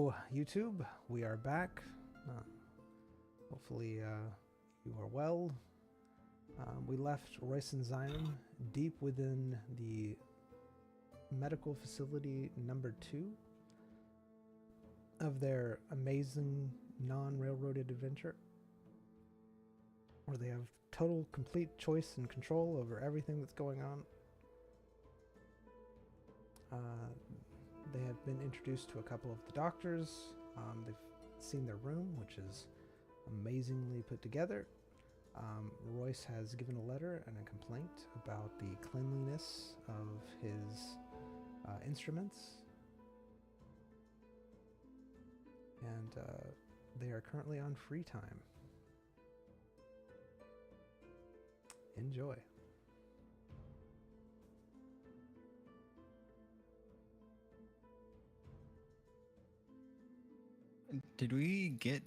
Hello, YouTube. We are back. Uh, hopefully, you are well. We left Royce and Zion deep within the medical facility number 2 of their amazing non-railroaded adventure, where they have total, complete choice and control over everything that's going on. They have been introduced to a couple of the doctors. They've seen their room, which is amazingly put together. Royce has given a letter and a complaint about the cleanliness of his instruments. And they are currently on free time. Enjoy. Did we get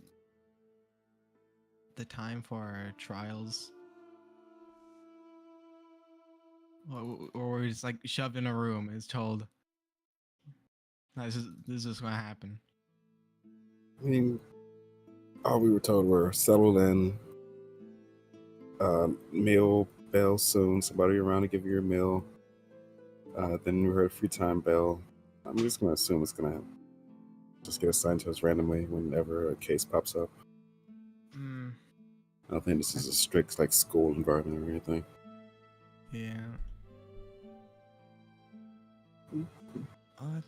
the time for our trials? Or were we just like shoved in a room and told this is gonna happen? I mean, all we were told were settled in, meal bell soon, somebody around to give you your meal. Then we heard free time bell. I'm just going to assume it's going to just get assigned to us randomly whenever a case pops up. I don't think this is a strict like school environment or anything. Yeah. You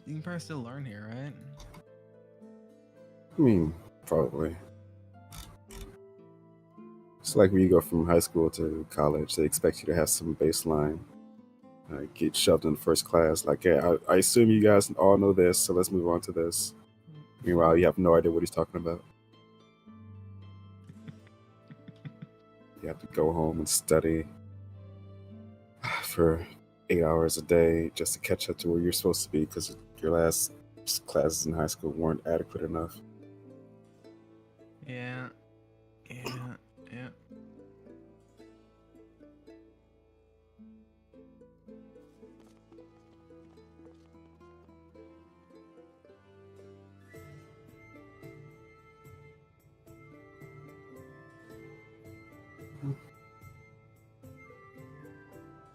can probably still learn here, right? I mean, probably. It's like when you go from high school to college, they expect you to have some baseline. Get shoved in first class. Like, yeah, I assume you guys all know this, so let's move on to this. Meanwhile, you have no idea what he's talking about. You have to go home and study for 8 hours a day just to catch up to where you're supposed to be because your last classes in high school weren't adequate enough. Yeah.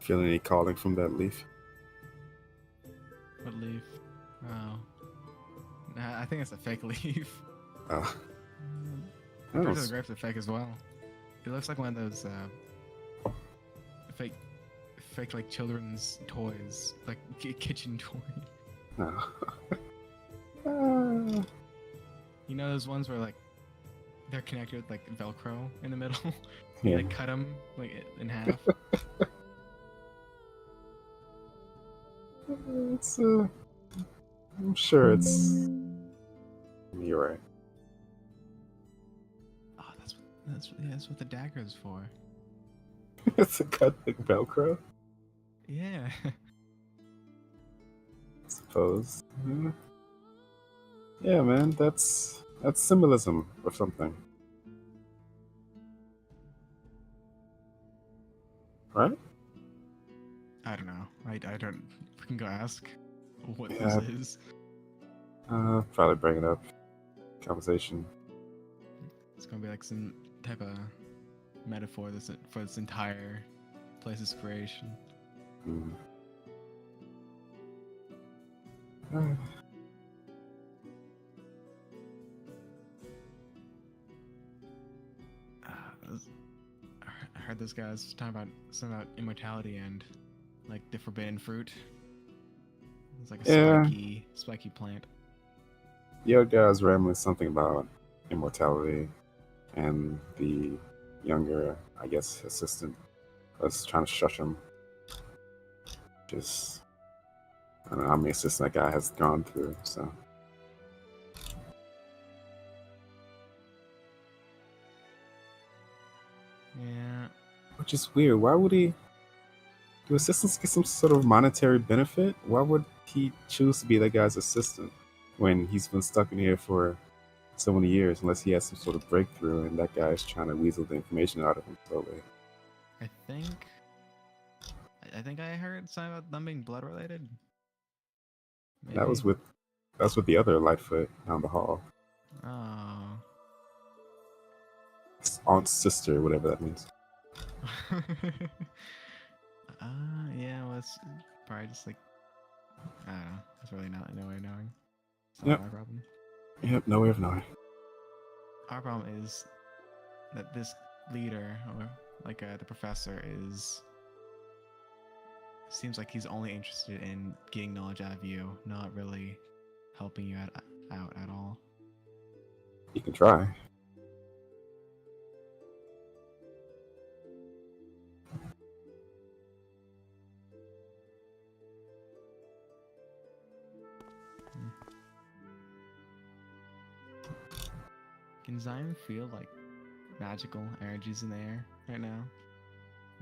Feeling any calling from that leaf? What leaf? Oh. Nah, I think it's a fake leaf. Oh. I'm pretty sure the grapes are fake as well. It looks like one of those fake like children's toys, like kitchen toy. Oh. You know those ones where like they're connected with like Velcro in the middle? Yeah. You like cut them like in half. It's I'm sure it's. You're right. Oh, that's what the dagger is for. It's a cut like Velcro. Yeah. I suppose. Yeah, man, that's symbolism or something, right? I don't know. I don't. We can go ask what Yeah. this is. Probably bring it up. Conversation. It's gonna be like some type of metaphor for this entire place's creation. I heard this guy's talking about something about immortality and like the forbidden fruit. It's like a spiky plant. The other guy's rambling something about immortality, and the younger, I guess, assistant was trying to shush him. Just, I don't know how many assistants that guy has gone through, so. Yeah. Which is weird. Why would he? Do assistants get some sort of monetary benefit? Why would he choose to be that guy's assistant when he's been stuck in here for so many years, unless he has some sort of breakthrough and that guy's trying to weasel the information out of him slowly? I think I heard something about them being blood related. Maybe. That was with That's with the other Lightfoot down the hall. Oh. His aunt's sister, whatever that means. Yeah, well, it's probably just like, I don't know. It's really not no way of knowing. It's not Yep. our problem. Yep, no way of knowing. Our problem is that this leader, or like the professor, seems like he's only interested in getting knowledge out of you, not really helping you out at all. You can try. Can Zion feel like magical energies in the air right now?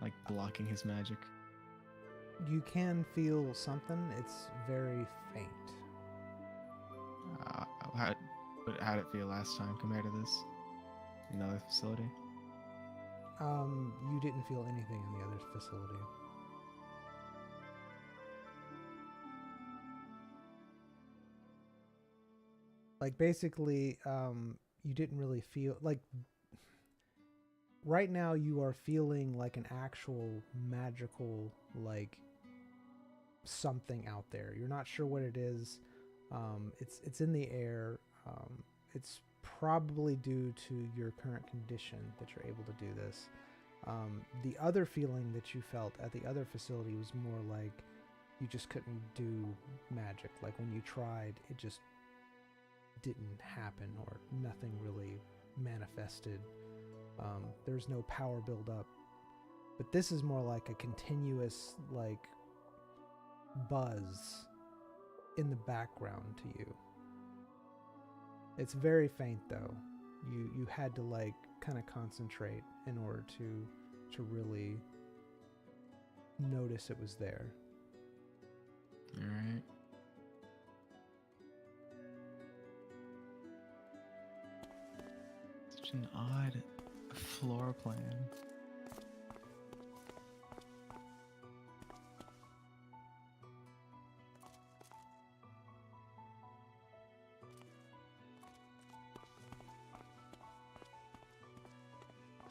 Like blocking his magic? You can feel something. It's very faint. How did it feel last time compared to this? Another facility? You didn't feel anything in the other facility. Like basically, you didn't really feel like right now you are feeling like an actual magical like something out there. You're not sure what it is. It's in the air. It's probably due to your current condition that you're able to do this. The other feeling that you felt at the other facility was more like you just couldn't do magic. Like when you tried, it just didn't happen or nothing really manifested. There's no power buildup. But this is more like a continuous like buzz in the background to you. It's very faint though. You had to like kind of concentrate in order to really notice it was there. All right. Such an odd floor plan.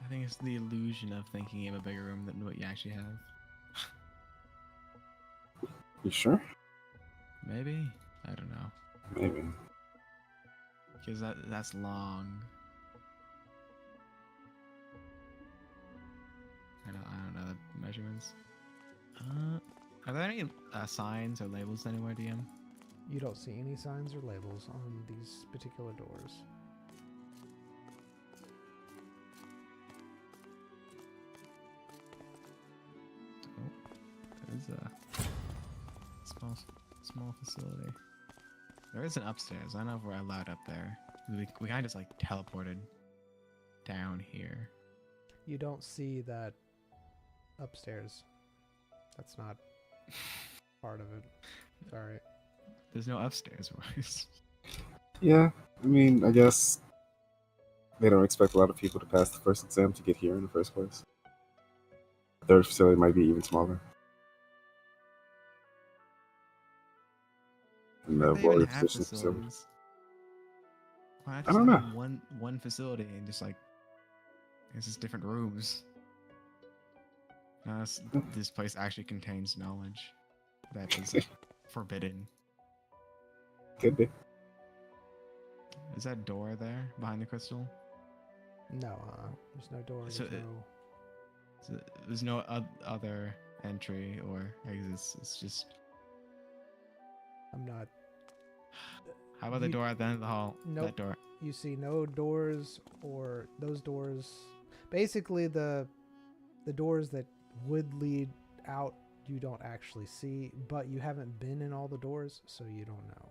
I think it's the illusion of thinking you have a bigger room than what you actually have. You sure? Maybe? I don't know. Maybe. Because that's long. I don't know the measurements. Are there any signs or labels anywhere, DM? You don't see any signs or labels on these particular doors. There's a small facility. There is an upstairs. I don't know if we're allowed up there. We kind of just like teleported down here. You don't see that upstairs. That's not part of it. Sorry. There's no upstairs, Royce. Yeah, I mean, I guess they don't expect a lot of people to pass the first exam to get here in the first place. The third facility might be even smaller. And the They even warrior have position facility. facilities. Why not I just don't have know. one facility and just like it's just different rooms. This place actually contains knowledge that is forbidden. Could be. Is that door there behind the crystal? No, there's no door. So there's no other entry or exits. It's just. I'm not. How about the door at the end of the hall? Nope. That door. You see no doors or those doors. Basically, the doors that would lead out, you don't actually see, but you haven't been in all the doors, so you don't know.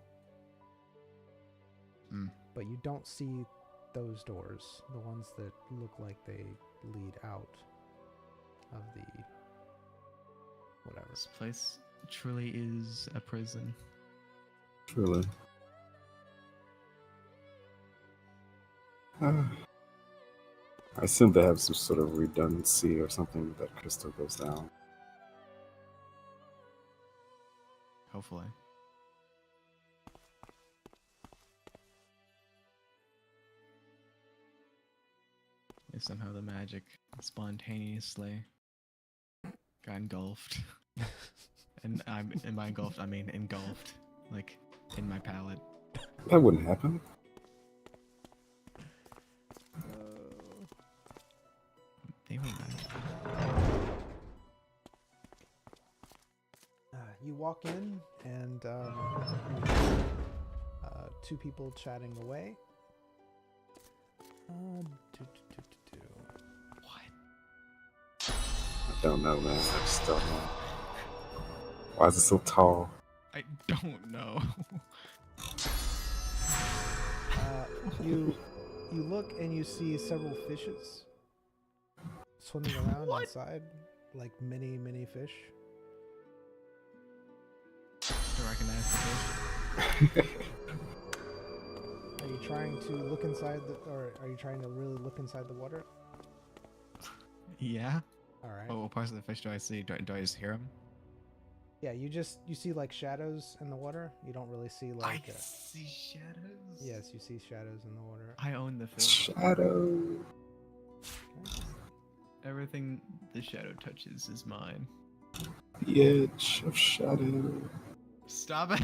But you don't see those doors, the ones that look like they lead out of the whatever. This place truly is a prison. Truly. I assume they have some sort of redundancy or something that crystal goes down. Hopefully. And somehow the magic spontaneously got engulfed. And by engulfed, I mean engulfed. Like, in my palate. That wouldn't happen. They were nice. You walk in, and two people chatting away. What? I don't know, man. I just don't know. Why is it so tall? I don't know. You look and you see several fishes swimming around What? inside, like many fish. To recognize the fish. Are you trying to look inside or are you trying to really look inside the water? Yeah. All right. What parts of the fish do I see? Do I just hear them? Yeah, you see like shadows in the water. You don't really see like. I see shadows. Yes, you see shadows in the water. I own the fish. Shadow. Okay. Everything the shadow touches is mine. The edge of shadow. Stop it!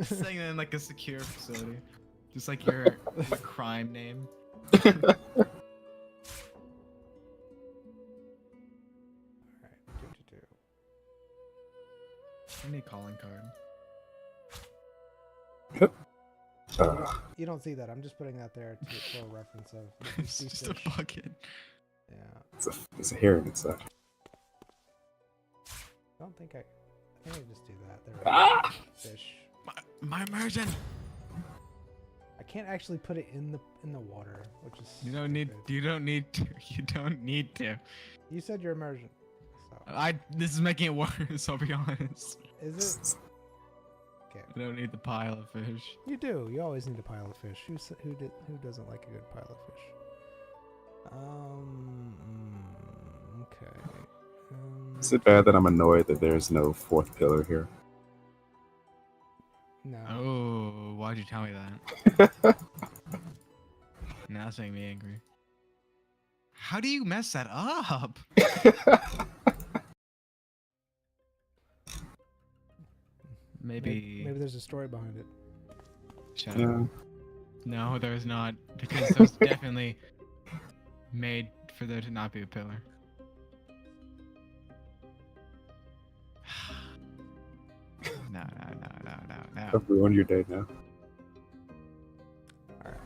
Saying that in like a secure facility, just like your crime name. Alright. I need a calling card. You don't see that. I'm just putting that there for a reference of. It's just a bucket. Yeah. It's a herring inside. I think I just do that. There fish. My immersion. I can't actually put it in the water, which is. You don't need. stupid. You don't need to. You don't need to. You said your immersion. So This is making it worse. I'll be honest. is it? Okay. I don't need the pile of fish. You do. You always need a pile of fish. Who doesn't like a good pile of fish? Okay. Is it bad that I'm annoyed that there's no fourth pillar here? No. Oh, why'd you tell me that? Now it's making me angry. How do you mess that up? Maybe there's a story behind it. Shut up. Yeah. No, there's not, because those definitely made for there to not be a pillar. No. I've ruined your day now. All right.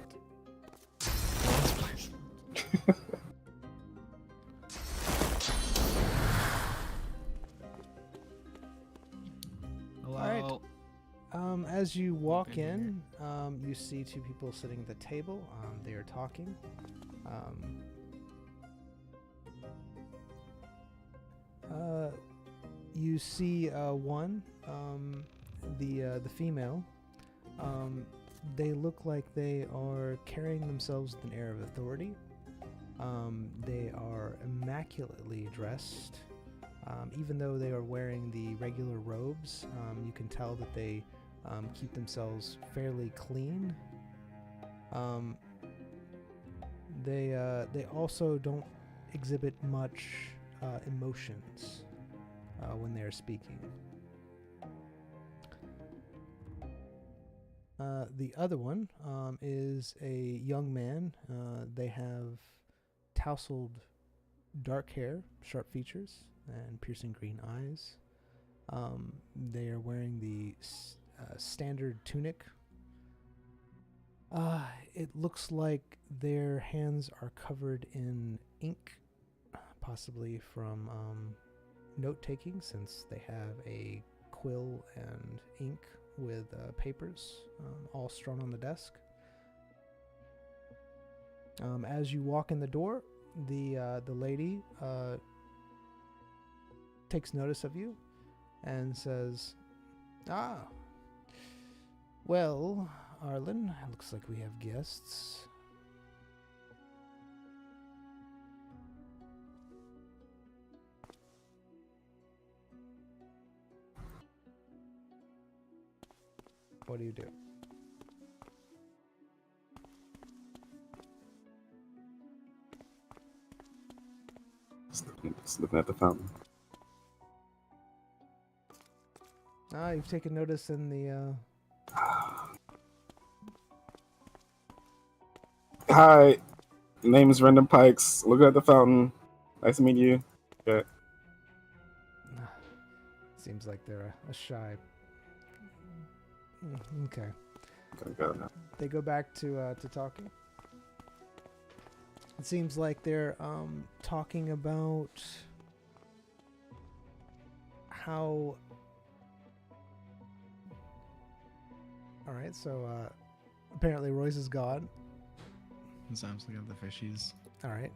Hello. Alright. As you walk Been in, you see two people sitting at the table. They are talking. You see one, the female. They look like they are carrying themselves with an air of authority. They are immaculately dressed. Even though they are wearing the regular robes, you can tell that they keep themselves fairly clean. They also don't exhibit much emotions when they are speaking. The other one is a young man. They have tousled dark hair, sharp features, and piercing green eyes. They are wearing the standard tunic. It looks like their hands are covered in ink, possibly from note-taking, since they have a quill and ink with papers all strewn on the desk. As you walk in the door, the lady takes notice of you and says, well, Arlen, looks like we have guests. What do you do? Just looking at the fountain. Ah, you've taken notice in the. Hi, name is Random Pikes. Looking at the fountain. Nice to meet you. Yeah. Seems like they're a shy. Okay. Gotta go now. They go back to talking. It seems like they're talking about how. All right, so apparently Royce is gone. So I'm just looking at the fishies. All right,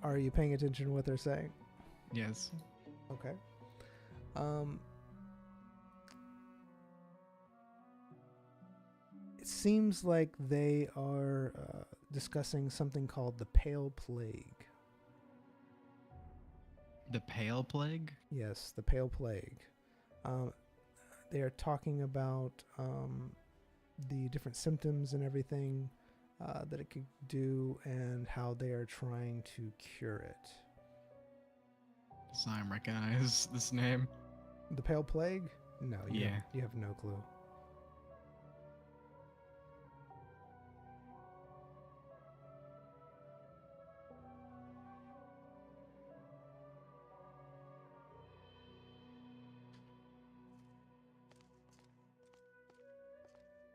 are you paying attention to what they're saying? Yes. Okay. It seems like they are discussing something called the Pale Plague. The Pale Plague? Yes, the Pale Plague. They are talking about the different symptoms and everything that it could do and how they are trying to cure it. Does I recognize this name? The Pale Plague? No, Yeah. you have no clue.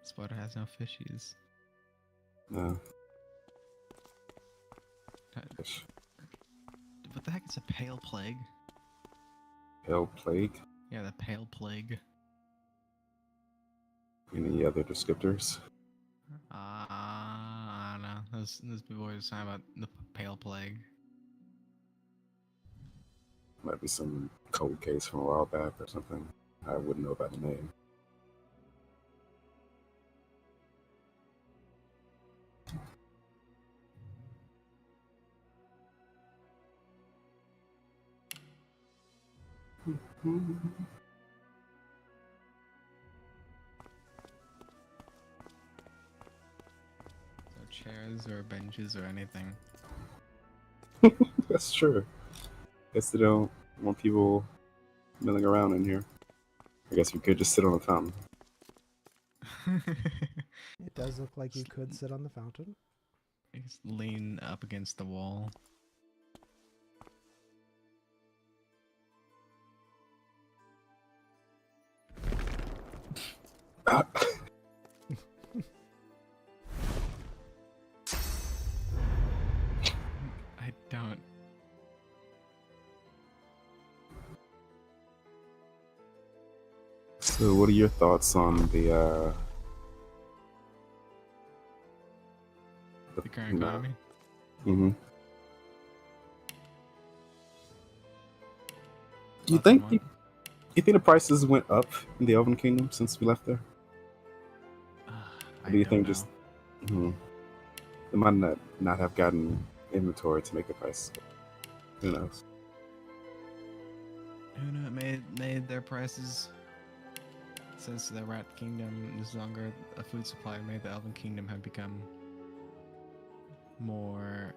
Spider has no fishies. No. What the heck is a Pale Plague? Pale Plague. Yeah, the Pale Plague. Any other descriptors? I don't know. Those people always talking about the Pale Plague. Might be some cold case from a while back or something. I wouldn't know about the name. So chairs or benches or anything. That's true. Guess they don't want people milling around in here. I guess we could just sit on the fountain. It does look like you could sit on the fountain. Just lean up against the wall. I don't. So, what are your thoughts on the current economy? Mm-hmm. Do you Thoughts think on what? you think the prices went up in the Elven Kingdom since we left there? I Do you don't think know. just they might not have gotten inventory to make the price? Who knows? Who knew it made their prices? Since the Rat Kingdom is no longer a food supplier, made the Elven Kingdom have become more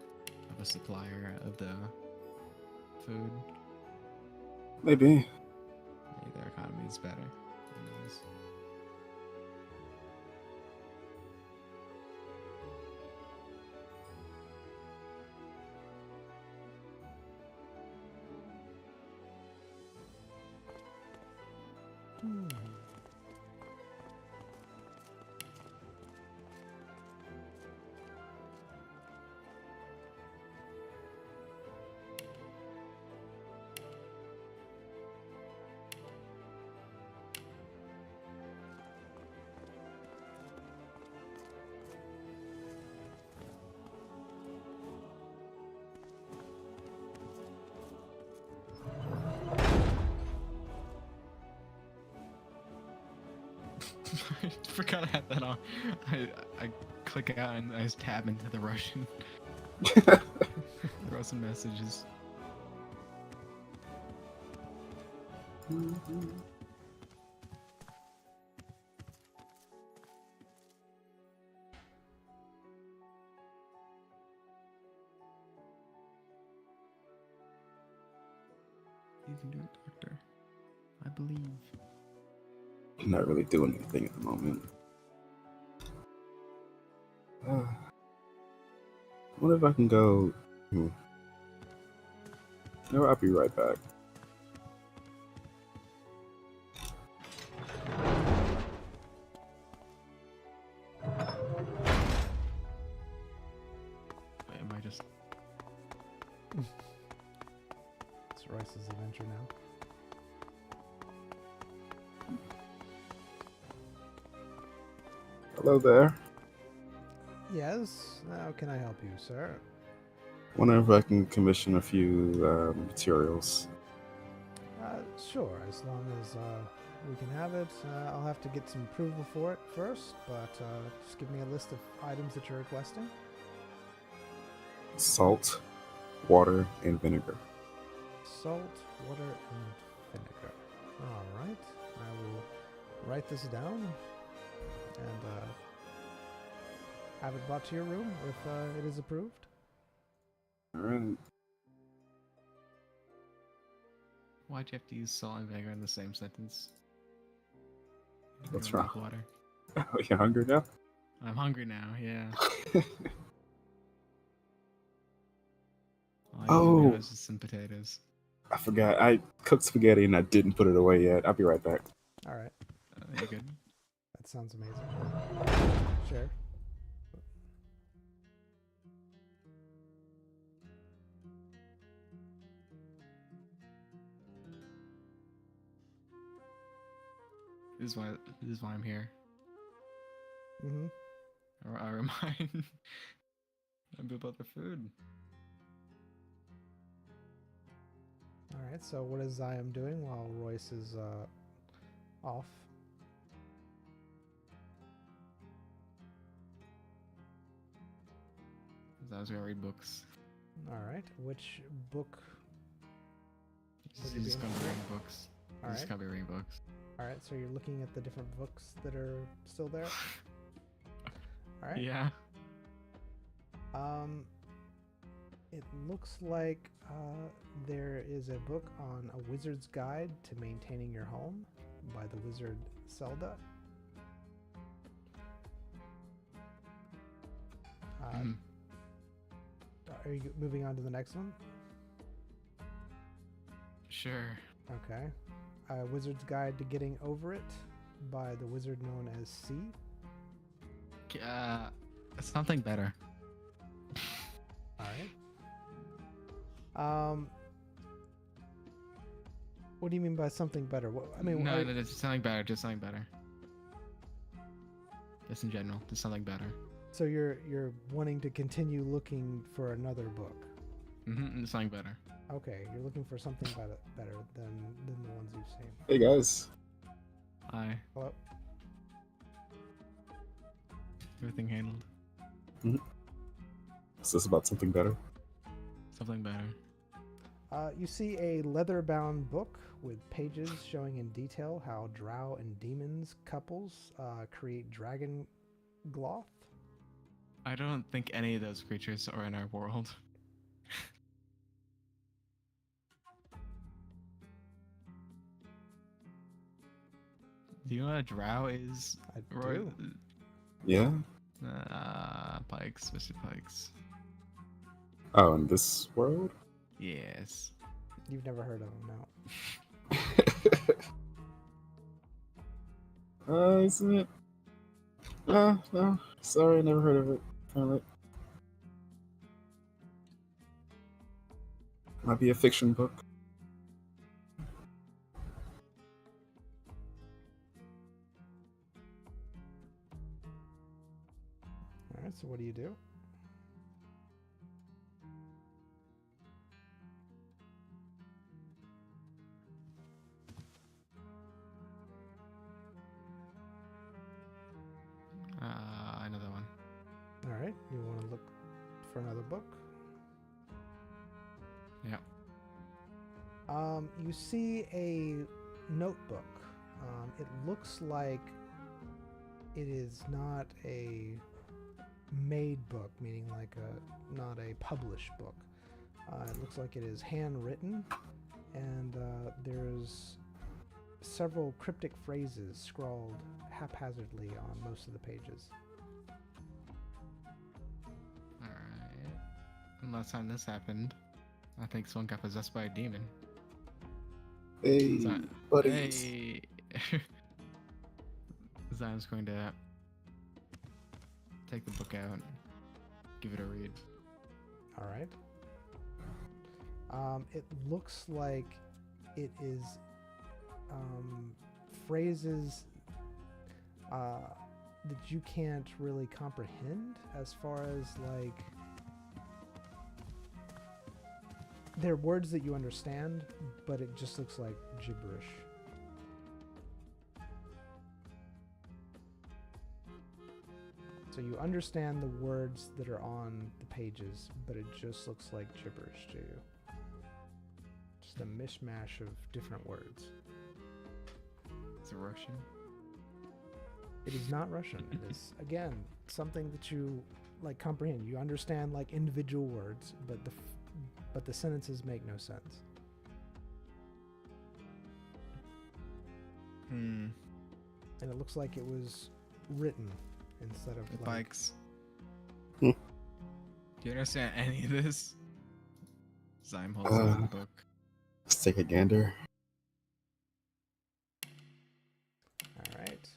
of a supplier of the food. Maybe. Maybe their economy is better. Who knows? I forgot I had that on. I click out and I just tab into the Russian. Throw some messages. You can do it, Doctor. I believe. I'm not really doing anything at the moment. I wonder if I can go. No, I'll be right back. Wait, am I just... It's Royce's adventure now. Hello there. Yes, how can I help you, sir? Wonder if I can commission a few materials. Sure, as long as we can have it. I'll have to get some approval for it first, but just give me a list of items that you're requesting. Salt, water, and vinegar. Salt, water, and vinegar. All right, I will write this down and have it brought to your room if it is approved. Alright. Why'd you have to use salt and vinegar in the same sentence? What's Drink wrong? Water. Oh, you hungry now? I'm hungry now, yeah. All I Oh. need now is just some potatoes. I forgot. I cooked spaghetti and I didn't put it away yet. I'll be right back. All right, You good? that sounds amazing. Sure. This is why I'm here. Mm-hmm. I remind them about the food. All right, so what is Zion doing while Royce is off? I was gonna read books. All right, which book? He's just gonna be reading books. All He's just right. gonna be reading books. All right, so you're looking at the different books that are still there. All right. Yeah. It looks like there is a book on a wizard's guide to maintaining your home by the wizard Zelda. Mhm. Are you moving on to the next one? Sure. Okay. A Wizard's Guide to Getting Over It by the wizard known as C. Something better. All right. What do you mean by something better? What, I mean, No, just something better. Just something better. Just in general, just something better. so you're wanting to continue looking for another book. Mm-hmm. Something better. Okay, you're looking for something better than the ones you've seen. Hey guys. Hi. Hello. Everything handled. Is this about something better? Something better. You see a leather-bound book with pages showing in detail how drow and demons couples create dragon gloth. I don't think any of those creatures are in our world. Do you know what a drow is? I Roy? do. Yeah? Pikes, Mr. Pikes. Oh, in this world? Yes. You've never heard of them, no? Isn't it? No. Sorry, never heard of it. Apparently. Might be a fiction book. All right. So what do you do? Another one. All right. You want to look for another book? Yeah. You see a notebook. It looks like it is not a made book, meaning like not a published book. It looks like it is handwritten, and there's several cryptic phrases scrawled haphazardly on most of the pages. Alright. And last time this happened, I think someone got possessed by a demon. Hey, Zion- buddies. Hey! Zion's going to take the book out, give it a read. All right. It looks like it is phrases that you can't really comprehend, as far as like they're words that you understand, but it just looks like gibberish. So you understand the words that are on the pages, but it just looks like gibberish to you. Just a mishmash of different words. Is it Russian? It is not Russian. It is, again, something that you like comprehend. You understand like individual words, but the sentences make no sense. Hmm. And it looks like it was written instead of like. Bikes. Hmm. Do you understand any of this? Zion holds up the book. Let's take a gander. All right.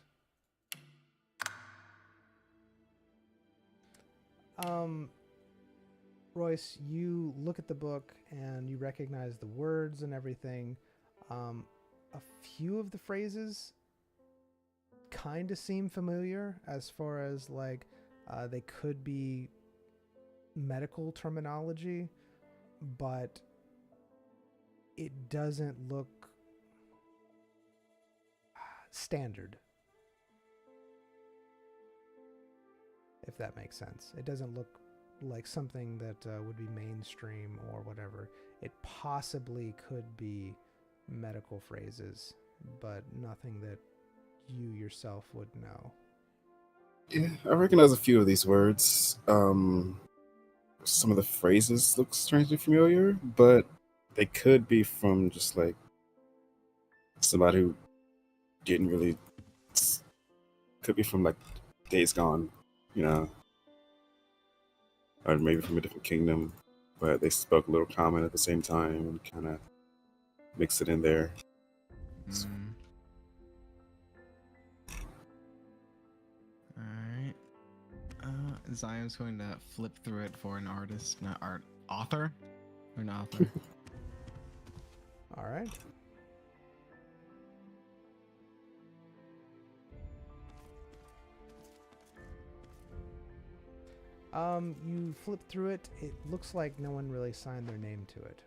Royce, you look at the book and you recognize the words and everything. A few of the phrases kind of seem familiar, as far as like they could be medical terminology, but it doesn't look standard, if that makes sense. It doesn't look like something that would be mainstream or whatever. It possibly could be medical phrases, but nothing that you yourself would know. Yeah, I recognize a few of these words. Some of the phrases look strangely familiar, but they could be from just like somebody who didn't really. Could be from like Days Gone, you know, or maybe from a different kingdom, but they spoke a little common at the same time and kind of mix it in there. Hmm. Alright. Zion's going to flip through it for an artist, not author? Or an author. All right. You flip through it. It looks like no one really signed their name to it.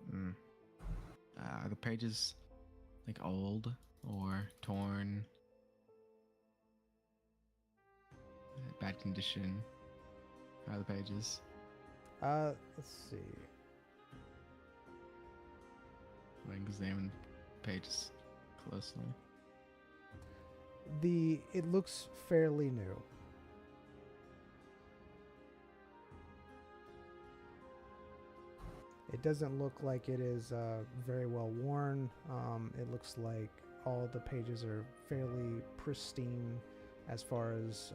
Hmm. Are the pages like old or torn? Bad condition? How are the pages? Let's see. I examine the pages closely. It looks fairly new. It doesn't look like it is very well worn. It looks like all the pages are fairly pristine, as far as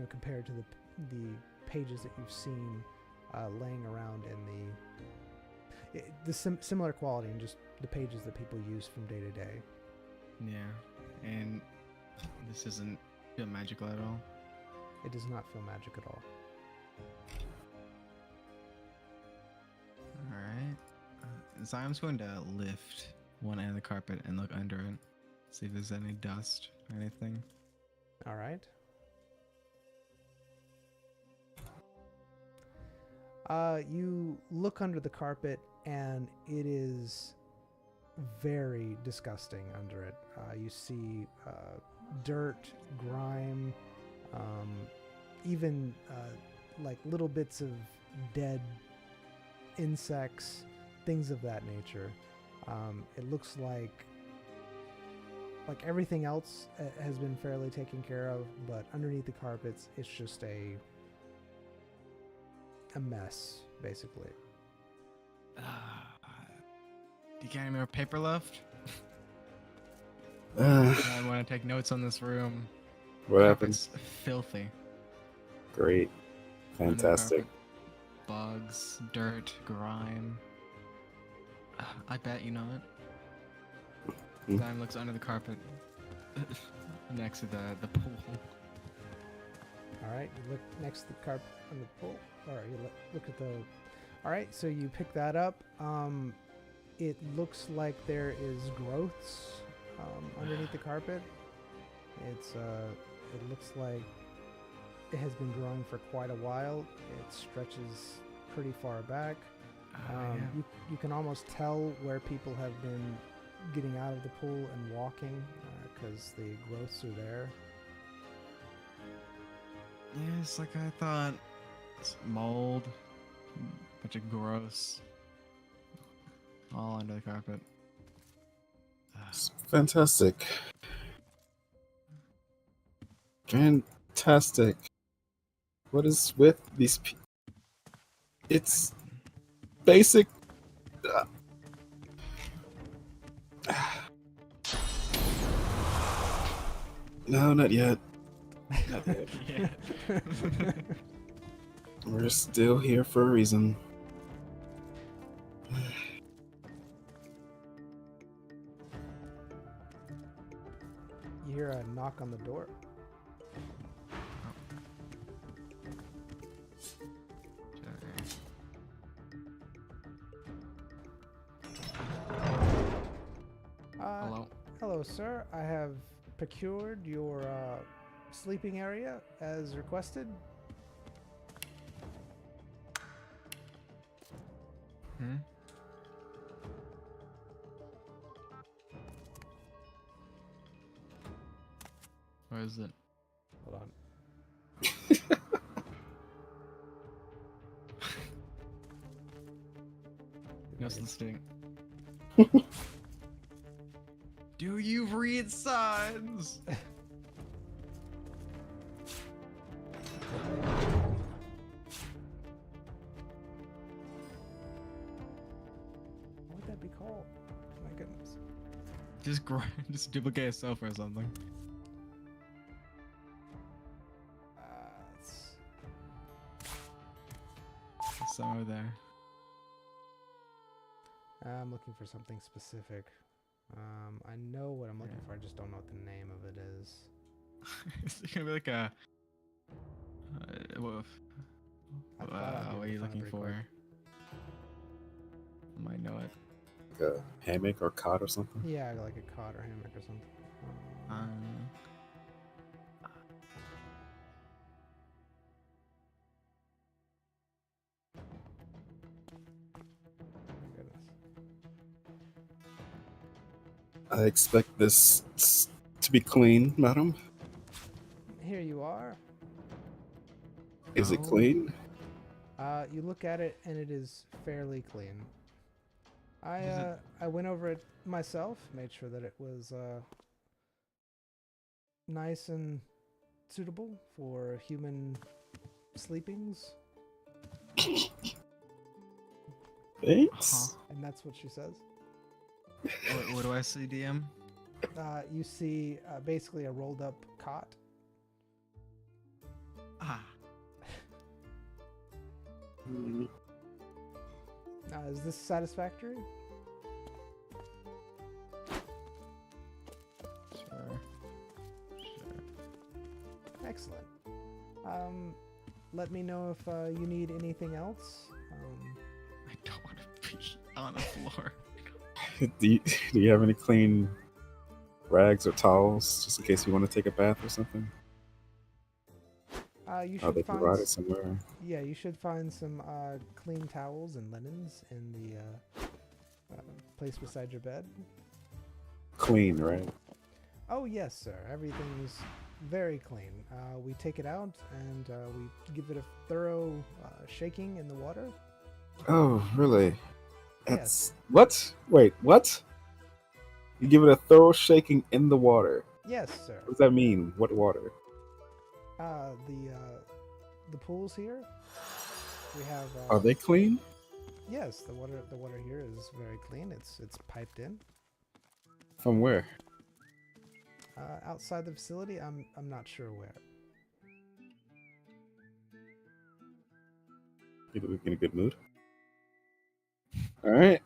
compared to the pages that you've seen laying around in the similar quality and just the pages that people use from day to day. Yeah, and this doesn't feel magical at all. It does not feel magic at all. Alright. Zion's going to lift one end of the carpet and look under it. See if there's any dust or anything. All right. You look under the carpet, and it is very disgusting under it. You see dirt, grime, even like little bits of dead insects, things of that nature. It looks like everything else has been fairly taken care of, but underneath the carpets, it's just a mess, basically. Do you got any more paper left? I want to take notes on this room. What happened? Carpet's filthy. Great. Under the Fantastic. carpet, bugs, dirt, grime. I bet you know it. Hmm. Dime looks under the carpet next to the pool. All right, you look next to the carpet on the pool. Or you look at the. All right, so you pick that up. It looks like there is growths underneath the carpet. It looks like it has been growing for quite a while. It stretches pretty far back. Yeah. You can almost tell where people have been getting out of the pool and walking because the growths are there. Yeah, it's like I thought. It's mold, bunch of gross, all under the carpet. It's fantastic. Fantastic. What is with these people? It's basic. No, not yet. Not yet. Yeah. We're still here for a reason. You hear a knock on the door. Hello. Hello, sir. I have procured your sleeping area as requested. Hmm? Where is it? Hold on. No listening. Do you read signs? What would that be called? My goodness. Just duplicate a sofa or something. It's- Somewhere there. I'm looking for something specific. I know what I'm looking for. I just don't know what the name of it is. It's gonna be like a. I thought I'd be what are able you to find it looking pretty for? quick. I might know it. Like a hammock or cot or something. Yeah, like a cot or hammock or something. My goodness. I expect this to be clean, madam. Here you are. Is it Oh. clean? You look at it and it is fairly clean. Is I went over it myself, made sure that it was nice and suitable for human sleepings, Thanks. and that's what she says. What do I see, DM? You see basically a rolled up cot. Ah. Mm, Is this satisfactory? Sure. Excellent. Let me know if you need anything else. I don't want to be on the floor. do you have any clean rags or towels, just in case you want to take a bath or something? You Oh, they should find. provided somewhere. Yeah, you should find some clean towels and linens in the place beside your bed. Clean, right? Oh yes, sir. Everything's very clean. We take it out and we give it a thorough shaking in the water. Oh, really? Yes. What? Wait, what? You give it a thorough shaking in the water. Yes, sir. What does that mean? What water? The pools here. We have Are they clean? yes, the water here is very clean. It's piped in. From where? Outside the facility, I'm not sure where. You look in a good mood. All right.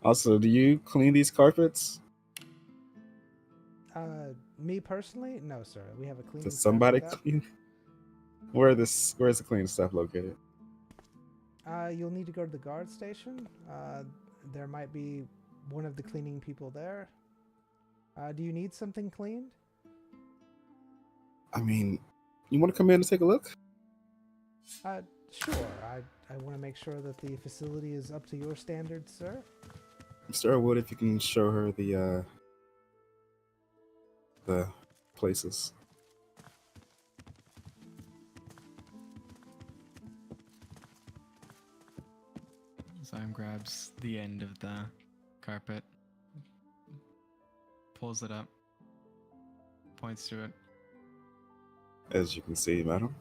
Also, do you clean these carpets? Me personally, no, sir. We have a cleaning Does staff somebody for that. clean? Where's the cleaning staff located? You'll need to go to the guard station. There might be one of the cleaning people there. Do you need something cleaned? I mean, you want to come in and take a look? Sure. I want to make sure that the facility is up to your standards, sir. Mr. Elwood, if you can show her the places. Zion grabs the end of the carpet, pulls it up, points to it. As you can see, madam.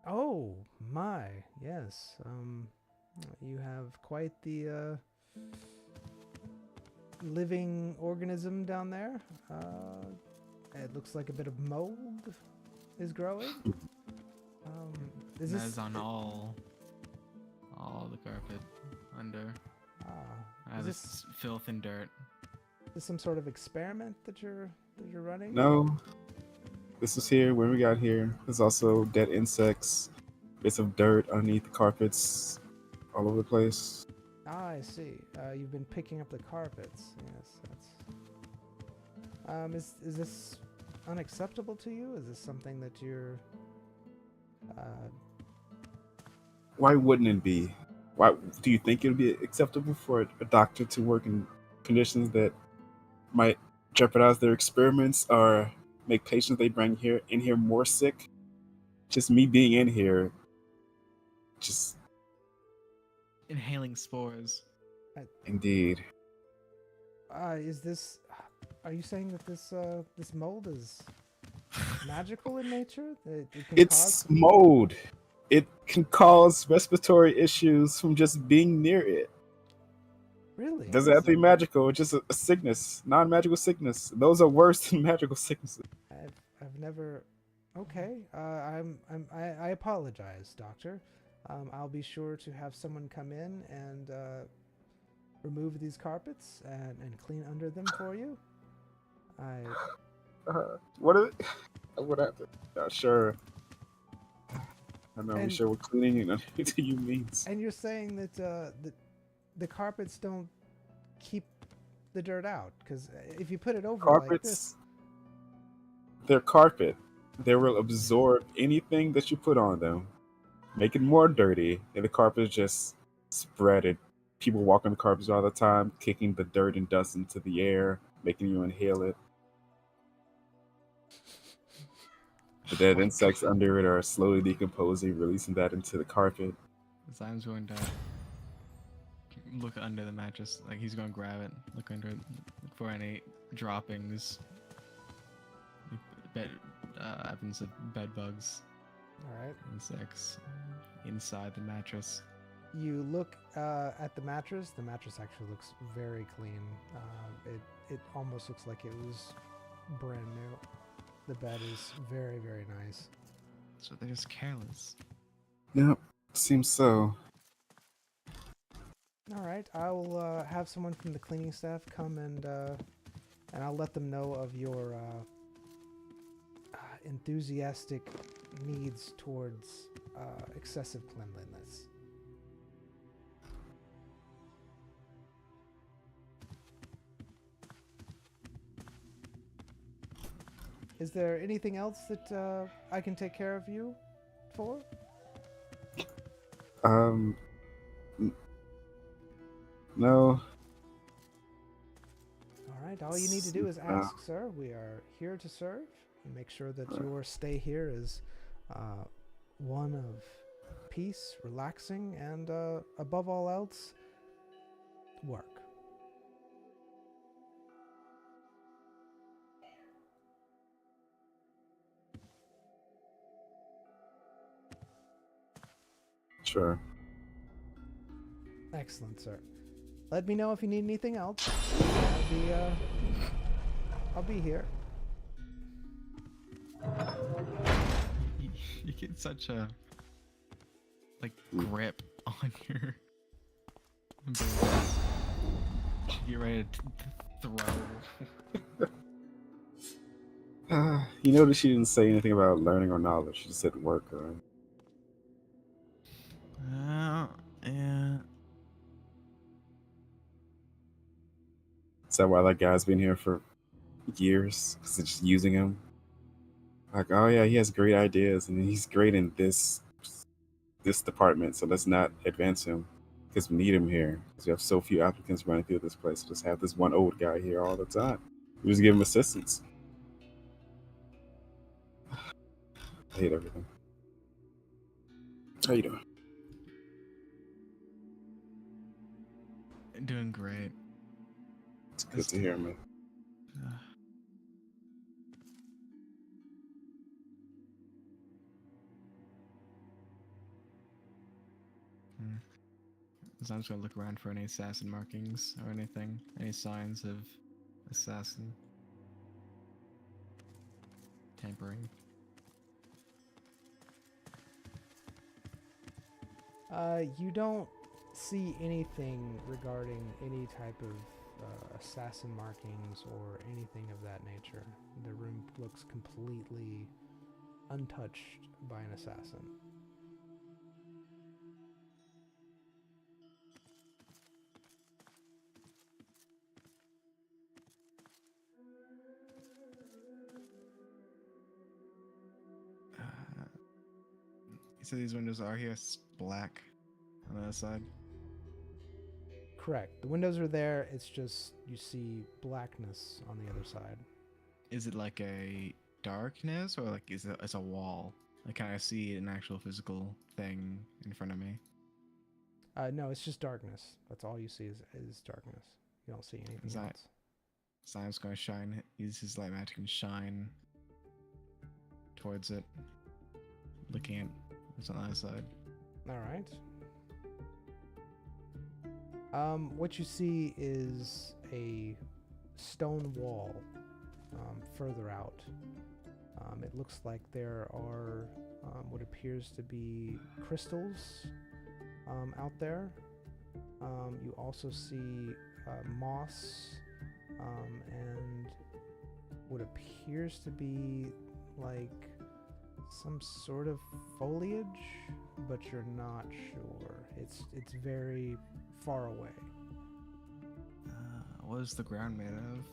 Oh my, yes. You have quite the living organism down there. It looks like a bit of mold is growing. Is That this is on all the carpet under. is This filth and dirt. this some sort of experiment that you're running? No. This is here when we got here. There's also dead insects, bits of dirt underneath the carpets, all over the place. I see. You've been picking up the carpets. Yes, that's. Is this unacceptable to you? Is this something that you're? Why wouldn't it be? Why do you think it would be acceptable for a doctor to work in conditions that might jeopardize their experiments or make patients they bring in here more sick? Just me being in here, just Inhaling spores. indeed. Is this? Are you saying that this mold is magical in nature? It can It's cause. mold. It can cause respiratory issues from just being near it. Really? It doesn't have to be magical. It's just a sickness, non-magical sickness. Those are worse than magical sicknesses. I've never. Okay. I apologize, doctor. I'll be sure to have someone come in and remove these carpets and clean under them for you. What is it? What happened? Not sure. I'm not really And- sure what cleaning to you means. And you're saying that the carpets don't keep the dirt out, because if you put it over like this. Carpets, they're carpet. They will absorb anything that you put on them, make it more dirty, and the carpet just spread it. People walk on the carpets all the time, kicking the dirt and dust into the air, making you inhale it. The dead insects under it are slowly decomposing, releasing that into the carpet. Zion's going to look under the mattress, like he's going to grab it, look under it, look for any droppings, bed, evidence of bed bugs, All right. insects inside the mattress. You look at the mattress. The mattress actually looks very clean. It almost looks like it was brand new. The bed is very, very nice. So they're just careless. Yep, seems so. All right, I will have someone from the cleaning staff come and I'll let them know of your enthusiastic needs towards excessive cleanliness. Is there anything else that I can take care of you for? No. All right, all you need to do is ask, sir. We are here to serve and make sure that your stay here is one of peace, relaxing, and above all else, work. Sure. Excellent, sir. Let me know if you need anything else. I'll be here. You get such a grip on your abilities. You're ready to throw. You notice she didn't say anything about learning or knowledge. She just said work, right? Yeah. Is that why that guy's been here for years? Because they're just using him? Like, oh yeah, he has great ideas and he's great in this department, so let's not advance him because we need him here. Because we have so few applicants running through this place. Just have this one old guy here all the time. We just give him assistance. I hate everything. How you doing? Doing great. It's good to hear, man. So I'm just gonna look around for any assassin markings or anything, any signs of assassin tampering. You don't see anything regarding any type of assassin markings or anything of that nature. The room looks completely untouched by an assassin. So these windows are here black on the other side? Correct. The windows are there, it's just you see blackness on the other side. Is it like a darkness or like it's a wall? Like can I see an actual physical thing in front of me? No, it's just darkness. That's all you see is darkness. You don't see anything else. Simon's gonna use his light magic and shine towards it. Looking at what's on the other side. Alright. What you see is a stone wall further out. It looks like there are what appears to be crystals out there. You also see moss and what appears to be like some sort of foliage, but you're not sure. It's very far away. What is the ground made of?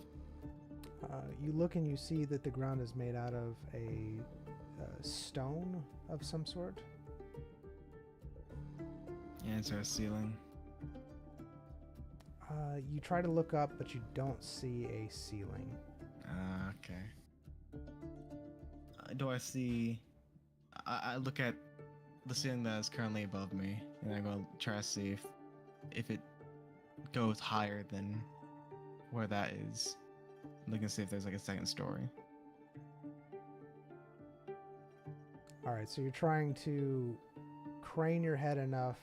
You look and you see that the ground is made out of a stone of some sort. Yeah, is there a ceiling? You try to look up, but you don't see a ceiling. Okay. Do I see... I look at the ceiling that is currently above me, and I'm going to try to see if it goes higher than where that is. I'm looking to see if there's like a second story. Alright, so you're trying to crane your head enough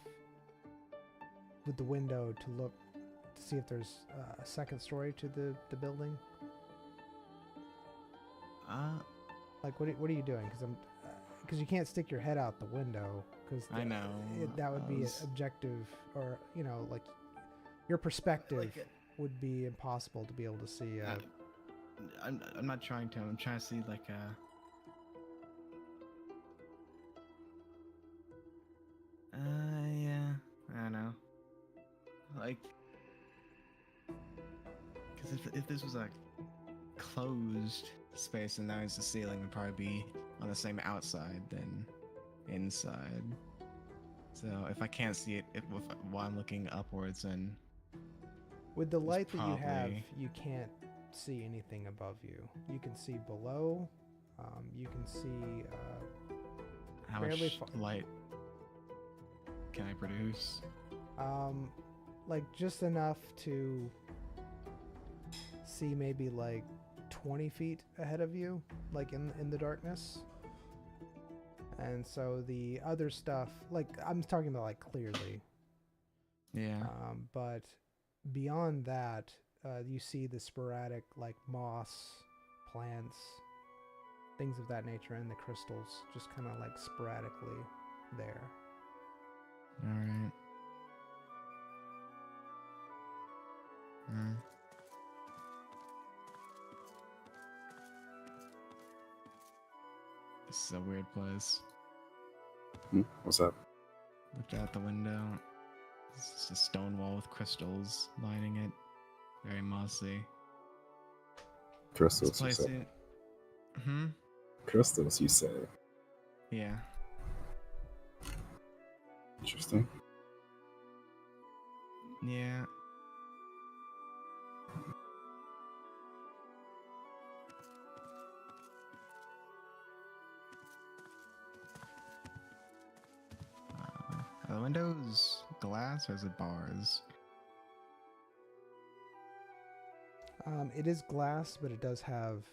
with the window to look to see if there's a second story to the building. Like what are you doing? Because you can't stick your head out the window. Because I know that would be objective, or like your perspective would be impossible to be able to see. I'm not trying to. I'm trying to see like yeah, I don't know. Like, because if this was a closed space and now it's the ceiling, would probably be on the same outside than inside. So if I can't see it while I'm looking upwards, then with the light that you have, you can't see anything above you. You can see below. You can see how much light can I produce? Like just enough to see maybe like 20 feet ahead of you, like in the darkness. And so the other stuff, like I'm talking about like clearly, Yeah. but beyond that, you see the sporadic like moss, plants, things of that nature, and the crystals just kind of like sporadically there. All right. This is a weird place. What's up? Looked out the window. It's a stone wall with crystals lining it. Very mossy. This Crystals, you place. say? Hmm. Crystals, you say? Yeah. Interesting. Yeah. Are the windows glass or is it bars? It is glass, but it does have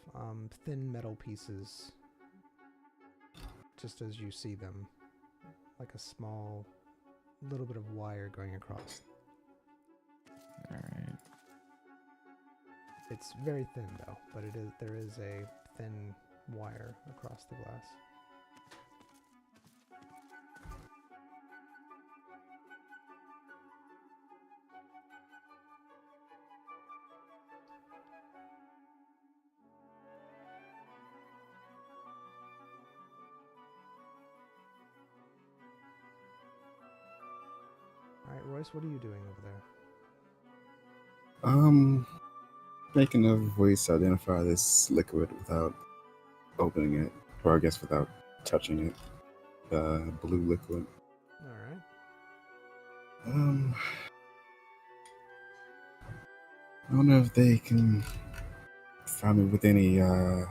thin metal pieces, just as you see them, like a small little bit of wire going across. Alright. It's very thin though, but there is a thin wire across the glass. Alright, Royce, what are you doing over there? Making a voice identify this liquid without opening it, or I guess without touching it. The blue liquid. Alright. I don't know if they can find me with any, there's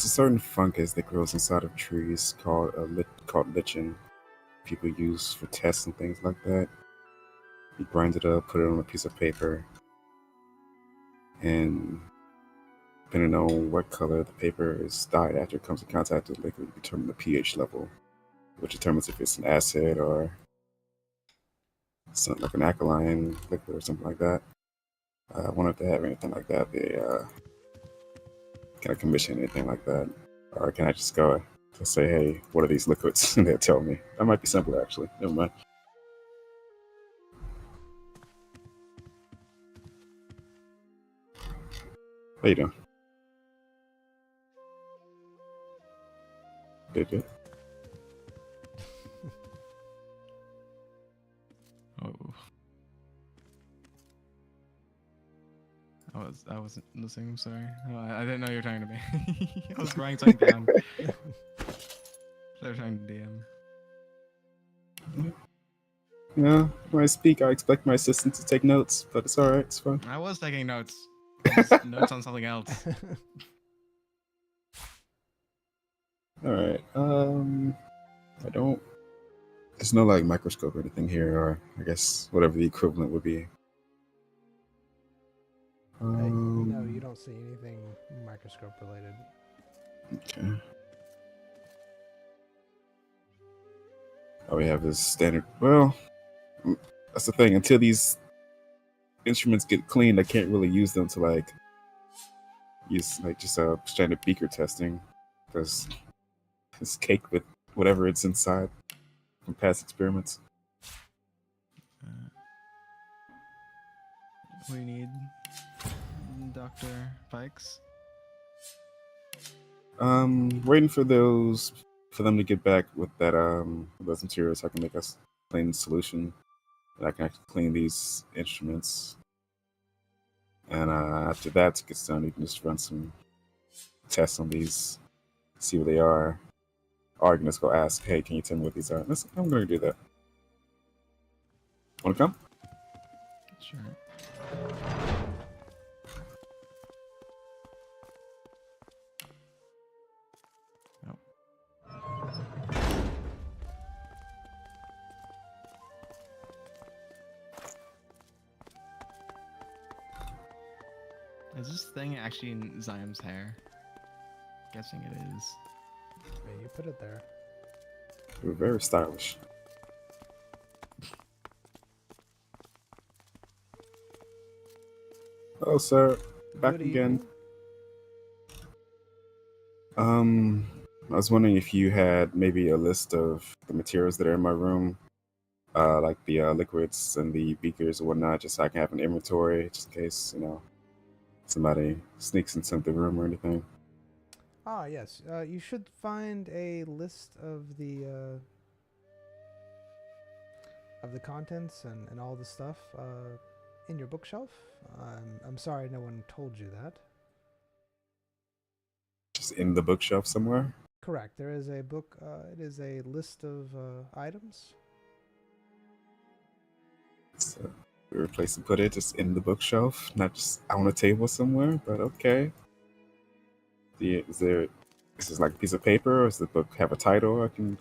a certain fungus that grows inside of trees called lichen. People use for tests and things like that. You grind it up, put it on a piece of paper, and depending on what color the paper is dyed after it comes in contact with the liquid, you determine the pH level, which determines if it's an acid or something like an alkaline liquid or something like that. I wonder if they have anything like that. They can I commission anything like that, or can I just go to say, "Hey, what are these liquids?" and they'll tell me. That might be simpler, actually. Never mind. How you doing? Good. Oh. I wasn't listening, I'm sorry. Oh, I didn't know you were talking to me. I was writing something down. They were trying to DM. Yeah, when I speak, I expect my assistant to take notes, but it's alright, it's fine. I was taking notes. Just notes on something else. Alright, I don't... There's no, like, microscope or anything here, or I guess whatever the equivalent would be. No, you don't see anything microscope related. Okay. All we have is standard... Well, that's the thing. Until these instruments get cleaned, I can't really use them to, like, use, like, just standard beaker testing. Because it's caked with whatever it's inside from past experiments. We need Dr. Pikes. Waiting for them to get back with that those materials so I can make us clean solution. And I can actually clean these instruments. And after that gets done, you can just run some tests on these, see what they are. Or I can just go ask, hey, can you tell me what these are? I'm going to do that. Want to come? Sure. Oh. Is this thing actually in Ziam's hair? guessing it is. Yeah, you put it there. You're very stylish. Oh, sir. Back Good again. evening. I was wondering if you had maybe a list of the materials that are in my room, like the liquids and the beakers and whatnot, just so I can have an inventory, just in case, somebody sneaks into the room or anything. Ah, yes. You should find a list of the contents and all the stuff in your bookshelf. I'm sorry no one told you that. Just in the bookshelf somewhere. Correct. There is a book. It is a list of items. So we replace and put it just in the bookshelf, not just on a table somewhere, but okay. Is this like a piece of paper, or does the book have a title I can...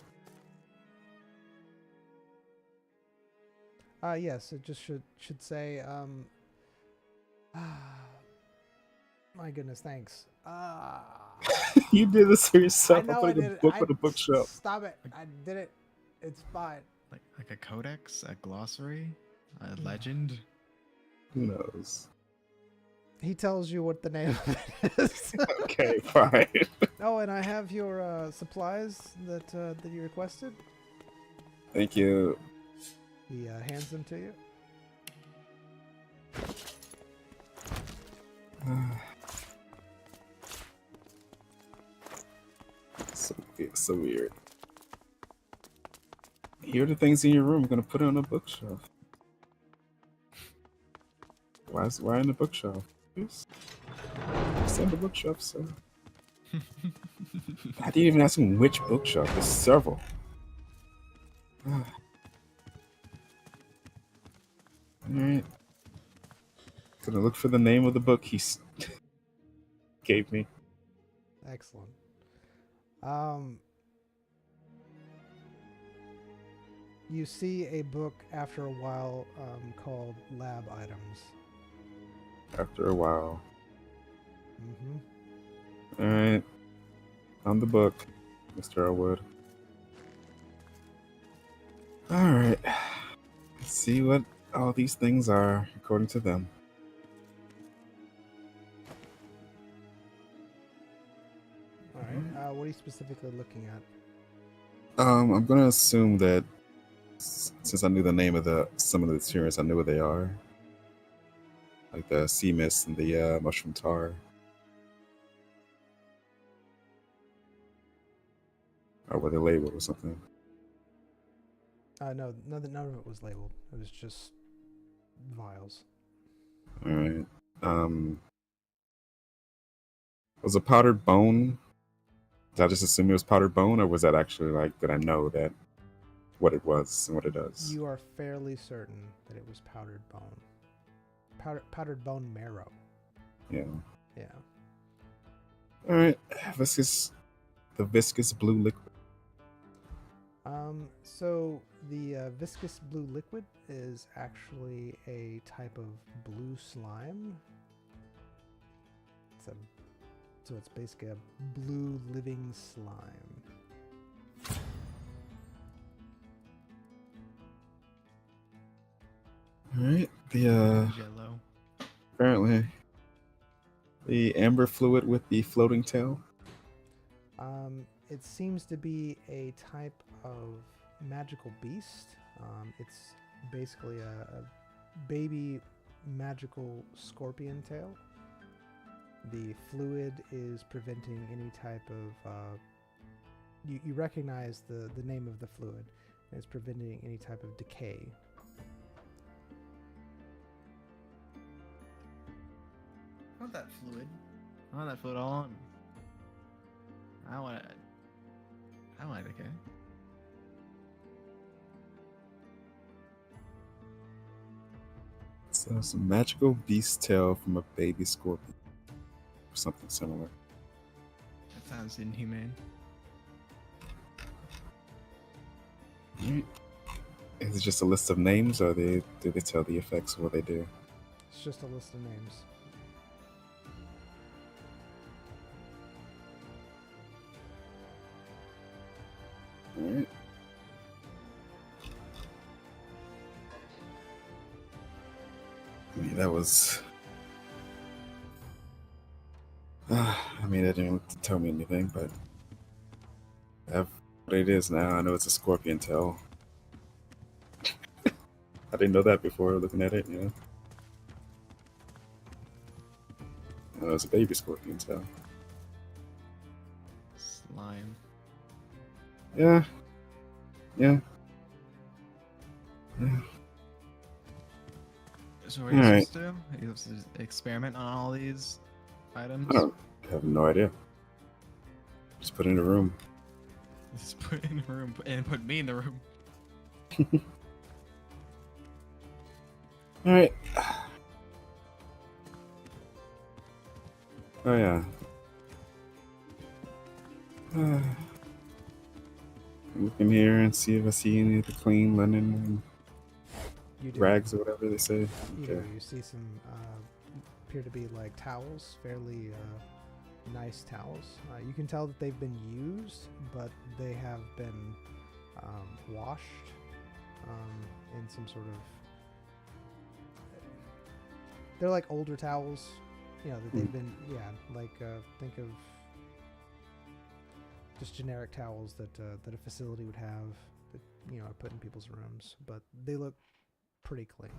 Yes, it just should say my goodness, thanks. You did this for I yourself. I'm know I putting did a it. book on the bookshelf. Stop it. I did it. It's fine. Like a codex, a glossary, a legend. Who knows? He tells you what the name of it is. Okay, fine. Oh, and I have your supplies that you requested. Thank you. He hands them to you. So weird. Here are the things in your room. I'm gonna put it on a bookshelf. Why in the bookshelf? It's on the bookshelf, sir. I didn't even ask him which bookshelf. There's several. Alright. Gonna look for the name of the book he gave me. Excellent. You see a book after a while called Lab Items. After a while. Mm-hmm. Alright. On the book, Mr. Elwood. Alright. Let's see what all these things are according to them. All right. What are you specifically looking at? I'm gonna assume that since I knew the name of some of the materials, I knew what they are. Like the sea mist and the mushroom tar. Or were they labeled or something? No, none of it was labeled. It was just vials. Alright. Was a powdered bone? Did I just assume it was powdered bone, or was that actually like, did I know that what it was and what it does? You are fairly certain that it was powdered bone. Powdered bone marrow. Yeah. Yeah. Alright. The viscous blue liquid. So the viscous blue liquid is actually a type of blue slime. So it's basically a blue living slime. Alright. Jello. Apparently the amber fluid with the floating tail. It seems to be a type of magical beast. It's basically a baby magical scorpion tail. The fluid is preventing any type of... you recognize the name of the fluid. It's preventing any type of decay. I want that fluid. I want that fluid all on me. I want it. Okay. So some magical beast tail from a baby scorpion. Or something similar. That sounds inhumane. Alright. Is it just a list of names, or do they tell the effects of what they do? It's just a list of names. Alright. I mean, that was. I mean, that didn't tell me anything, but I have what it is now. I know it's a scorpion tail. I didn't know that before looking at it, you know. I know it's a baby scorpion tail. Slime. Yeah. Yeah. Yeah. So what are you Alright. supposed to do? Are you supposed to experiment on all these items? I have no idea. Just put it in a room. Just put it in the room and put me in the room. Alright. Oh, yeah. Look in here and see if I see any of the clean linen You and do. rags or whatever they say. You Okay. do. You see some appear to be like towels, fairly nice towels. You can tell that they've been used, but they have been washed in some sort of. They're like older towels, you know, that they've been, like think of just generic towels that that a facility would have that, you know, are put in people's rooms, but they look pretty clean.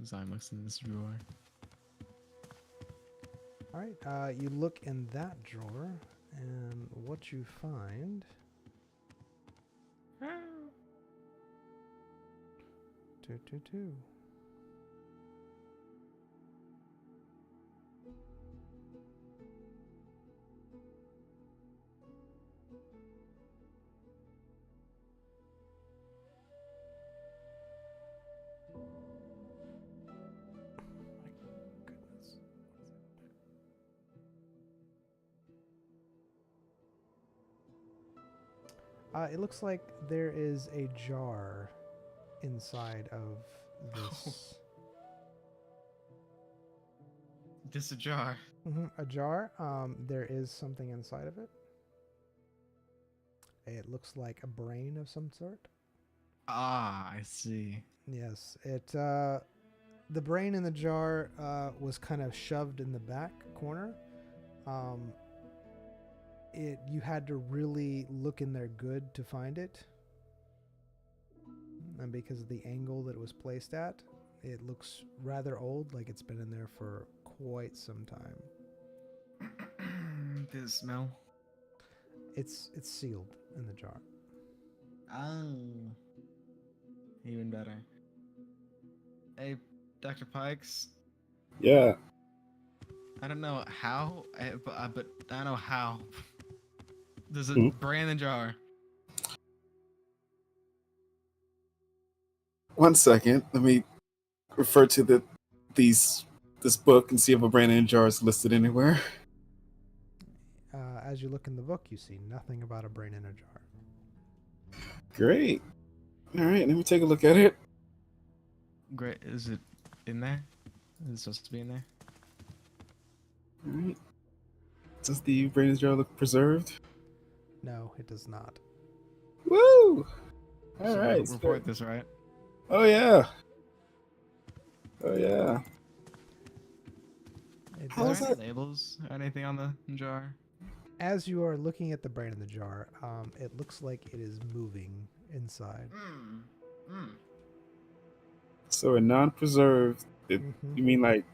Zyme looks in this drawer. All right, you look in that drawer, and what you find. Two. It looks like there is a jar inside of this. Just a jar. A jar. There is something inside of it. It looks like a brain of some sort. Ah, I see. Yes, it. The brain in the jar was kind of shoved in the back corner. You had to really look in there good to find it, and because of the angle that it was placed at, it looks rather old, like it's been in there for quite some time. Does it smell? It's sealed in the jar. Oh. Even better. Hey, Dr. Pikes. Yeah. I don't know how, but I know how. There's a Hmm? brain in the jar. 1 second. Let me refer to this book and see if a brain in a jar is listed anywhere. As you look in the book, you see nothing about a brain in a jar. Great. All right, let me take a look at it. Great. Is it in there? Is it supposed to be in there? All right. Does the brain in the jar look preserved? No, it does not. Woo! All So right. report this, right? Oh yeah. Oh yeah. It How Is is does. there any that? labels or anything on the jar? As you are looking at the brain in the jar, it looks like it is moving inside. So a non-preserved. Mhm. You mean like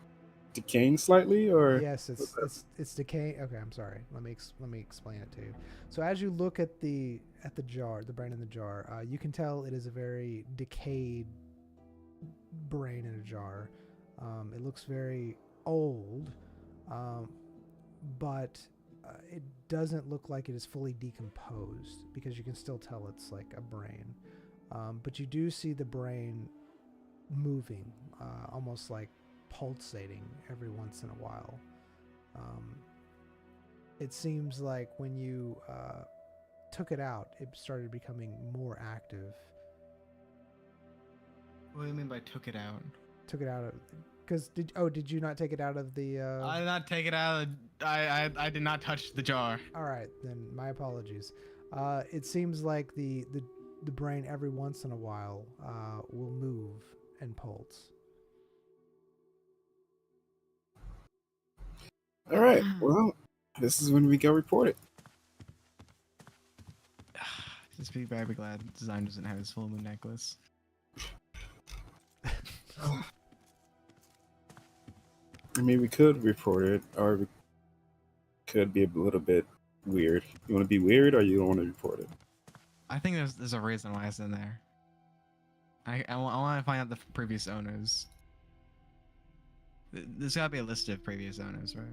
decaying slightly, or? Yes, it's decaying. Okay, I'm sorry. Let me explain it to you. So as you look at the jar, the brain in the jar, you can tell it is a very decayed brain in a jar. It looks very old, but it doesn't look like it is fully decomposed because you can still tell it's like a brain. But you do see the brain moving, almost like pulsating every once in a while. It seems like when you took it out, it started becoming more active. What do you mean by took it out? Took it out, Because did you not take it out of the? I did not take it out of I did not touch the jar. All right, then my apologies. It seems like the brain every once in a while will move and pulse. All right. Well, this is when we go report it. Just be very glad Design doesn't have his full moon necklace. I mean, we could report it, or we could be a little bit weird. You want to be weird, or you don't want to report it? I think there's a reason why it's in there. I want to find out the previous owners. There's gotta be a list of previous owners, right?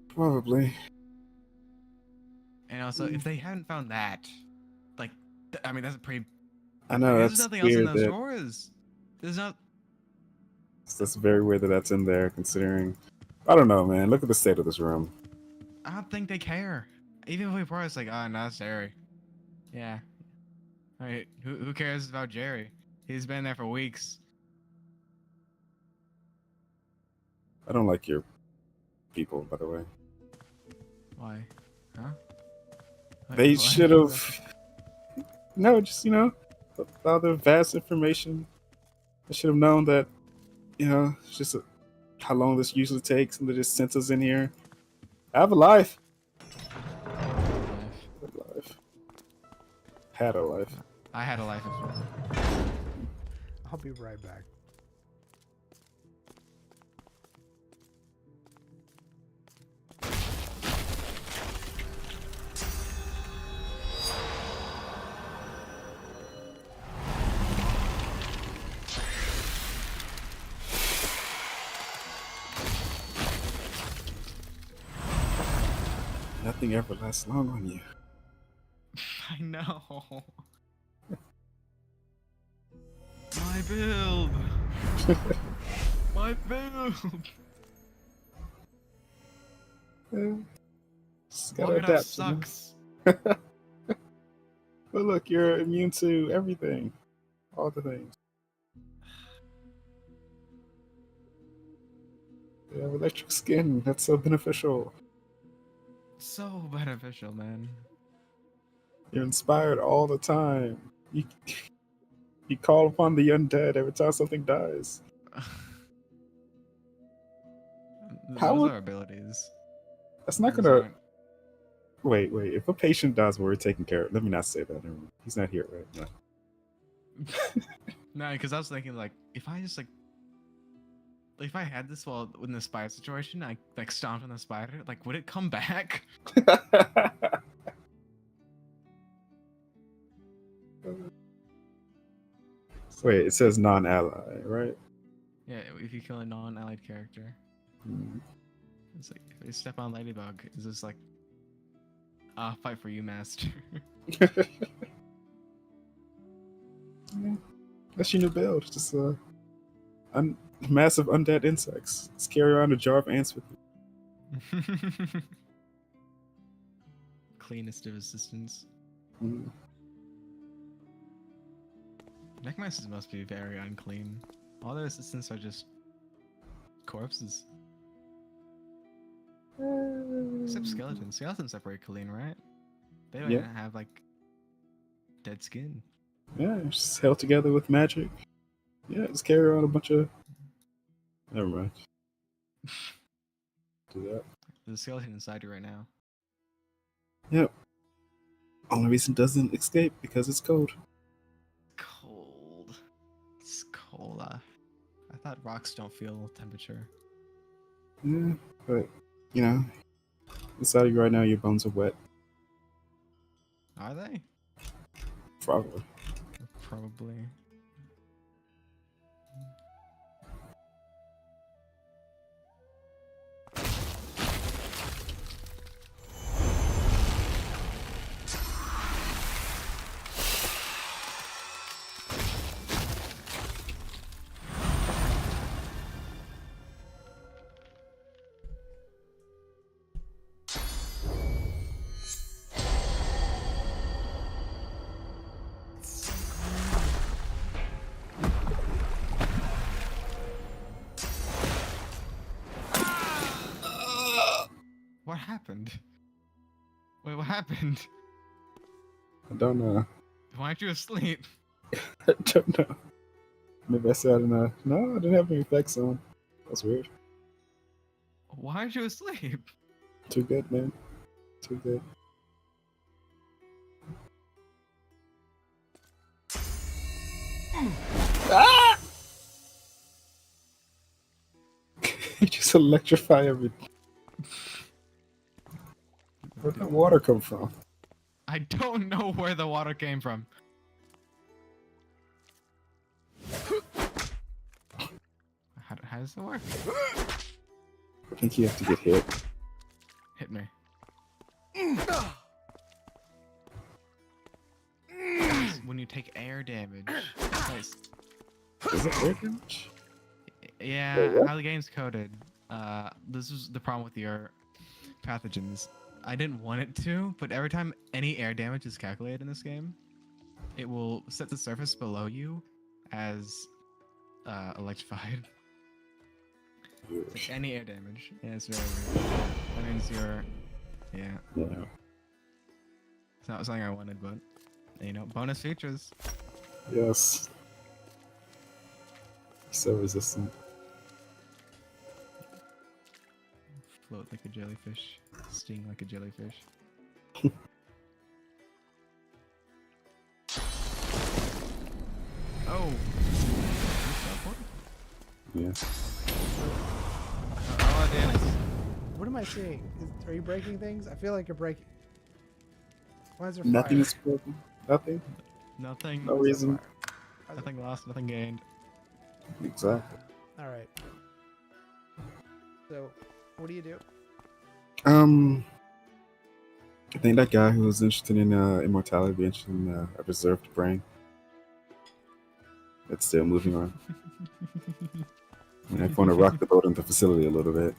Probably. And also, if they haven't found that, like, I mean, that's a pretty. I know There's that's nothing else in weird. those drawers. There's not. That's very weird that that's in there, considering. I don't know, man. Look at the state of this room. I don't think they care. Even if we report, it's like, oh, no, it's Jerry. Yeah. All right. Who cares about Jerry? He's been there for weeks. I don't like your people, by the way. Why? Huh? They Why? should have. No, just all the vast information. I should have known that. It's just how long this usually takes, and they just sent us in here. I have a life. Had a life. I had a life as well. I'll be right back. Nothing ever lasts long on you. I know. My build. My build. Just gotta Look, adapt. sucks. But look, you're immune to everything. All the things. You have electric skin. That's so beneficial. So beneficial, man. You're inspired all the time. You call upon the undead every time something dies. How Those would- are abilities. That's not Those gonna. aren't- Wait. If a patient dies, we're taking care of. Let me not say that. Never mind. He's not here right now. No, because I was thinking like, if I just like if I had this while in the spider situation, I like stomped on the spider, like would it come back? Wait, it says non-ally, right? Yeah, if you kill a non-allied character, Hmm. it's like if you step on Ladybug, it's just like, I'll fight for you, master. Yeah. That's your new build. Just massive undead insects. Just carry around a jar of ants with you. Cleanest of assistants. Mm. Necmasters must be very unclean. All their assistants are just corpses. Except skeletons. Skeletons are very clean, right? They don't Yeah. even have like dead skin. Yeah, just held together with magic. Yeah, just carry around a bunch of. Never mind. Do that. There's a skeleton inside you right now. Yep. Only reason it doesn't escape because it's cold. Cold. It's cold. I thought rocks don't feel temperature. Yeah, but inside of you right now, your bones are wet. Are they? Probably. Probably. What happened? Wait, what happened? I don't know. Why aren't you asleep? I don't know. Maybe I said no. No, I didn't have any effects on. That's weird. Why aren't you asleep? Too good, man. Too good. Ah! You just electrify everything. Where'd the water come from? I don't know where the water came from. How does it work? I think you have to get hit. Hit me. When you take air damage. Nice. Is it air damage? Yeah, Wait, what? how the game's coded. This is the problem with your pathogens. I didn't want it to, but every time any air damage is calculated in this game, it will set the surface below you as electrified. Like any air damage. Yeah, it's very weird. That means you're... Yeah. Yeah. It's not something I wanted, but... You know, bonus features. Yes. So resistant. Float like a jellyfish. Sting like a jellyfish. Oh! Yeah. Oh, Dennis. What am I seeing? Are you breaking things? I feel like you're breaking. Why is there Nothing fire? is broken. Nothing. Nothing. No reason. Nothing lost, nothing gained. Exactly. All right. So, what do you do? I think that guy who was interested in immortality be interested in a reserved brain that's still moving on. And I want to rock the boat in the facility a little bit.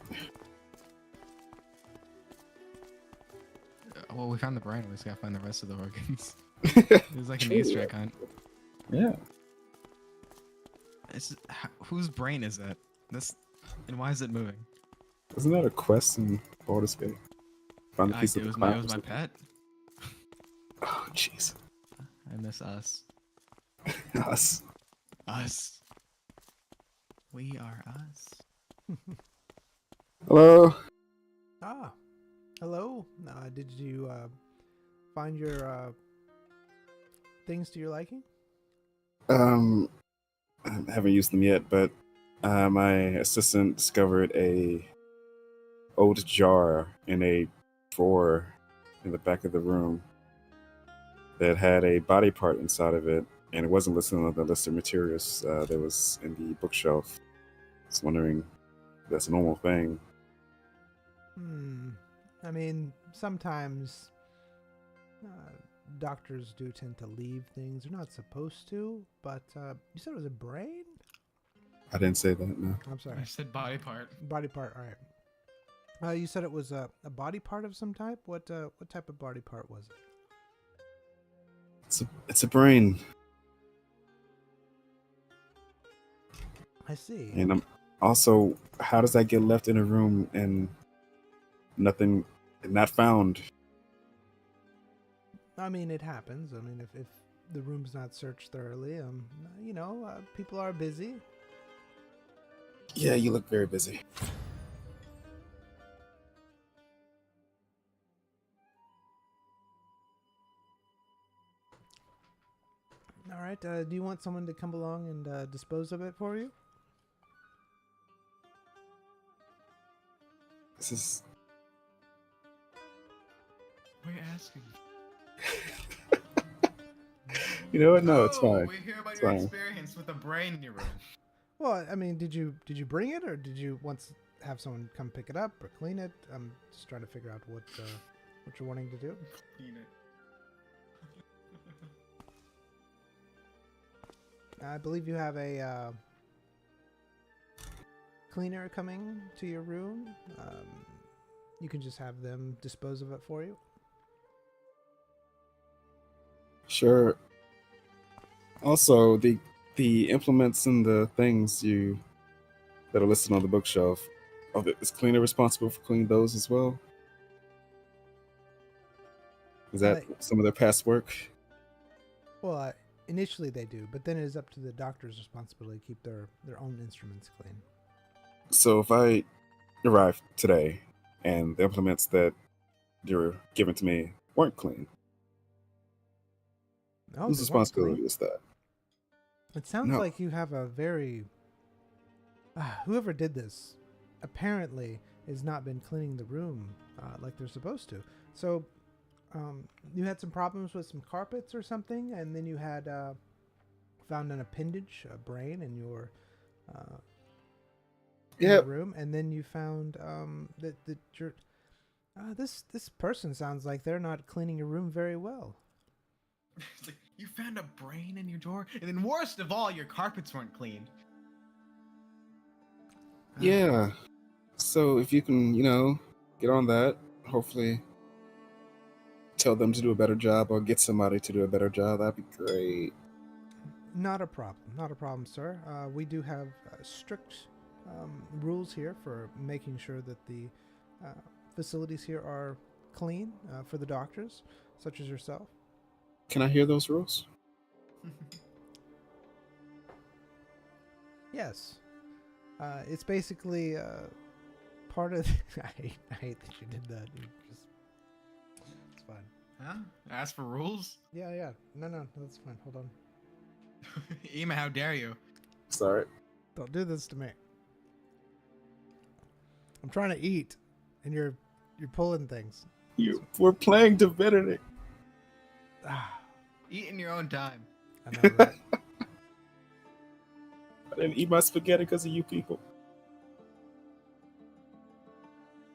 Well, we found the brain. We just gotta find the rest of the organs. It was like an True, Easter yeah. egg hunt. Yeah. Whose brain is that? This, and why is it moving? Isn't that a quest in Baldur's Gate? Found a piece It of the was cloud. my pet. Oh, jeez. I miss us. Us. Us. We are us. Hello. Ah, hello. Did you find your things to your liking? I haven't used them yet, but my assistant discovered a old jar in a drawer in the back of the room that had a body part inside of it, and it wasn't listed on the list of materials that was in the bookshelf. I was wondering if that's a normal thing. I mean, sometimes doctors do tend to leave things they're not supposed to, but you said it was a brain? I didn't say that, no. I'm sorry. I said body part. Body part, all right. You said it was a body part of some type? What type of body part was it? It's a brain. I see. And also, how does that get left in a room and nothing, not found? I mean, it happens. I mean, if the room's not searched thoroughly, people are busy. Yeah, you look very busy. All right. Do you want someone to come along and dispose of it for you? This is... What are you asking? You know what? No, it's fine. We hear about It's your fine. experience with a brain in your room. Well, I mean, did you bring it, or did you once have someone come pick it up or clean it? I'm just trying to figure out what you're wanting to do. Clean it. I believe you have a cleaner coming to your room. You can just have them dispose of it for you. Sure. Also, the implements and the things that are listed on the bookshelf, is cleaner responsible for cleaning those as well? Is that some of their past work? Well, initially they do, but then it is up to the doctor's responsibility to keep their own instruments clean. So if I arrived today and the implements that you were given to me weren't clean, No, whose they weren't responsibility clean. is that? It sounds No. like you have a very... whoever did this apparently has not been cleaning the room like they're supposed to. So you had some problems with some carpets or something, and then you had found an appendage, a brain, in your room, and then you found that your this person sounds like they're not cleaning your room very well. It's like, you found a brain in your drawer, and then worst of all, your carpets weren't clean. Yeah. So if you can, get on that, hopefully tell them to do a better job or get somebody to do a better job, that'd be great. Not a problem, sir. We do have strict rules here for making sure that the facilities here are clean for the doctors, such as yourself. Can I hear those rules? Yes. It's basically part of... I hate that you did that. It's fine. Huh? Ask for rules? Yeah. No, that's fine. Hold on. Ema, how dare you? Sorry. Don't do this to me. I'm trying to eat, and you're pulling things. We're playing divinity. Eat in your own time. I know, right? I didn't eat my spaghetti because of you people.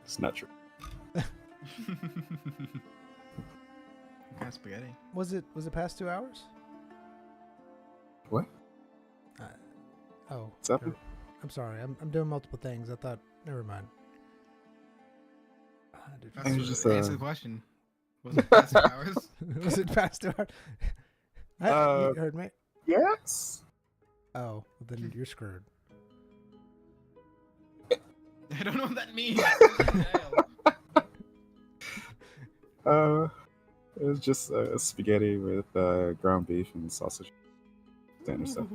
It's not true. Got spaghetti. Was it past 2 hours? What? Oh. What's up? I'm sorry. I'm doing multiple things. I thought. Never mind. Answer the question. Was it past 2 hours? Was it past 2 hours? You heard me? Yes. Oh, then you're screwed. I don't know what that means. It was just spaghetti with ground beef and sausage. Standard stuff.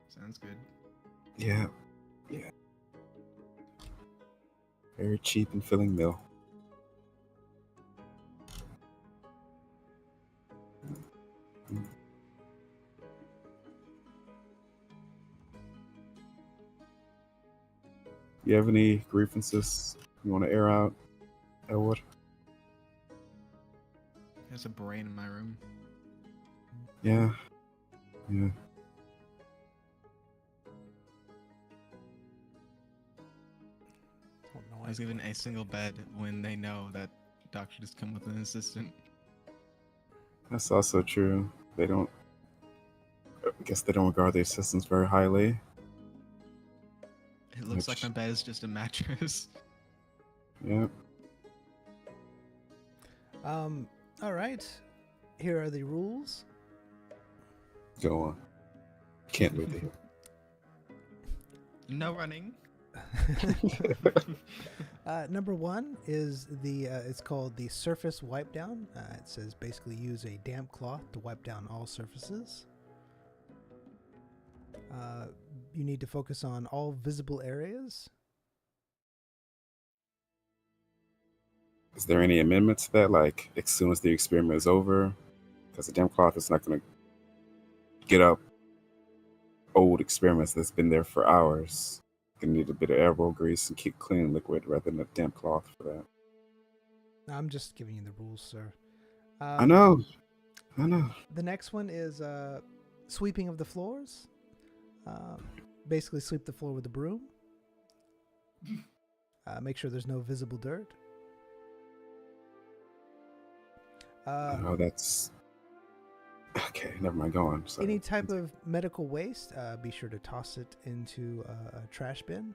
Sounds good. Yeah. Very cheap and filling meal. You have any grievances you want to air out, Elwood? There's a brain in my room. Yeah. I was given a single bed when they know that doctor just come with an assistant. That's also true. I guess they don't regard the assistants very highly. It looks like my bed is just a mattress. Yeah. All right. Here are the rules. Go on. Can't wait to hear. No running. Number 1 is it's called the surface wipe down. It says basically use a damp cloth to wipe down all surfaces. You need to focus on all visible areas. Is there any amendment to that? Like, as soon as the experiment is over, because the damp cloth is not going to get up old experiments that's been there for hours. Going to need a bit of elbow grease and keep clean liquid rather than a damp cloth for that. I'm just giving you the rules, sir. I know. The next one is sweeping of the floors. Basically sweep the floor with a broom. Make sure there's no visible dirt. That's... Okay, never mind. Go on. Sorry. Any type of medical waste, be sure to toss it into a trash bin.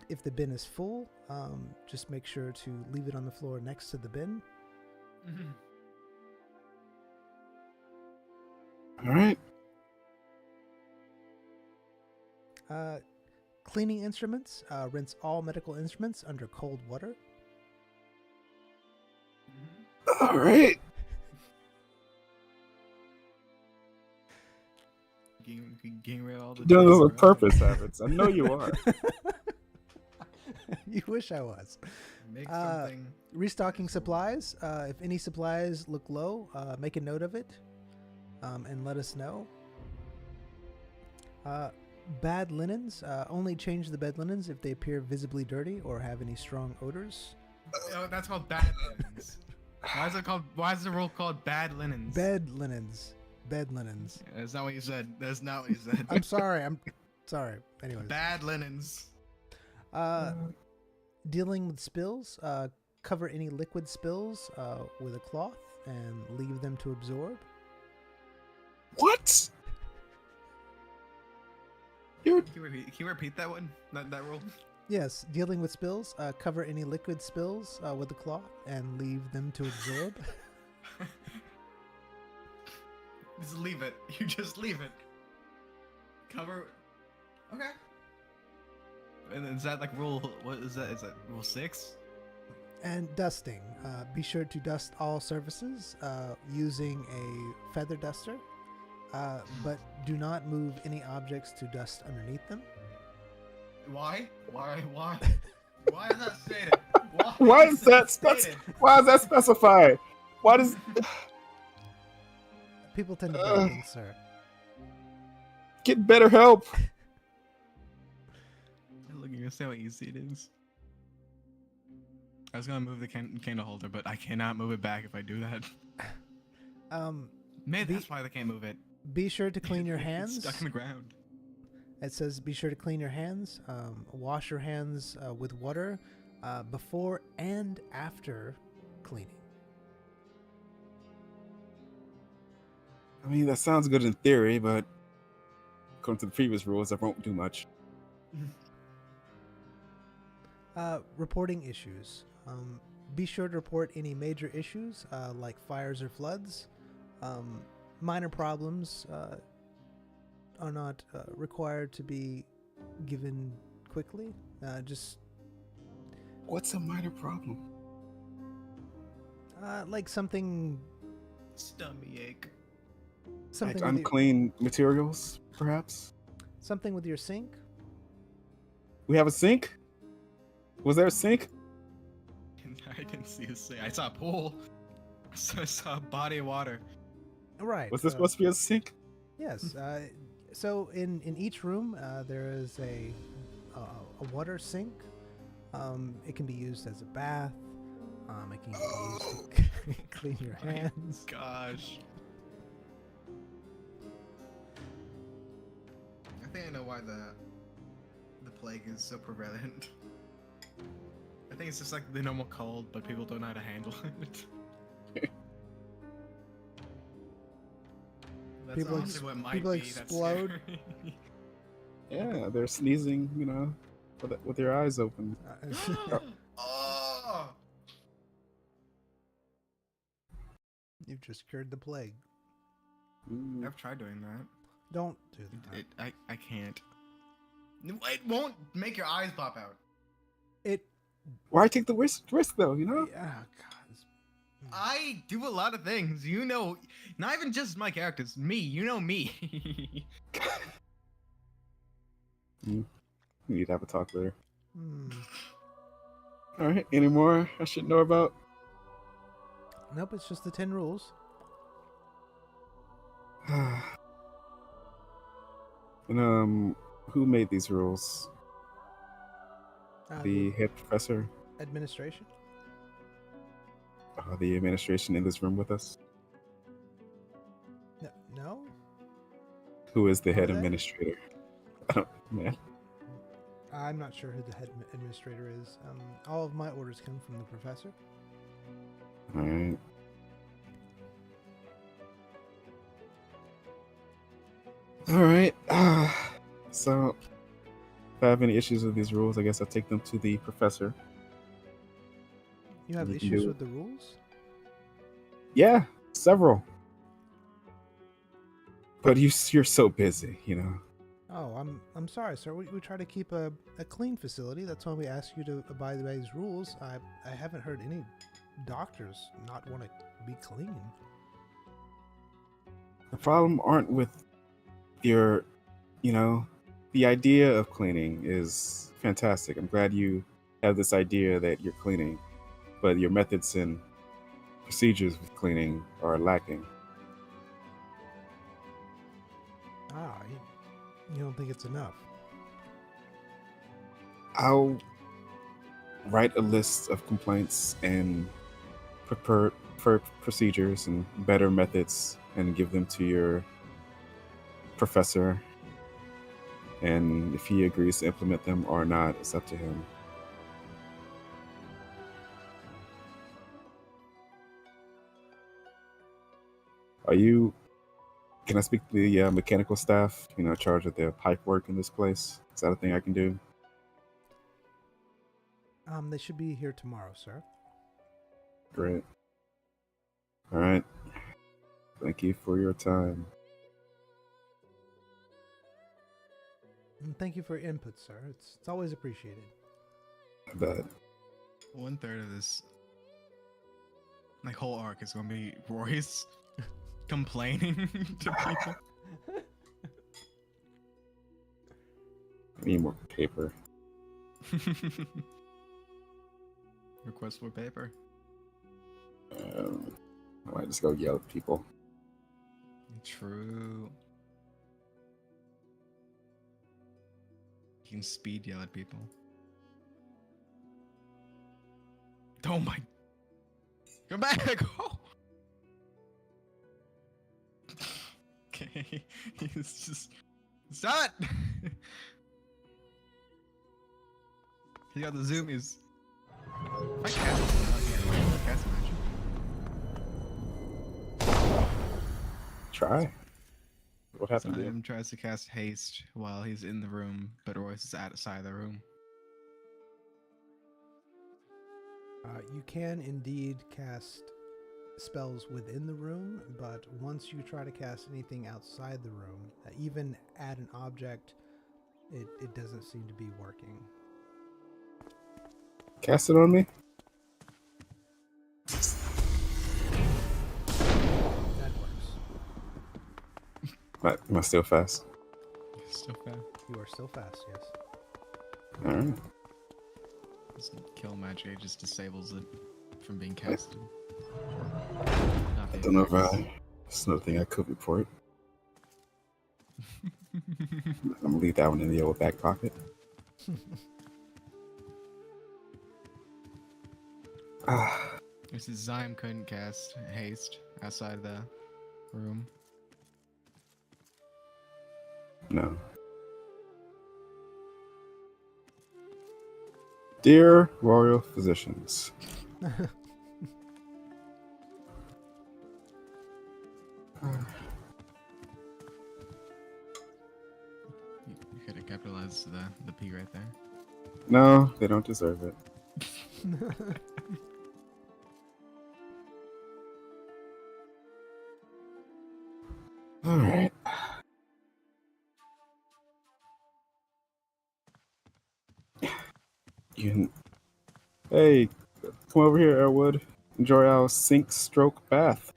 If the bin is full, just make sure to leave it on the floor next to the bin. All right. Cleaning instruments. Rinse all medical instruments under cold water. All right. Getting rid of all the Doing this germs, on bro. purpose, Habits. I know you are. You wish I was. Make something. Restocking supplies. If any supplies look low, make a note of it and let us know. Bad linens. Only change the bed linens if they appear visibly dirty or have any strong odors. Oh, that's called bad linens. Why is the rule called bad linens? Bed linens. Bed linens. That's not what you said. That's not what you said. I'm sorry. I'm sorry. Anyways. Bad linens. Dealing with spills. Cover any liquid spills with a cloth and leave them to absorb. What? Can you repeat that one? That rule? Yes, dealing with spills. Cover any liquid spills with a cloth and leave them to absorb. Just leave it. You just leave it. Cover. Okay. And is that like rule? What is that? Is that rule 6? And dusting. Be sure to dust all surfaces using a feather duster, but do not move any objects to dust underneath them. Why? Why is that stated? Why is that specified? Why does? People tend to break things, sir. Get better help. Look, you're gonna see how easy it is. I was gonna move the candle holder, but I cannot move it back if I do that. Maybe that's why they can't move it. Be sure to clean your hands. It's stuck in the ground. It says be sure to clean your hands. Wash your hands with water before and after cleaning. I mean, that sounds good in theory, but according to the previous rules, that won't do much. Reporting issues. Be sure to report any major issues like fires or floods. Minor problems are not required to be given quickly. Just What's a minor problem? like something Stomach ache. something Like with unclean materials, perhaps? something with your sink. We have a sink? Was there a sink? I didn't see a sink. I saw a pool. I saw a body of water. Right. Was this supposed to be a sink? Yes. So in each room there is a water sink. It can be used as a bath. It can be used to clean your hands. Gosh. I think I know why the plague is so prevalent. I think it's just like the normal cold, but people don't know how to handle it. That's People honestly what might people be. explode. That's Yeah, they're sneezing, with their eyes open. Oh! You've just cured the plague. Mm. I've tried doing that. Don't do that. I can't. It won't make your eyes pop out. Why take the risk though, Yeah, God. I do a lot of things, not even just my characters, me, me. We need to have a talk later. Hmm. Alright, any more I should know about? Nope, it's just the 10 rules. And who made these rules? The The head professor? administration. The administration in this room with us? No? Who is the head Are they? administrator? I don't, man. I'm not sure who the head administrator is. All of my orders come from the professor. Alright. Alright. So, if I have any issues with these rules, I guess I'll take them to the professor. You have You can issues do with the rules? Yeah, several. But you're so busy, Oh, I'm sorry, sir. We try to keep a clean facility. That's why we ask you to abide by these rules. I haven't heard any doctors not want to be clean. The problem aren't with your, the idea of cleaning is fantastic. I'm glad you have this idea that you're cleaning, but your methods and procedures with cleaning are lacking. You don't think it's enough? I'll write a list of complaints and prepare procedures and better methods and give them to your professor. And if he agrees to implement them or not, it's up to him. Can I speak to the mechanical staff, in charge of the pipe work in this place? Is that a thing I can do? They should be here tomorrow, sir. Great. All right. Thank you for your time. And thank you for your input, sir. It's always appreciated. I bet. 1/3 of this whole arc is gonna be Royce complaining to people. I need more paper. Request for paper. I might just go yell at people. True. You can speed yell at people. Oh my! Come back! Oh. Okay, he's just stop it. He got the zoomies. I cast magic. Try. What happened? Sam tries to cast haste while he's in the room, but Royce is outside the room. You can indeed cast spells within the room, but once you try to cast anything outside the room, even add an object, it doesn't seem to be working. Cast it on me? That works. Am I still fast? Still fast. You are still fast, yes. Alright. Doesn't kill magic, it just disables it from being casted. I don't know if that's another thing I could report. I'm gonna leave that one in the old back pocket. This is Zyme couldn't cast haste outside the room. No. Dear royal physicians. You could have capitalized the P right there. No, they don't deserve it. All right. Hey, come over here, Elwood. Enjoy our sink stroke bath.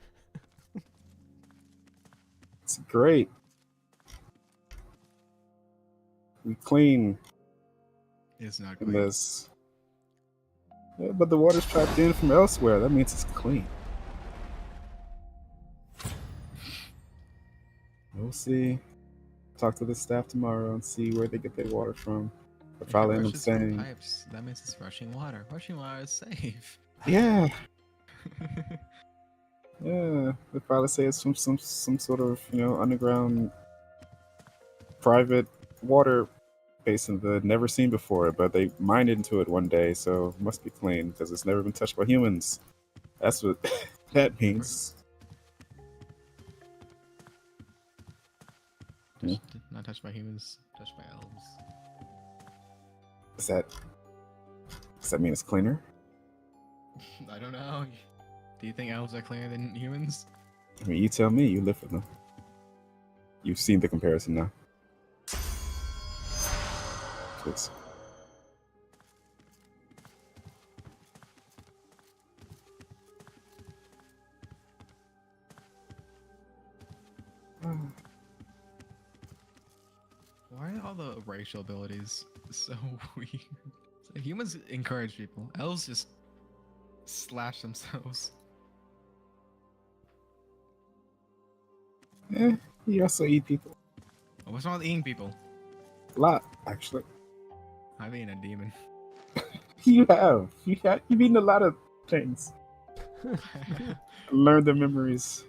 It's great. We clean It's not in clean. this. Yeah, but the water's trapped in from elsewhere. That means it's clean. We'll see. Talk to the staff tomorrow and see where they get their water from. They'll probably end up saying, Pipes, that means it's rushing water. Rushing water is safe. yeah, yeah. They'll probably say it's from some sort of, underground private water basin that I've never seen before, but they mined into it one day, so it must be clean because it's never been touched by humans. That's what that means. Not touched by humans, touched by elves. Does that mean it's cleaner? I don't know. Do you think elves are cleaner than humans? I mean, you tell me. You live with them. You've seen the comparison now. Badhabitz. Why are all the racial abilities so weird? So humans encourage people. Elves just slash themselves. You also eat people. What's wrong with eating people? A lot, actually. I've eaten a demon. You have. You've eaten a lot of things. Learned the memories.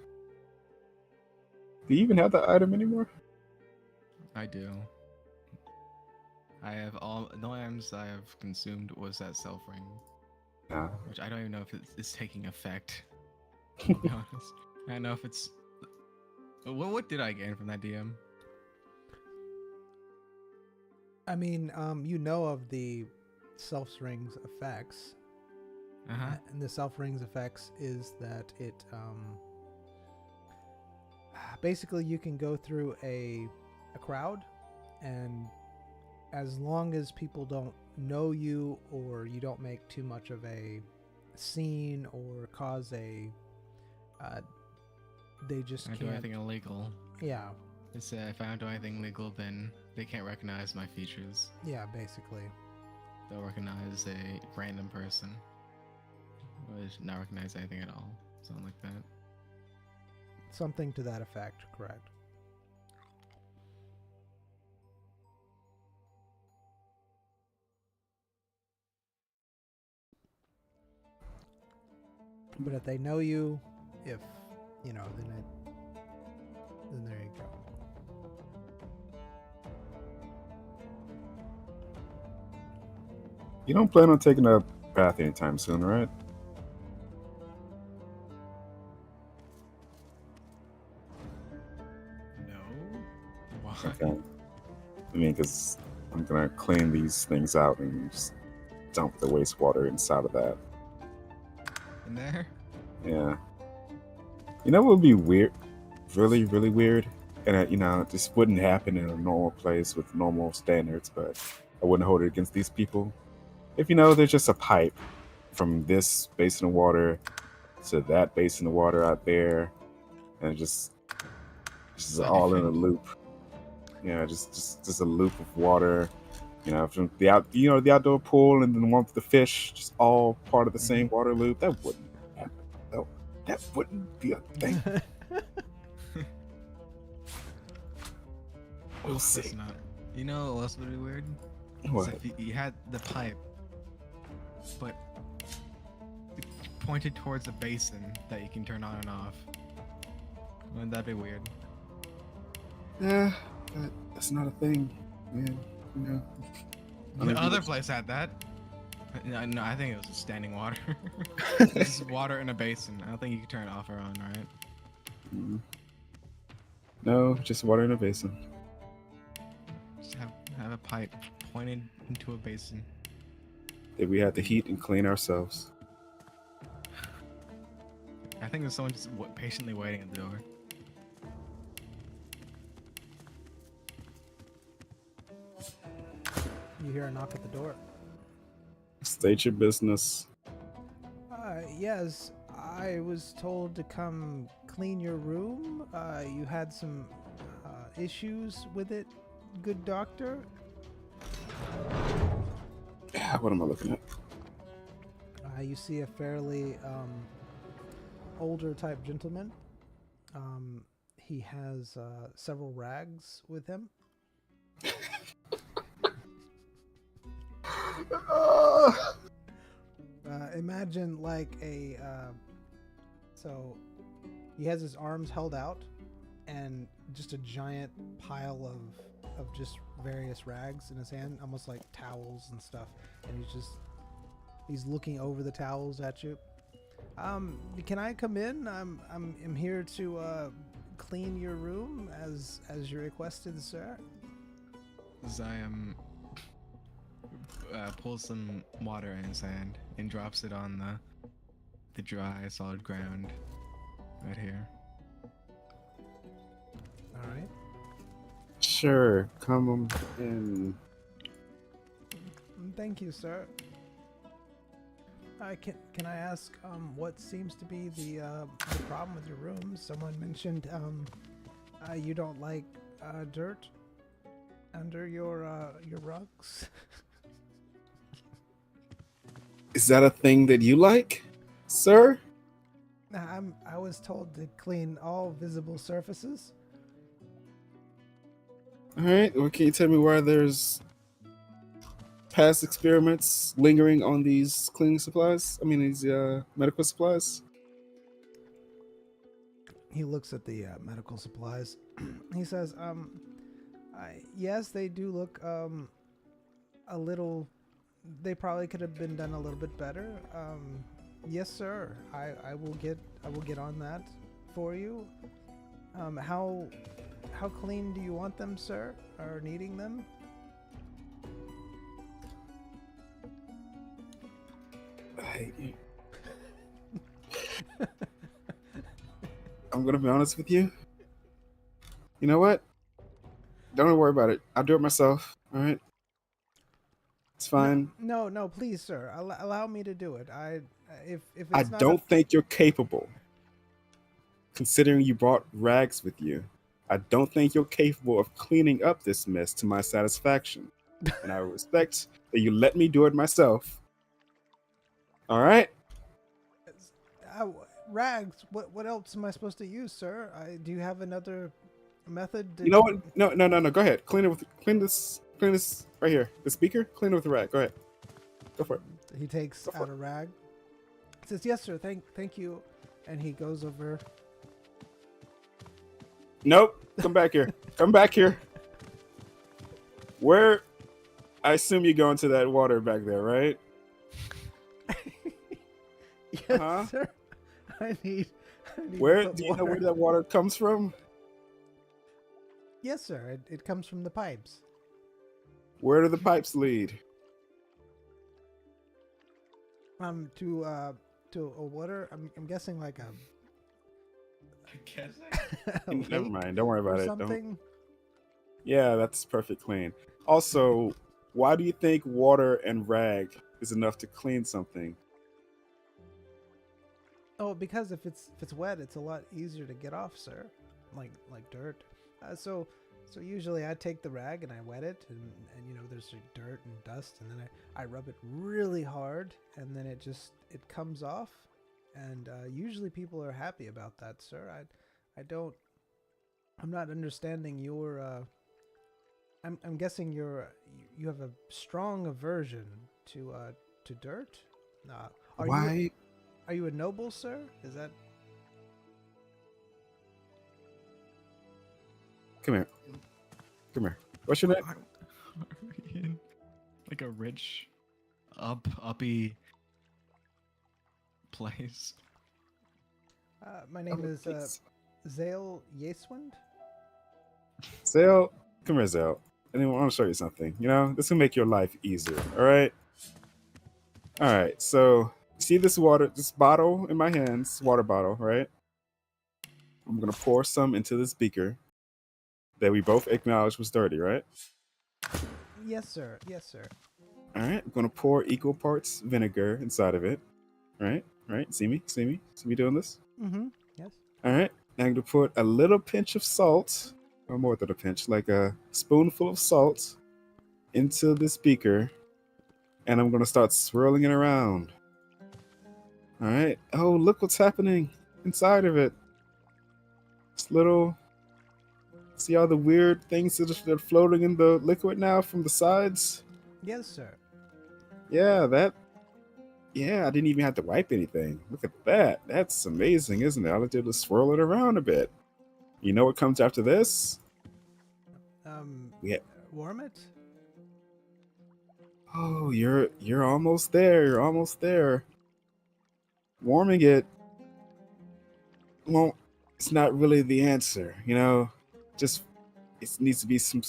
Do you even have that item anymore? I do. I have all the items I have consumed was that self ring, Nah. which I don't even know if it's taking effect. To be honest, I don't know if it's. What did I gain from that DM? I mean, you know of the self rings effects, and the self rings effects is that it basically you can go through a crowd, and as long as people don't know you or you don't make too much of a scene or cause a they just I can't do anything illegal. yeah It's if I don't do anything legal, then they can't recognize my features. basically. They'll recognize a random person, or they should not recognize anything at all. Something like that. Something to that effect, correct. But if they know you, if you know, then there you go. You don't plan on taking a bath anytime soon, right? No. Why? Okay. I mean, because I'm gonna clean these things out and just dump the wastewater inside of that. In there? Yeah. You know what would be weird? Really, really weird? And, this wouldn't happen in a normal place with normal standards, but I wouldn't hold it against these people. If, there's just a pipe from this basin of water to that basin of water out there, and it just all in a loop. Yeah, just a loop of water. From the outdoor pool and then the one with the fish, just all part of the same water loop. That wouldn't happen. No, that wouldn't be a thing. We'll see. That's not. You know what else would be weird? What? Is if you had the pipe, but pointed towards a basin that you can turn on and off. Wouldn't that be weird? Yeah, but that's not a thing, man. The other place had that. No, I think it was just standing water. This is water in a basin. I don't think you can turn it off or on, right? Mm. No, just water in a basin. Just have a pipe pointed into a basin. That we had to heat and clean ourselves. I think there's someone just patiently waiting at the door. You hear a knock at the door. State your business. Yes, I was told to come clean your room. You had some issues with it, good doctor? What am I looking at? You see a fairly older type gentleman. He has several rags with him. Imagine like so he has his arms held out and just a giant pile of just various rags in his hand, almost like towels and stuff, and he's looking over the towels at you. Can I come in? I'm here to clean your room as you requested, sir. Zion pulls some water in his hand and drops it on the dry, solid ground right here. All right. Sure, come in. Thank you, sir. Can I ask what seems to be the problem with your room? Someone mentioned you don't like dirt under your rugs. Is that a thing that you like, sir? I was told to clean all visible surfaces. All right. Well, can you tell me why there's past experiments lingering on these cleaning supplies? I mean, these medical supplies. He looks at the medical supplies. He says, yes, they do look a little. They probably could have been done a little bit better. Yes, sir. I will get on that for you. How clean do you want them, sir? Or needing them? I hate you. I'm gonna be honest with you. You know what? Don't worry about it. I'll do it myself. All right. It's fine. No, please, sir. Allow me to do it. If it's I not don't think you're capable, considering you brought rags with you. I don't think you're capable of cleaning up this mess to my satisfaction. And I respect that you let me do it myself. All right? Rags. What else am I supposed to use, sir? Do you have another method? You know what? No. Go ahead. Clean this right here. The speaker. Clean it with a rag. Go ahead. Go for it. He takes out a rag. He says, "Yes, sir. Thank you," and he goes over. Nope. Come back here. Come back here. Where? I assume you go into that water back there, right? Yes, sir. I need Where to put do you know water. where that water comes from? Yes, sir. It comes from the pipes. Where do the pipes lead? To a water. I'm guessing like a. Never mind. Don't worry about it. Don't. Something. Yeah, that's perfect clean. Also, why do you think water and rag is enough to clean something? Oh, because if it's wet, it's a lot easier to get off, sir. Like dirt. So usually I take the rag and I wet it, and there's dirt and dust, and then I rub it really hard, and then it comes off, and usually people are happy about that, sir. I'm not understanding your. I'm guessing you have a strong aversion to dirt. Why? Are you a noble, sir? Is that? Come here. Come here. What's your name? Like a rich, uppy place. My name is Zale Yeswind. Zale, come here, Zale. I want to show you something. This will make your life easier. All right. All right. So, see this bottle in my hands, water bottle, right? I'm gonna pour some into this beaker that we both acknowledge was dirty, right? Yes, sir. Yes, sir. All right. I'm gonna pour equal parts vinegar inside of it. Right. See me doing this? Mm-hmm. Yes. All right. Now I'm gonna put a little pinch of salt, or more than a pinch, like a spoonful of salt, into this beaker, and I'm gonna start swirling it around. All right. Oh, look what's happening inside of it. This little. See all the weird things that are floating in the liquid now from the sides? Yes, sir. Yeah, I didn't even have to wipe anything. Look at that. That's amazing, isn't it? All I did was swirl it around a bit. You know what comes after this? Yeah. Warm it? Oh, you're almost there. You're almost there. Warming it, well, it's not really the answer, Just it needs to be some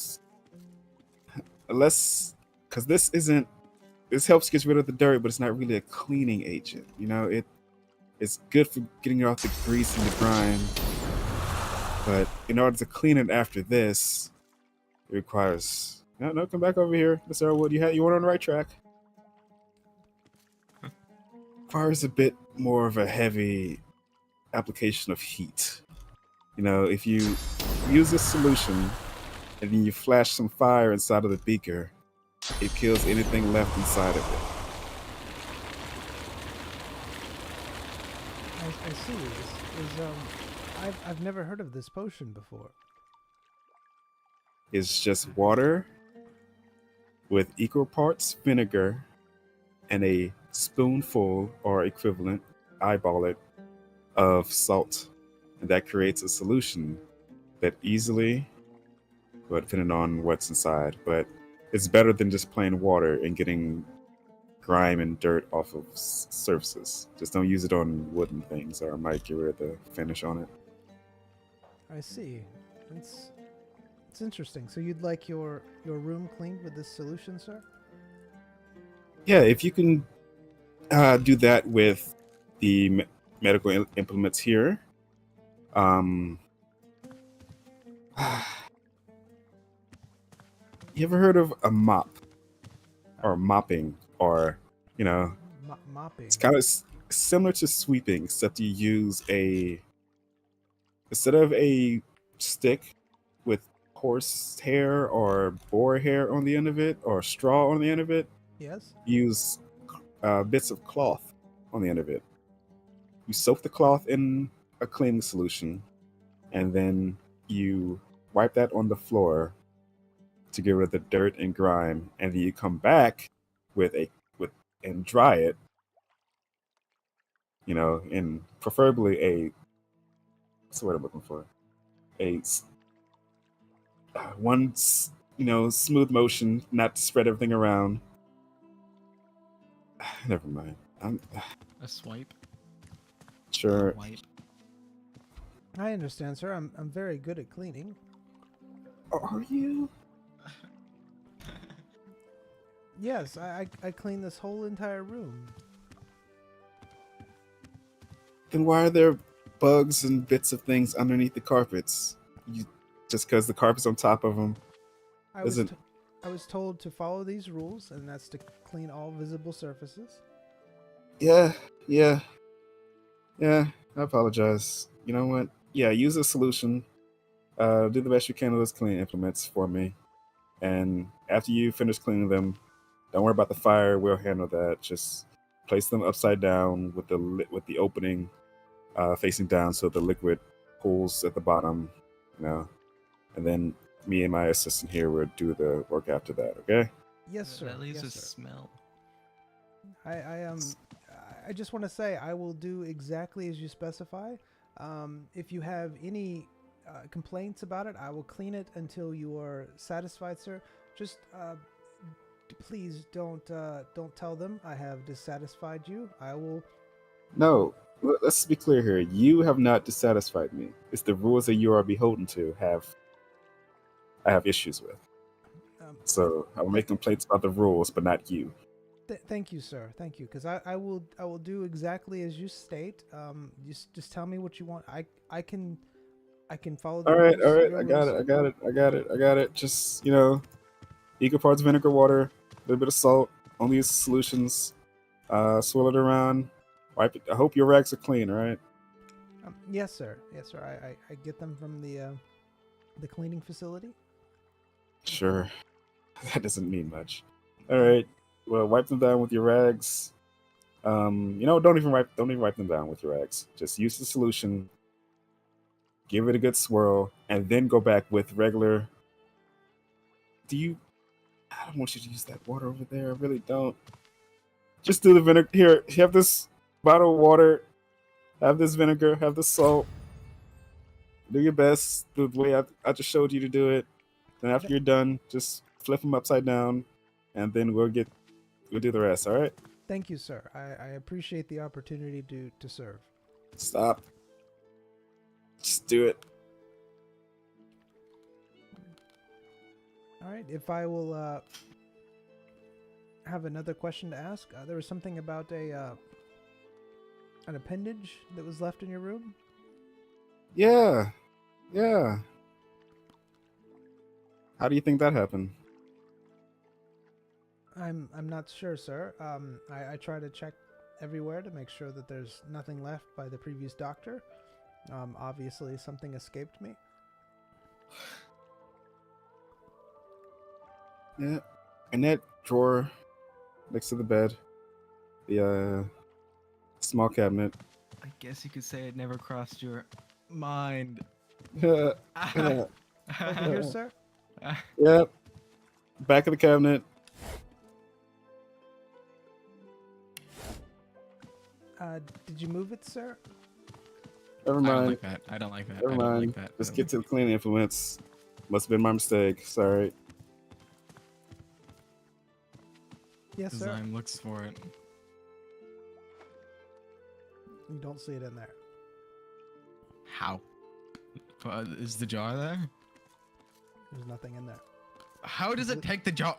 less, because this helps get rid of the dirt, but it's not really a cleaning agent. It's good for getting off the grease and the grime, but in order to clean it after this, it requires no. Come back over here, Mr. Elwood. You weren't on the right track. requires a bit more of a heavy application of heat. You know, if you use this solution and then you flash some fire inside of the beaker, it kills anything left inside of it. I see. I've never heard of this potion before. It's just water with equal parts vinegar and a spoonful or equivalent, eyeball it, of salt. And that creates a solution that easily, well, depending on what's inside, but it's better than just plain water and getting grime and dirt off of surfaces. Just don't use it on wooden things or it might get rid of the finish on it. I see. It's interesting. So you'd like your room cleaned with this solution, sir? Yeah, if you can do that with the medical implements here. You ever heard of a mop or mopping or, you know, Mopping. it's kind of similar to sweeping, except you use instead of a stick with horse hair or boar hair on the end of it or straw on the end of it, Yes. use bits of cloth on the end of it. You soak the cloth in a cleaning solution, and then you wipe that on the floor to get rid of the dirt and grime, and then you come back and dry it. You know, in preferably what's the word I'm looking for? One smooth motion, not to spread everything around. Never mind. I'm A swipe. sure. A wipe. I understand, sir. I'm very good at cleaning. Are you? Yes, I clean this whole entire room. Then why are there bugs and bits of things underneath the carpets? Just because the carpet's on top of them? I was told to follow these rules, and that's to clean all visible surfaces. Yeah. I apologize. You know what? Yeah, use a solution. Do the best you can with those cleaning implements for me. And after you finish cleaning them, don't worry about the fire. We'll handle that. Just place them upside down with the opening facing down, so the liquid pools at the bottom. You know, and then me and my assistant here will do the work after that. Okay? Yes, sir. That leaves yes, a sir. smell. I just want to say I will do exactly as you specify. If you have any complaints about it, I will clean it until you are satisfied, sir. Just please don't tell them I have dissatisfied you. I will. No. Let's be clear here. You have not dissatisfied me. It's the rules that you are beholden to I have issues with. So I will make complaints about the rules, but not you. Thank you, sir. Thank you, because I will do exactly as you state. Just tell me what you want. I can follow the All right. rules. Your I got rules. it. I got it. Just, equal parts vinegar, water, a little bit of salt. Only use solutions. Swirl it around. Wipe it. I hope your rags are clean, all right? Yes, sir. Yes, sir. I get them from the cleaning facility. Sure. That doesn't mean much. All right. Well, wipe them down with your rags. Don't even wipe them down with your rags. Just use the solution. Give it a good swirl, and then go back with regular. I don't want you to use that water over there. I really don't. Just do the vinegar. Here, have this bottle of water. Have this vinegar. Have the salt. Do your best the way I just showed you to do it. Then after you're done, just flip them upside down, and then we'll do the rest. All right? Thank you, sir. I appreciate the opportunity to serve. Stop. Just do it. All right. If I will have another question to ask, there was something about an appendage that was left in your room. Yeah. How do you think that happened? I'm not sure, sir. I try to check everywhere to make sure that there's nothing left by the previous doctor. Obviously, something escaped me. Yeah. In that drawer next to the bed, the small cabinet. I guess you could say it never crossed your mind. Yeah. Over here, sir. Yep. Back of the cabinet. Did you move it, sir? Never I don't mind. like that. I don't like that. Never I don't mind. like that. Let's get to the cleaning implements. Must have been my mistake. Sorry. Yes, sir. Zyme looks for it. You don't see it in there. How? Is the jar there? There's nothing in there. How does it take the jar?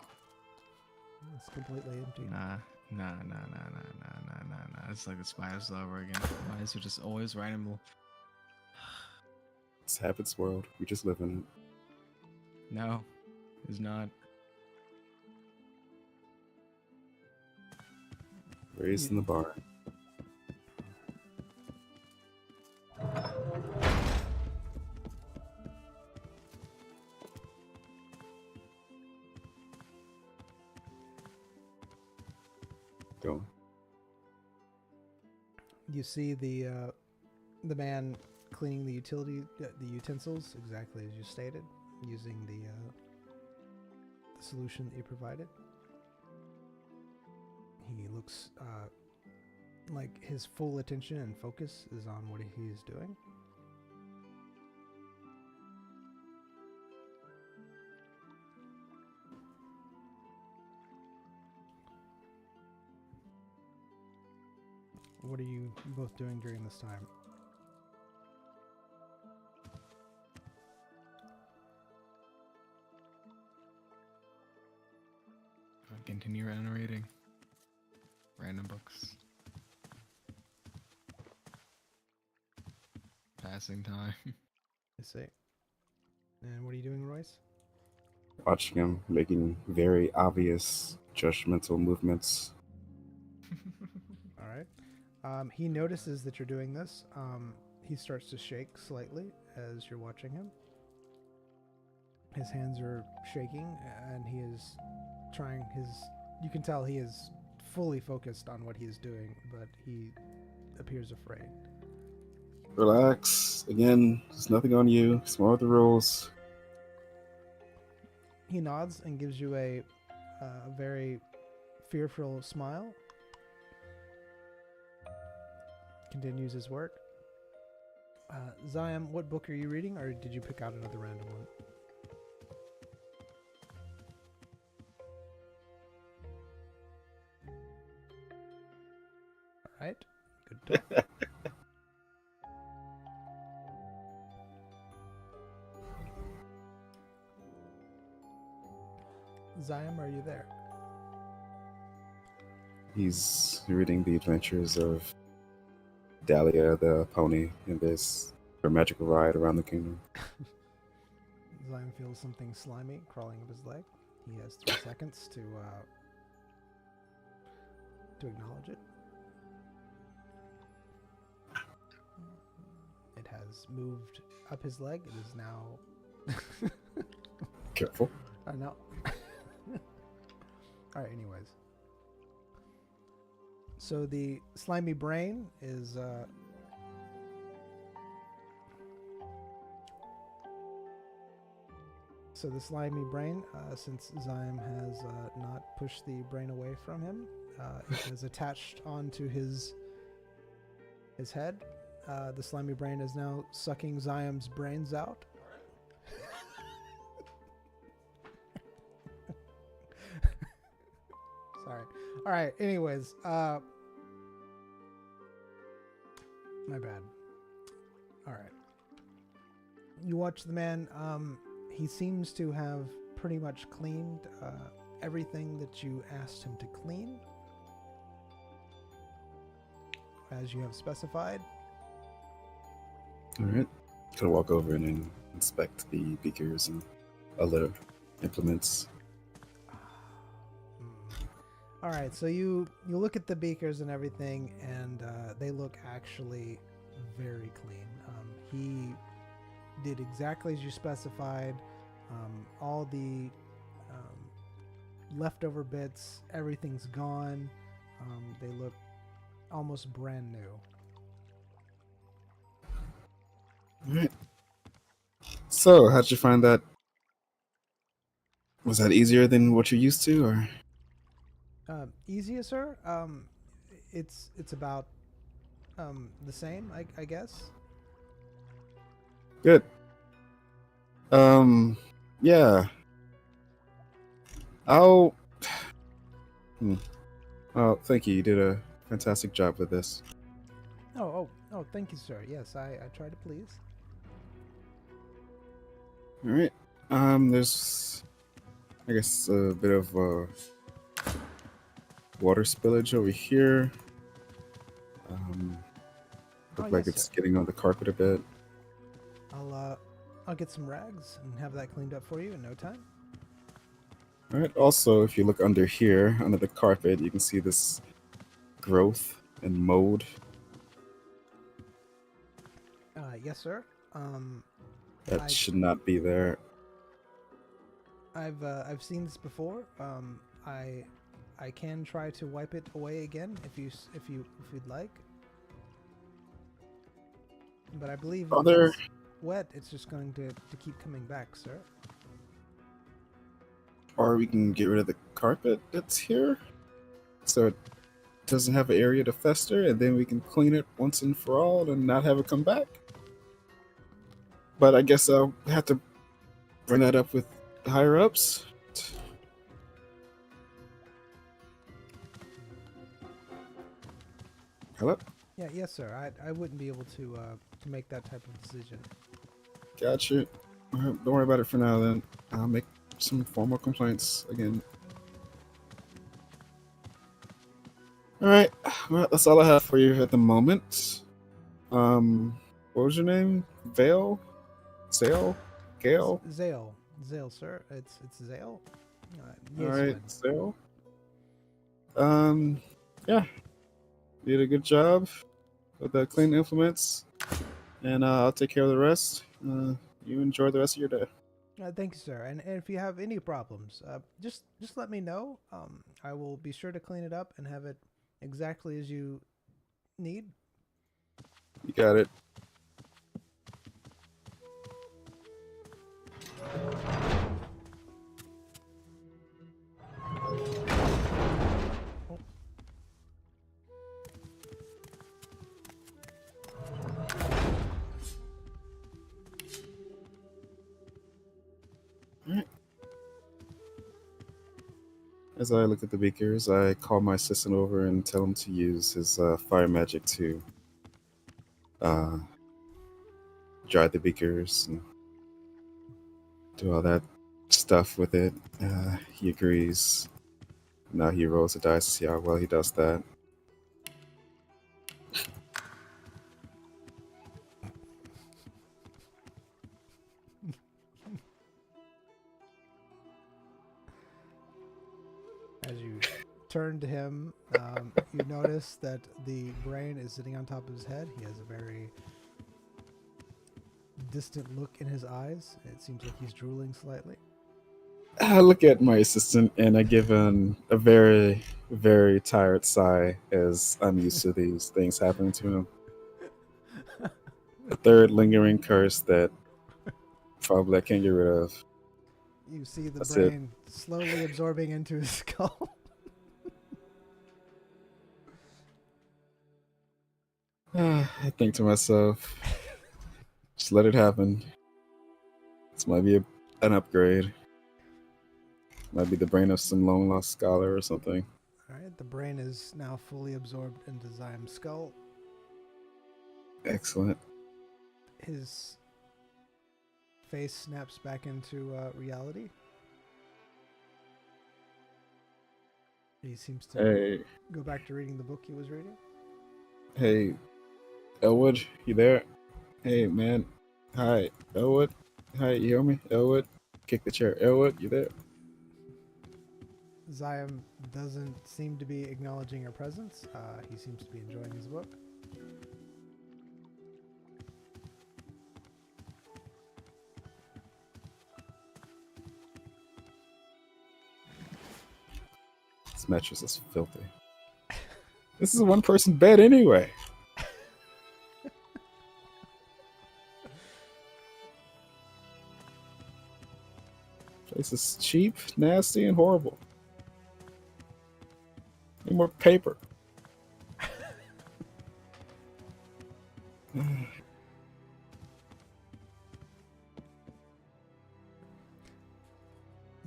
It's completely empty. Nah. It's like the spiders all over again. Spiders are just always random. It's Habit's world. We just live in it. No, it's not. Raised in the barn. Go. You see the man cleaning the utensils exactly as you stated, using the solution that you provided. He looks like his full attention and focus is on what he's doing. What are you both doing during this time? I'll continue narrating. Random books. Passing time. I see. And what are you doing, Royce? Watching him making very obvious judgmental movements. All right. He notices that you're doing this. He starts to shake slightly as you're watching him. His hands are shaking, and he is trying his... You can tell he is fully focused on what he is doing, but he appears afraid. Relax. Again, there's nothing on you. It's more of the rules. He nods and gives you a very fearful smile. Continues his work. Zyme, what book are you reading, or did you pick out another random one? All right. Good talk. Zyme, are you there? He's reading the adventures of Dahlia the pony in this her magical ride around the kingdom. Zyme feels something slimy crawling up his leg. He has 3 seconds to acknowledge it. It has moved up his leg. It is now... Careful. No. Alright, anyways. So the slimy brain is... So the slimy brain, since Zyme has not pushed the brain away from him, it is attached onto his head. The slimy brain is now sucking Zyme's brains out. Sorry. All right. Anyways, my bad. All right. You watch the man. He seems to have pretty much cleaned everything that you asked him to clean, as you have specified. All right. Gonna walk over and then inspect the beakers and other implements. All right, so you look at the beakers and everything, and they look actually very clean. He did exactly as you specified. All the leftover bits, everything's gone. They look almost brand new. All right. So, how'd you find that? Was that easier than what you're used to, or? Easier, sir. It's about the same, I guess. Good. Yeah. I'll. Hmm. Oh, thank you. You did a fantastic job with this. Oh! Thank you, sir. Yes, I try to please. All right. There's, I guess, a bit of water spillage over here. Look like yes, it's sir. getting on the carpet a bit. I'll get some rags and have that cleaned up for you in no time. All right. Also, if you look under here, under the carpet, you can see this growth and mold. Yes, sir. That should not be there. I've seen this before. I can try to wipe it away again if you'd like. But I believe if Other, it's wet, it's just going to keep coming back, sir. or we can get rid of the carpet that's here, so it doesn't have an area to fester, and then we can clean it once and for all and not have it come back. But I guess I'll have to bring that up with higher ups. Hello? Yeah, yes, sir. I wouldn't be able to make that type of decision. Got you. All right, don't worry about it for now then. I'll make some formal complaints again. Alright, well, that's all I have for you at the moment. What was your name? Vale? Zale? Gale? Zale, sir. It's Zale. Yes, Alright, Zale. Yeah. You did a good job with the clean implements. And I'll take care of the rest. You enjoy the rest of your day. thank you, sir. And if you have any problems, just let me know. I will be sure to clean it up and have it exactly as you need. You got it. As I look at the beakers, I call my assistant over and tell him to use his fire magic to dry the beakers and do all that stuff with it. He agrees. Now he rolls the dice to see how well he does that. As you turn to him, you notice that the brain is sitting on top of his head. He has a very distant look in his eyes. It seems like he's drooling slightly. I look at my assistant and I give him a very, very tired sigh as I'm used to these things happening to him. A third lingering curse that probably I can't get rid of. You see the That's brain slowly absorbing into his skull. I think to myself, just let it happen. This might be an upgrade. Might be the brain of some long lost scholar or something. Alright, the brain is now fully absorbed into Zym's skull. Excellent. His face snaps back into reality. He seems to Hey, go back to reading the book he was reading. hey, Elwood, you there? Hey, man. Hi, Elwood. Hi, you hear me? Elwood, kick the chair. Elwood, you there? Zion doesn't seem to be acknowledging her presence. He seems to be enjoying his book. This mattress is filthy. This is a one-person bed anyway. Place is cheap, nasty, and horrible. Need more paper.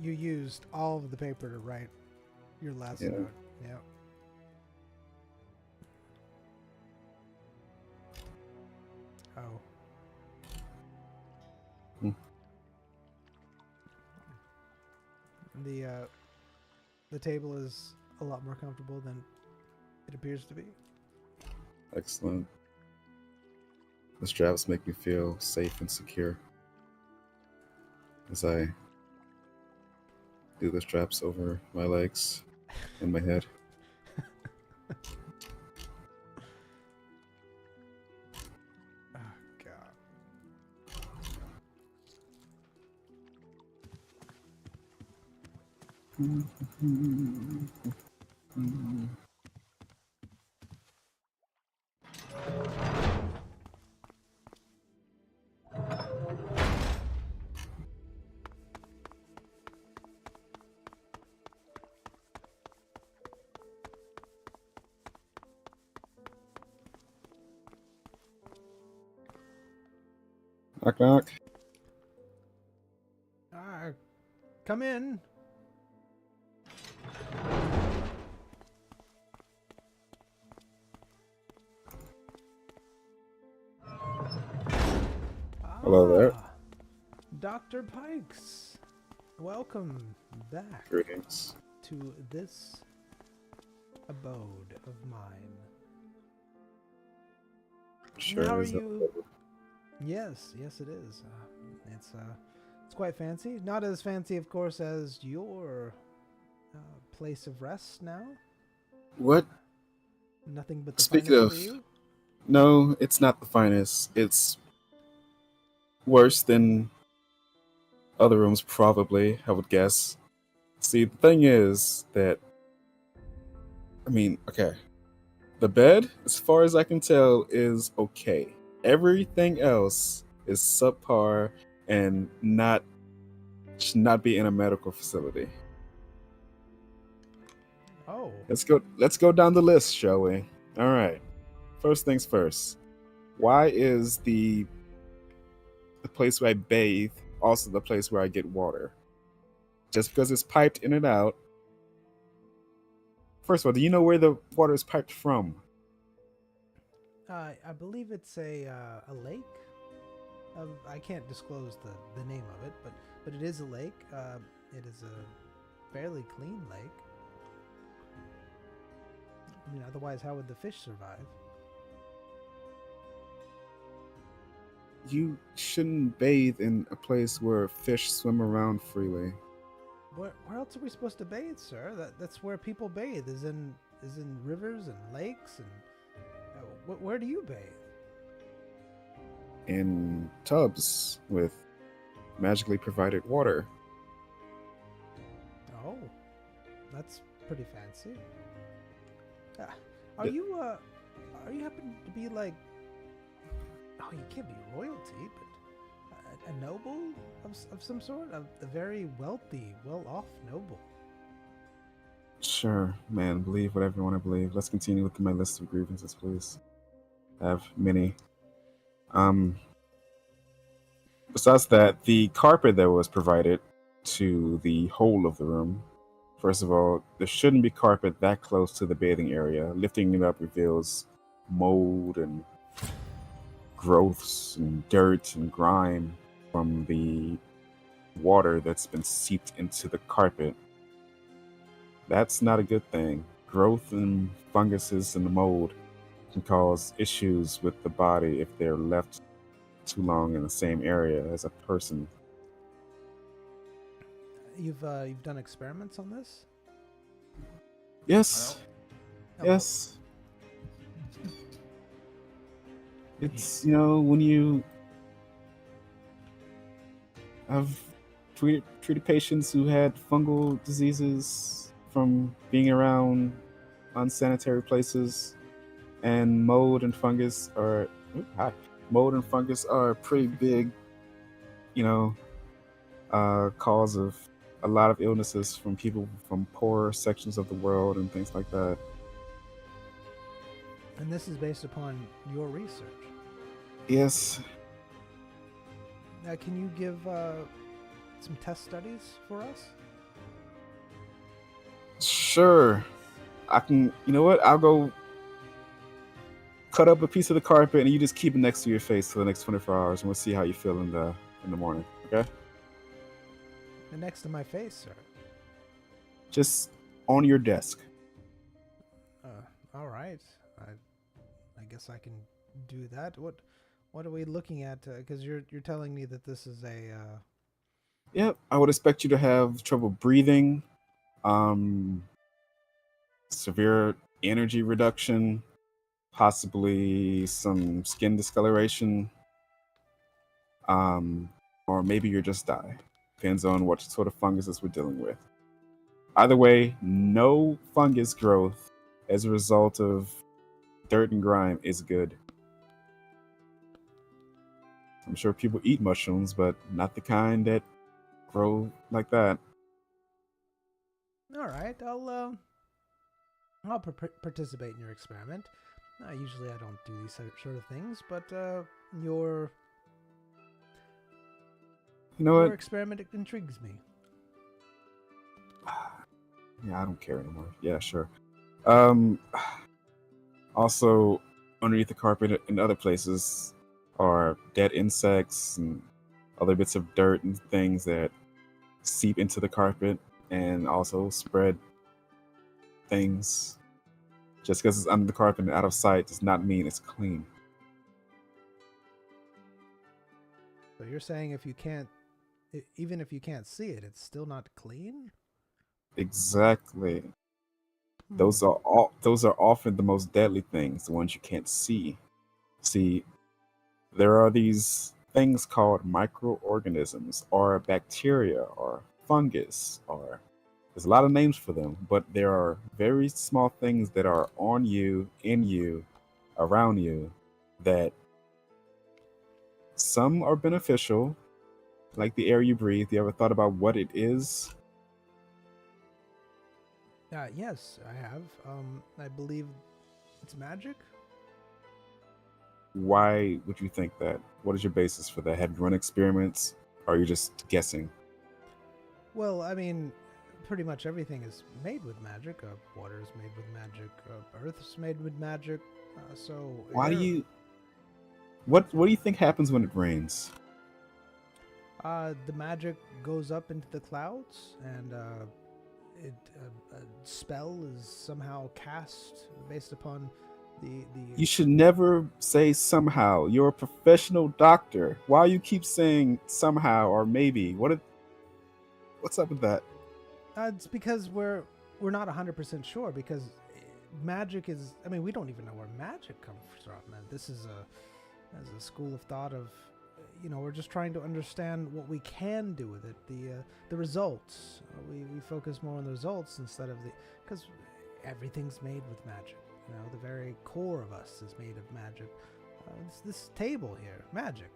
You used all of the paper to write your last note. Yeah. Oh. The table is a lot more comfortable than it appears to be. Excellent. The straps make me feel safe and secure as I do the straps over my legs and my head. Oh, God. Knock, knock. Come in. Hello there. Dr. Pikes. Welcome back Greetings. to this abode of mine. Sure How are is you? Yes, it is. It's quite fancy. Not as fancy, of course, as your place of rest now. What? Nothing but the Speaking finest of- for you. No, it's not the finest. It's worse than other rooms, probably, I would guess. See, the thing is that, okay. The bed, as far as I can tell, is okay. Everything else is subpar and should not be in a medical facility. Oh, Let's go down the list, shall we? All right. First things first. Why is the place where I bathe also the place where I get water? Just because it's piped in and out. First of all, do you know where the water is piped from? I believe it's a lake. I can't disclose the name of it, but it is a lake. It is a fairly clean lake. I mean, otherwise, how would the fish survive? You shouldn't bathe in a place where fish swim around freely. Where else are we supposed to bathe, sir? That's where people bathe. Is in rivers and lakes and. Where do you bathe? In tubs with magically provided water. Oh, that's pretty fancy. Are Yeah. you happen to be like? Oh, you can't be royalty, but a noble of some sort, a very wealthy, well-off noble. Sure, man, believe whatever you want to believe. Let's continue with my list of grievances, please. I have many. Besides that, the carpet that was provided to the whole of the room. First of all, there shouldn't be carpet that close to the bathing area. Lifting it up reveals mold and growths and dirt and grime from the water that's been seeped into the carpet. That's not a good thing. Growth and funguses and mold can cause issues with the body if they're left too long in the same area as a person. You've done experiments on this? Yes. Hello. Yes. It's, you know, when you have treated patients who had fungal diseases from being around unsanitary places, and mold and fungus are a pretty big, you know, cause of a lot of illnesses from people from poor sections of the world and things like that. And this is based upon your research. Yes. Now, can you give some test studies for us? Sure. I can. You know what? I'll go cut up a piece of the carpet and you just keep it next to your face for the next 24 hours, and we'll see how you feel in the morning. Okay? And next to my face, sir. Just on your desk. All right. I guess I can do that. What are we looking at? Because you're telling me that this is a. Yep. I would expect you to have trouble breathing, severe energy reduction, possibly some skin discoloration, or maybe you're just die. Depends on what sort of funguses we're dealing with. Either way, no fungus growth as a result of dirt and grime is good. I'm sure people eat mushrooms, but not the kind that grow like that. All right. I'll participate in your experiment. Usually I don't do these sort of things, but your You know what? experiment intrigues me. Yeah, I don't care anymore. Yeah, sure. Um, Also, underneath the carpet in other places are dead insects and other bits of dirt and things that seep into the carpet and also spread things. Just because it's under the carpet and out of sight does not mean it's clean. So you're saying even if you can't see it, it's still not clean? Exactly. Hmm. Those are often the most deadly things, the ones you can't see. See, there are these things called microorganisms or bacteria or fungus or there's a lot of names for them, but there are very small things that are on you, in you, around you that some are beneficial, like the air you breathe. You ever thought about what it is? Yes, I have. I believe it's magic. Why would you think that? What is your basis for that? Have you run experiments? Or are you just guessing? Well, I mean, pretty much everything is made with magic. Water is made with magic. Earth's made with magic. So Why do air, you what do you think happens when it rains? the magic goes up into the clouds, and a spell is somehow cast based upon the. You should never say somehow. You're a professional doctor. Why you keep saying somehow or maybe? What's up with that? It's because we're not 100% sure, because magic is. I mean, we don't even know where magic comes from. Man, this is a school of thought of. We're just trying to understand what we can do with it. The results. We focus more on the results instead of because everything's made with magic. The very core of us is made of magic. It's this table here, magic.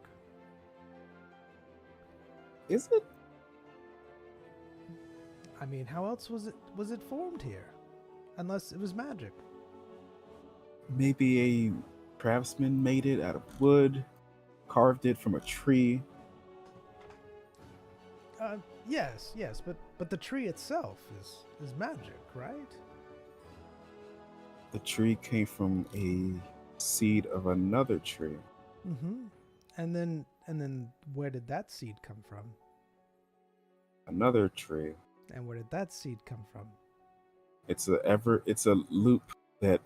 Is it? I mean, how else was it formed here, unless it was magic? Maybe a craftsman made it out of wood, carved it from a tree. Yes, but the tree itself is magic, right? The tree came from a seed of another tree. Mm-hmm. And then where did that seed come from? Another tree. And where did that seed come from? It's a loop that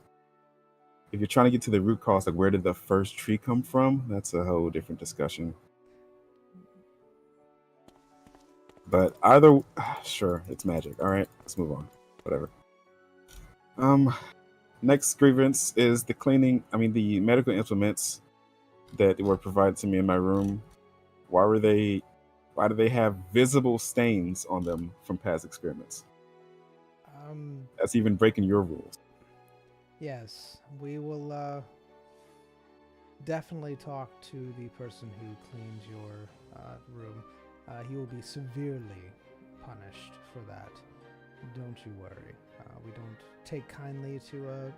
if you're trying to get to the root cause, like where did the first tree come from, that's a whole different discussion. But either sure, it's magic. All right, let's move on. Whatever. Um, Next grievance is the cleaning. I mean, the medical implements that were provided to me in my room. Why were they? Why do they have visible stains on them from past experiments? Um, That's even breaking your rules. yes, we will definitely talk to the person who cleans your room. He will be severely punished for that. Don't you worry. We don't take kindly to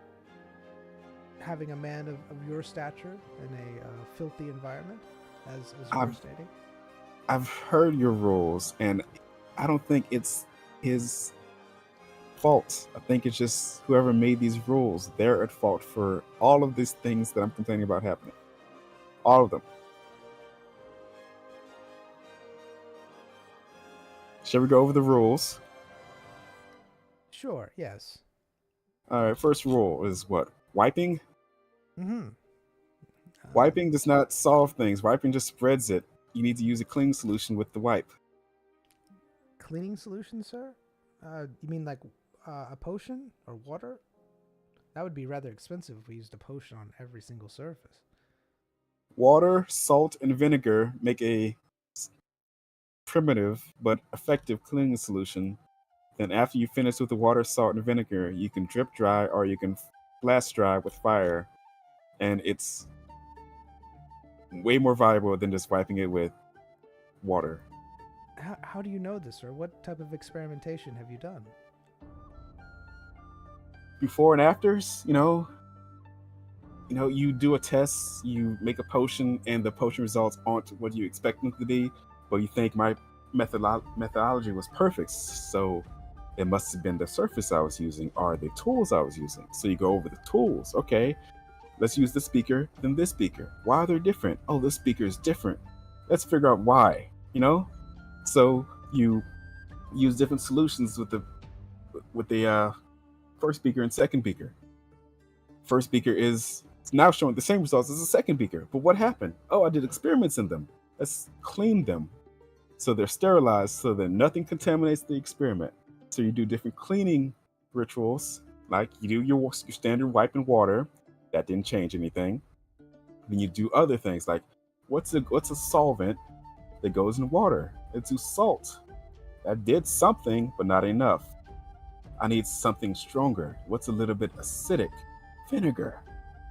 having a man of your stature in a filthy environment, as you were stating. I've heard your rules, and I don't think it's his fault. I think it's just whoever made these rules, they're at fault for all of these things that I'm complaining about happening. All of them. Shall we go over the rules? Sure, yes. All right, first rule is what? Wiping? Mm-hmm. Wiping does not solve things. Wiping just spreads it. You need to use a cleaning solution with the wipe. Cleaning solution, sir? You mean like a potion or water? That would be rather expensive if we used a potion on every single surface. Water, salt, and vinegar make a primitive but effective cleaning solution. Then after you finish with the water, salt, and vinegar, you can drip dry or you can blast dry with fire. And it's way more valuable than just wiping it with water. How do you know this, sir? What type of experimentation have you done? Before and afters, you do a test, you make a potion, and the potion results aren't what you expect them to be, but you think my methodology was perfect, so it must have been the surface I was using or the tools I was using. So you go over the tools. Okay, let's use this speaker, then this speaker. Why are they different? Oh, this speaker is different. Let's figure out why, So you use different solutions with the first speaker and second speaker. First speaker is now showing the same results as the second speaker. But what happened? Oh, I did experiments in them. Let's clean them so they're sterilized so that nothing contaminates the experiment. So you do different cleaning rituals, like you do your standard wipe and water. That didn't change anything. Then you do other things like what's a solvent that goes in water? Let's do salt. That did something, but not enough. I need something stronger. What's a little bit acidic? Vinegar.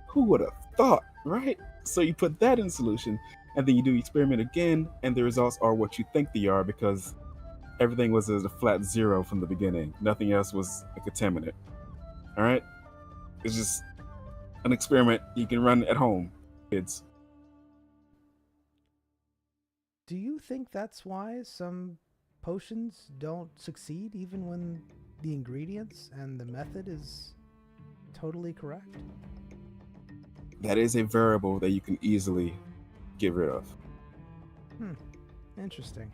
Who would have thought, right? So you put that in solution, and then you do experiment again, and the results are what you think they are because everything was at a flat zero from the beginning. Nothing else was a contaminant. All right? It's just an experiment you can run at home, kids. Do you think that's why some potions don't succeed even when the ingredients and the method is totally correct? That is a variable that you can easily get rid of. Interesting.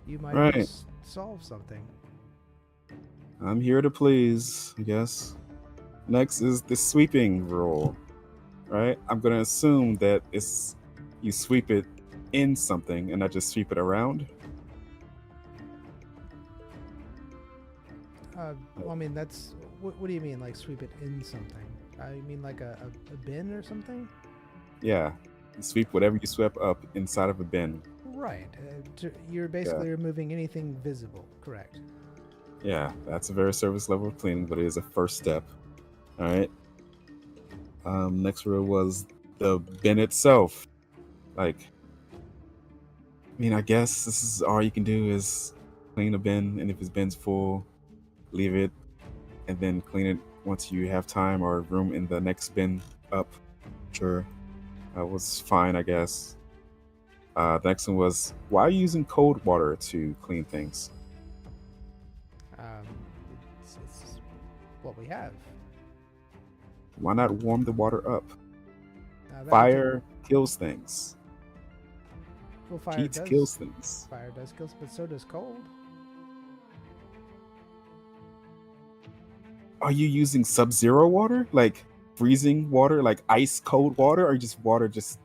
You might just solve something. I'm here to please, I guess. Next is the sweeping rule, right? I'm going to assume that you sweep it in something and not just sweep it around. Well, I mean, that's... What do you mean, like, sweep it in something? I mean, like a bin or something? Yeah. You sweep whatever you swept up inside of a bin. Right. You're basically removing anything visible, correct? Yeah, that's a very surface level of cleaning, but it is a first step. All right. Next rule was the bin itself. Like, I mean, I guess this is all you can do is clean a bin, and if his bin's full, leave it, and then clean it once you have time or room in the next bin up. Sure. That was fine, I guess. The next one was, why are you using cold water to clean things? It's what we have. Why not warm the water up? That Fire kills things. Well, fire Heat kills things. Fire does kill, but so does cold. Are you using sub-zero water? Like freezing water? Like ice cold water? Or just water, just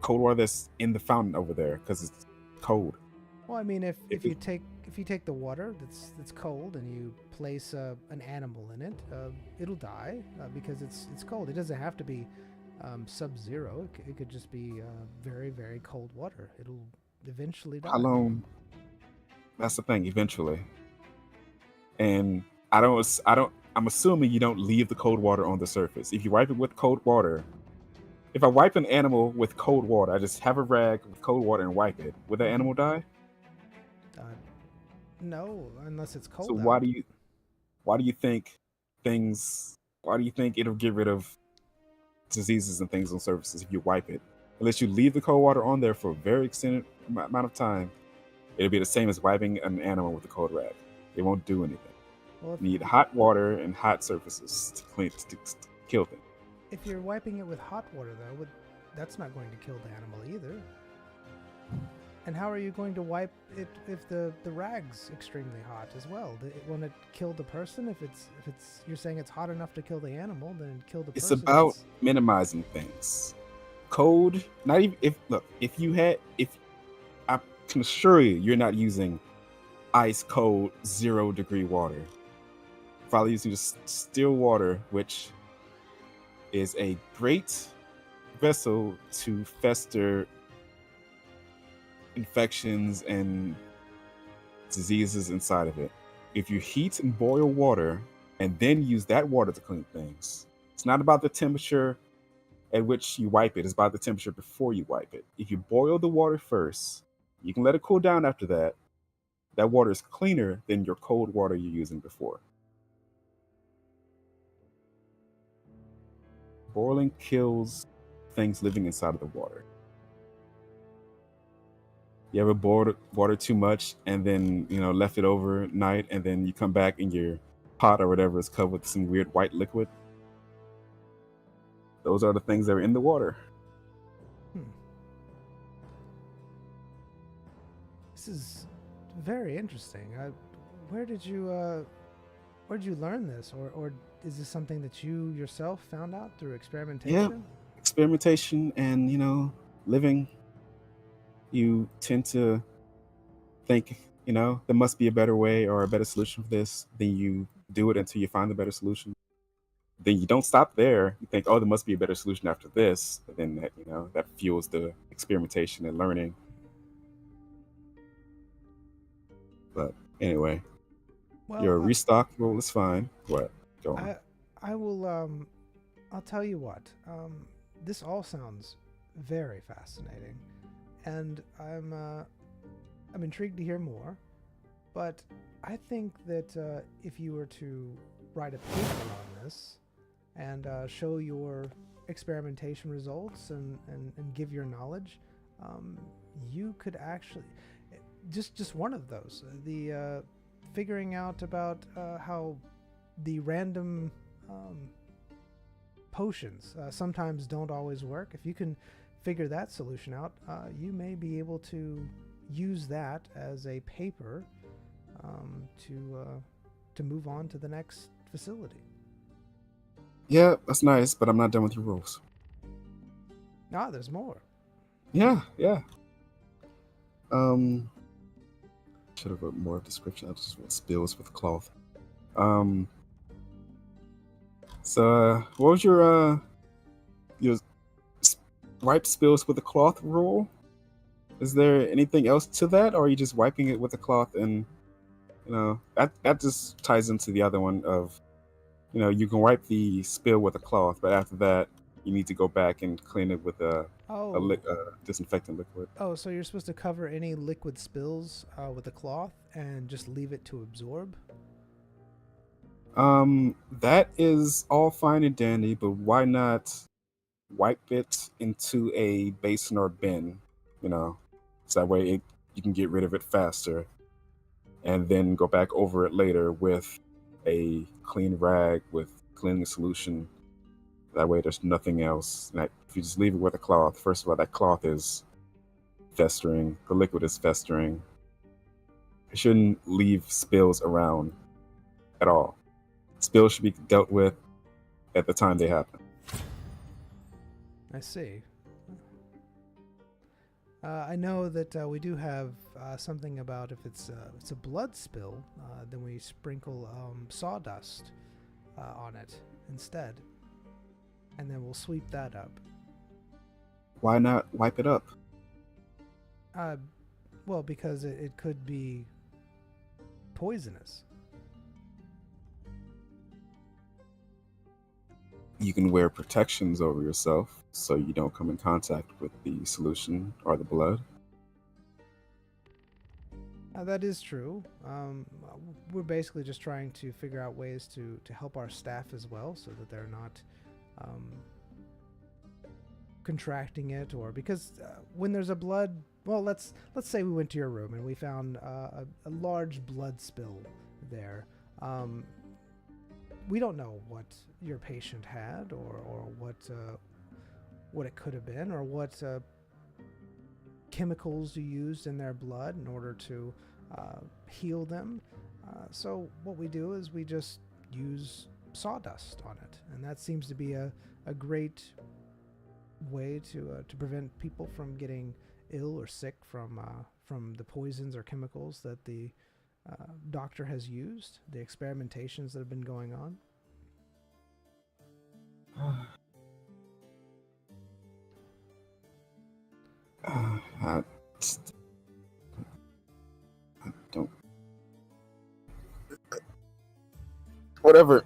cold water that's in the fountain over there because it's cold? Well, I mean, if If you it, take the water that's cold and you place an animal in it, it'll die because it's cold. It doesn't have to be sub-zero. It could just be very very cold water. It'll eventually how die. long? That's the thing. Eventually, and I don't. I'm assuming you don't leave the cold water on the surface. If you wipe it with cold water, if I wipe an animal with cold water, I just have a rag with cold water and wipe it. Would that Hmm. animal die? Uh, no, unless it's So cold out. why do you think things? Why do you think it'll get rid of diseases and things on surfaces if you wipe it? Unless you leave the cold water on there for a very extended amount of time, it'll be the same as wiping an animal with a cold rag. It won't do anything. Well, You need hot water and hot surfaces to clean to kill them. if you're wiping it with hot water, though, that's not going to kill the animal either. And how are you going to wipe it if the rag's extremely hot as well? Won't it kill the person? If it's you're saying it's hot enough to kill the animal, then kill the It's person. about minimizing things. Cold, not even if I can assure you, you're not using ice cold 0 degree water. Probably using just still water, which is a great vessel to fester infections and diseases inside of it. If you heat and boil water and then use that water to clean things, it's not about the temperature at which you wipe it, it's about the temperature before you wipe it. If you boil the water first, you can let it cool down after that. That water is cleaner than your cold water you're using before. Boiling kills things living inside of the water. You ever boiled water too much and then left it overnight, and then you come back and your pot or whatever is covered with some weird white liquid? Those are the things that are in the water. This is very interesting. Where did you learn this, or is this something that you yourself found out through experimentation? Experimentation and living. You tend to think there must be a better way or a better solution for this. Then you do it until you find the better solution. Then you don't stop there. You think, oh, there must be a better solution after this. But then that fuels the experimentation and learning. But anyway, Well, your restock rule is fine. What? Go on. I will. I'll tell you what. This all sounds very fascinating, and I'm intrigued to hear more. But I think that if you were to write a paper on this and show your experimentation results and give your knowledge, you could actually just one of those, the figuring out about how the random potions sometimes don't always work. If you can figure that solution out, you may be able to use that as a paper to move on to the next facility. Yeah, that's nice, but I'm not done with your rules. Ah, there's more. Yeah. Should have wrote more description. I just want spills with cloth. So what was your wipe spills with a cloth rule? Is there anything else to that, or are you just wiping it with a cloth? And that just ties into the other one of you can wipe the spill with a cloth, but after that you need to go back and clean it with a disinfectant liquid. Oh, so you're supposed to cover any liquid spills with a cloth and just leave it to absorb? That is all fine and dandy, but why not wipe it into a basin or bin? So that way you can get rid of it faster, and then go back over it later with a clean rag with cleaning solution. That way there's nothing else. If you just leave it with a cloth, first of all, that cloth is festering. The liquid is festering. You shouldn't leave spills around at all. Spills should be dealt with at the time they happen. I see. I know that we do have something about if it's a blood spill, then we sprinkle sawdust on it instead, and then we'll sweep that up. Why not wipe it up? Well, because it could be poisonous. You can wear protections over yourself so you don't come in contact with the solution or the blood. That is true. We're basically just trying to figure out ways to help our staff as well, so that they're not contracting it, or because when there's a blood. Well, let's say we went to your room and we found a large blood spill there. We don't know what your patient had, or what it could have been, or what chemicals you used in their blood in order to heal them. So what we do is we just use sawdust on it, and that seems to be a great way to prevent people from getting ill or sick from the poisons or chemicals that the doctor has used, the experimentations that have been going on. I don't. Whatever.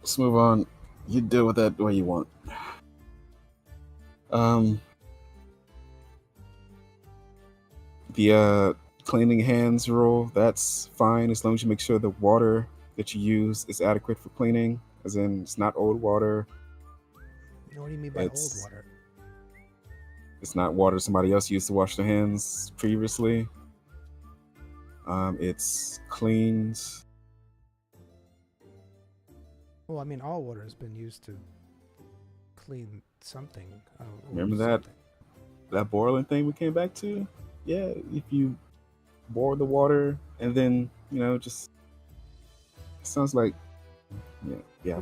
Let's move on. You deal with that the way you want. The cleaning hands rule, that's fine as long as you make sure the water that you use is adequate for cleaning, as in it's not old water. What do you mean by old water? It's not water somebody else used to wash their hands previously. It's cleaned. Well, I mean, all water has been used to clean something. Remember that boiling thing we came back to? Yeah, if you boil the water and then, just sounds like,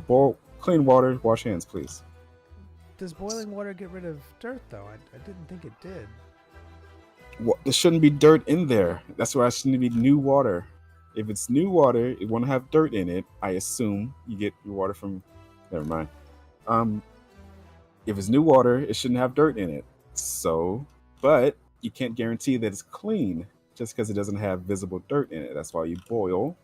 boil clean water, wash hands, please. Does boiling water get rid of dirt, though? I didn't think it did. Well, there shouldn't be dirt in there. That's why it shouldn't be new water. If it's new water, it won't have dirt in it. I assume you get your water from. Never mind. If it's new water, it shouldn't have dirt in it. So, but you can't guarantee that it's clean just because it doesn't have visible dirt in it. That's why you boil,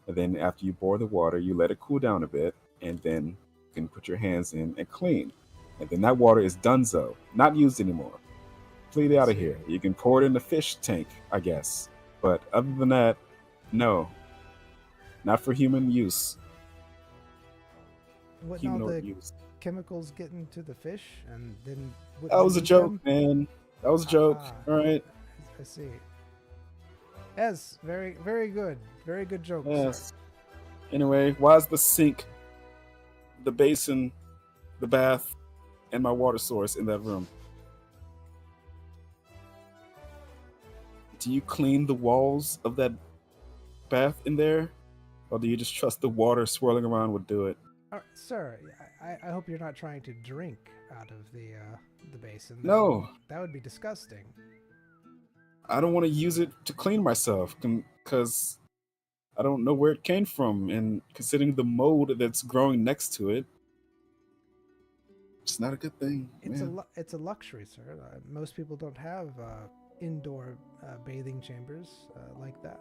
and then after you boil the water, you let it cool down a bit, and then you can put your hands in and clean. And then that water is donezo, not used anymore. Completely out of here. You can pour it in the fish tank, I guess. But other than that, no. Not for human use. What now the chemicals get into the fish and then... That was a joke, man. That was a joke. All right. I see. Yes, very, very good. Very good joke. Yes. Sir. Anyway, why is the sink, the basin, the bath, and my water source in that room? Do you clean the walls of that bath in there? Or do you just trust the water swirling around would do it? Sir, I hope you're not trying to drink out of the basin. No. That would be disgusting. I don't want to use it to clean myself because I don't know where it came from, and considering the mold that's growing next to it, it's not a good thing. It's a luxury, sir. Most people don't have indoor bathing chambers like that.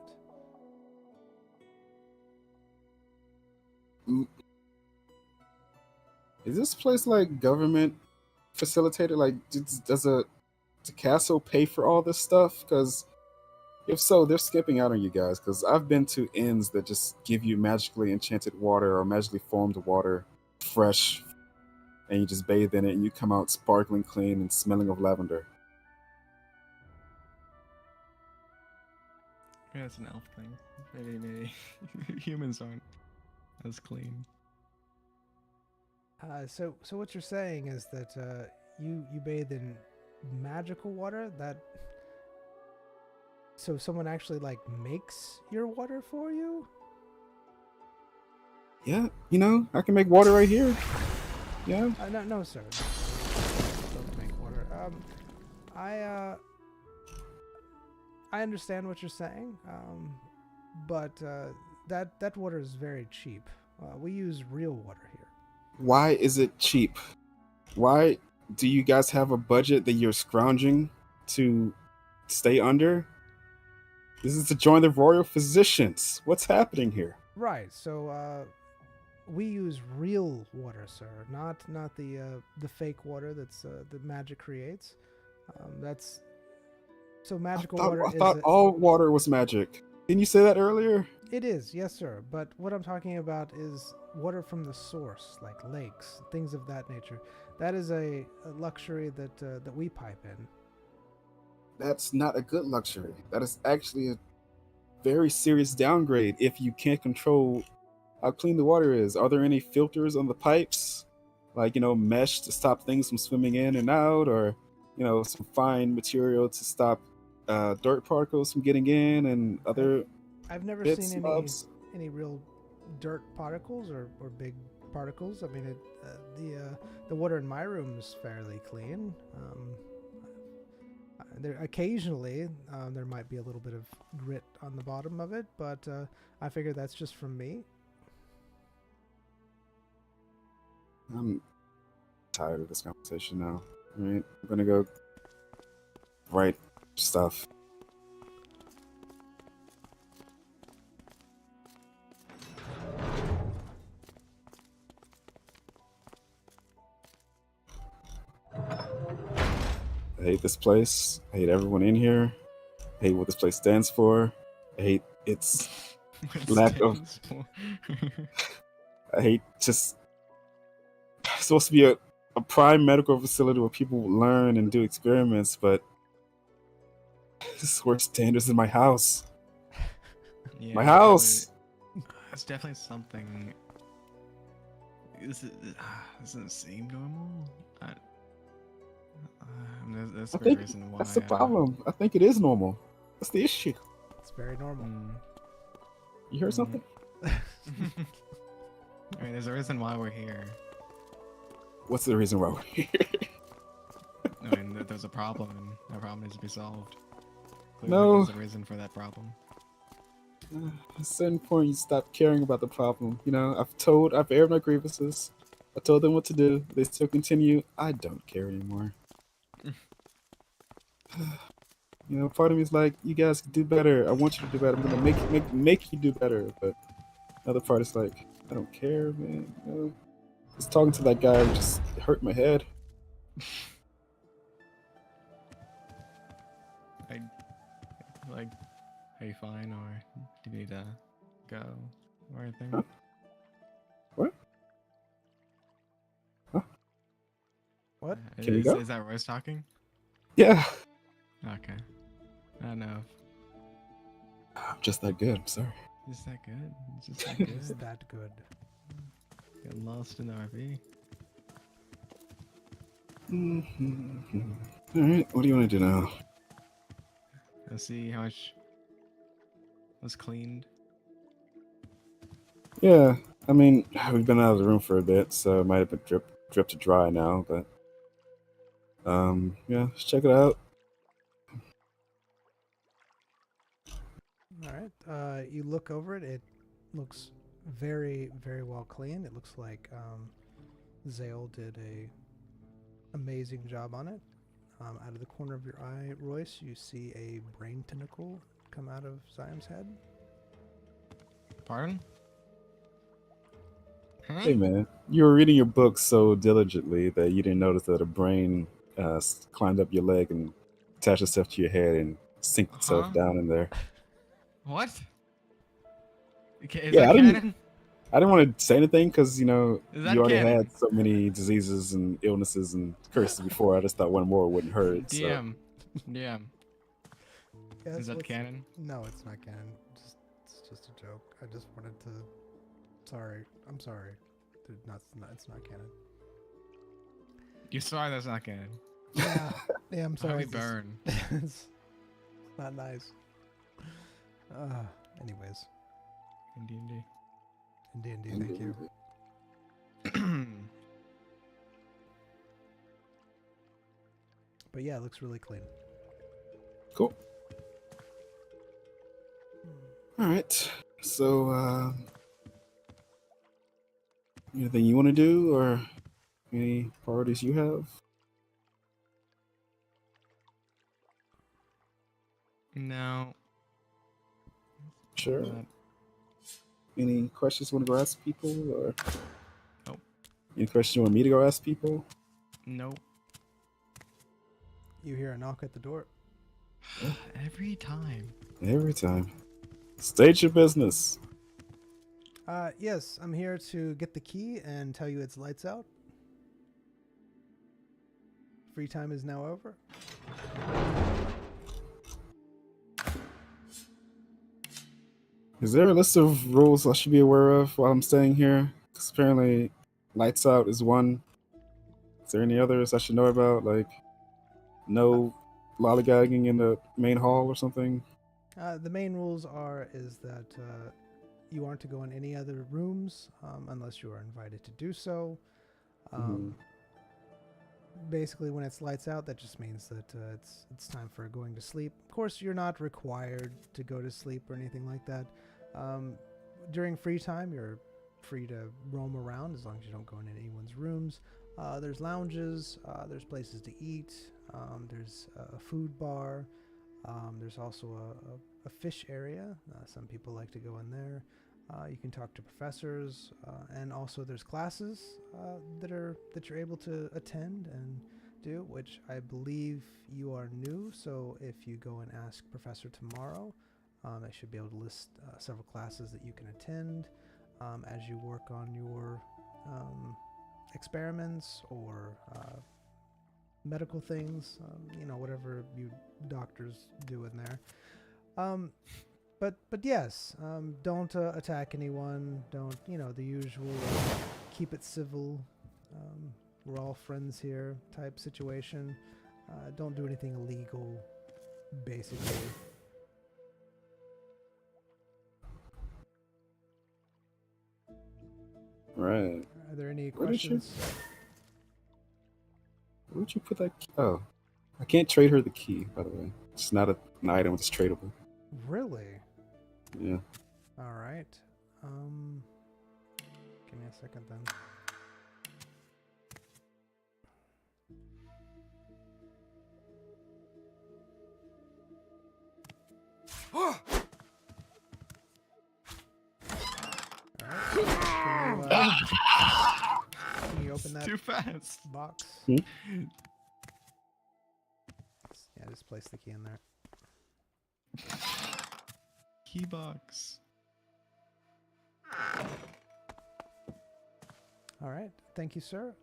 Is this place like government facilitated? Like, does the castle pay for all this stuff? Because if so, they're skipping out on you guys. Because I've been to inns that just give you magically enchanted water or magically formed water, fresh, and you just bathe in it, and you come out sparkling clean and smelling of lavender. Yeah, it's an elf thing. Maybe humans aren't as clean. So what you're saying is that you bathe in magical water? So someone actually makes your water for you? Yeah, I can make water right here. Yeah. No, sir. Don't make water. I understand what you're saying, but that water is very cheap. We use real water here. Why is it cheap? Why do you guys have a budget that you're scrounging to stay under? This is to join the royal physicians. What's happening here? Right. So we use real water, sir, not the fake water that magic creates. That's so magical water I is thought all water was magic. Didn't you say that earlier? it is, yes, sir. But what I'm talking about is water from the source, like lakes, things of that nature. That is a luxury that we pipe in. That's not a good luxury. That is actually a very serious downgrade if you can't control how clean the water is. Are there any filters on the pipes? Like, mesh to stop things from swimming in and out, or, some fine material to stop dirt particles from getting in and other I've never bits, seen bobs? any real dirt particles or big particles. I mean, the water in my room is fairly clean. There occasionally there might be a little bit of grit on the bottom of it, but I figure that's just from me. I'm tired of this conversation now. All right, I'm gonna go write stuff. I hate this place. I hate everyone in here. I hate what this place stands for. I hate its lack of. I hate just. It's supposed to be a prime medical facility where people learn and do experiments, but this is worse standards in my house. Yeah, My house. It's definitely something. This doesn't seem normal. That's I the think reason why. that's the problem. I think it is normal. That's the issue. It's very normal. You heard something? I mean, there's a reason why we're here. What's the reason why we're here? I mean, there's a problem, and that problem needs to be solved. Clearly, No. There's a reason for that problem. At a certain point, you stop caring about the problem. I've aired my grievances. I told them what to do. They still continue. I don't care anymore. Part of me is like, you guys can do better. I want you to do better. I'm gonna make you do better. But another part is like, I don't care, man. Just talking to that guy just hurt my head. Are you fine, or do you need to go, or anything? Huh? What? Huh? What? Can we go? Is that Royce talking? Yeah. Okay. I know. I'm just that good. I'm sorry. Is that good? It's just that good. Is that good? Get lost in the RV. All right. What do you want to do now? Let's see how much was cleaned. Yeah. I mean, we've been out of the room for a bit, so it might have been drip to dry now, but yeah, let's check it out. All right. You look over it. It looks very, very well cleaned. It looks like Zale did a amazing job on it. Out of the corner of your eye, Royce, you see a brain tentacle come out of Ziam's head. Pardon? Huh? Hey man, you were reading your book so diligently that you didn't notice that a brain climbed up your leg and attached itself to your head and synced itself down in there. What? Is Yeah, that canon? I didn't want to say anything because, Is that you already canon? had so many diseases and illnesses and curses before. I just thought one more wouldn't hurt. So. DM. Yes, Is that what's- canon? No, it's not canon. It's just a joke. I just wanted to. Sorry, I'm sorry. It's not canon. You're sorry that's not canon. Yeah, I'm sorry. Probably it's just- burn. it's not nice. Anyways, In D&D. in D&D, thank you. But yeah, it looks really clean. Cool. All right. So, anything you want to do, or any priorities you have? No. Sure. Not, Any questions you want to go ask people, or Nope. any questions you want me to go ask people? nope. You hear a knock at the door. Every time. Every time. State your business. Yes, I'm here to get the key and tell you it's lights out. Free time is now over. Is there a list of rules I should be aware of while I'm staying here? 'Cause apparently, lights out is one. Is there any others I should know about? Like, no lollygagging in the main hall or something? The main rules is that you aren't to go in any other rooms unless you are invited to do so. Basically, when it's lights out, that just means that it's time for going to sleep. Of course, you're not required to go to sleep or anything like that. During free time, you're free to roam around as long as you don't go in anyone's rooms. There's lounges, there's places to eat, there's a food bar, there's also a fish area. Some people like to go in there. You can talk to professors, and also there's classes that you're able to attend and do, which I believe you are new. So if you go and ask Professor tomorrow, I should be able to list several classes that you can attend as you work on your experiments or medical things, whatever you doctors do in there. But yes, don't attack anyone. Don't, the usual keep it civil. We're all friends here type situation. Don't do anything illegal, basically. Right. Are there any Where did you- questions? Where would you put that key? Oh, I can't trade her the key, by the way. It's not an item, it's tradable. Really? Yeah. All right. Give me a second then. Can you open that Too fast. box? Hmm? Yeah, just place the key in there. Key box. All right. Thank you, sir.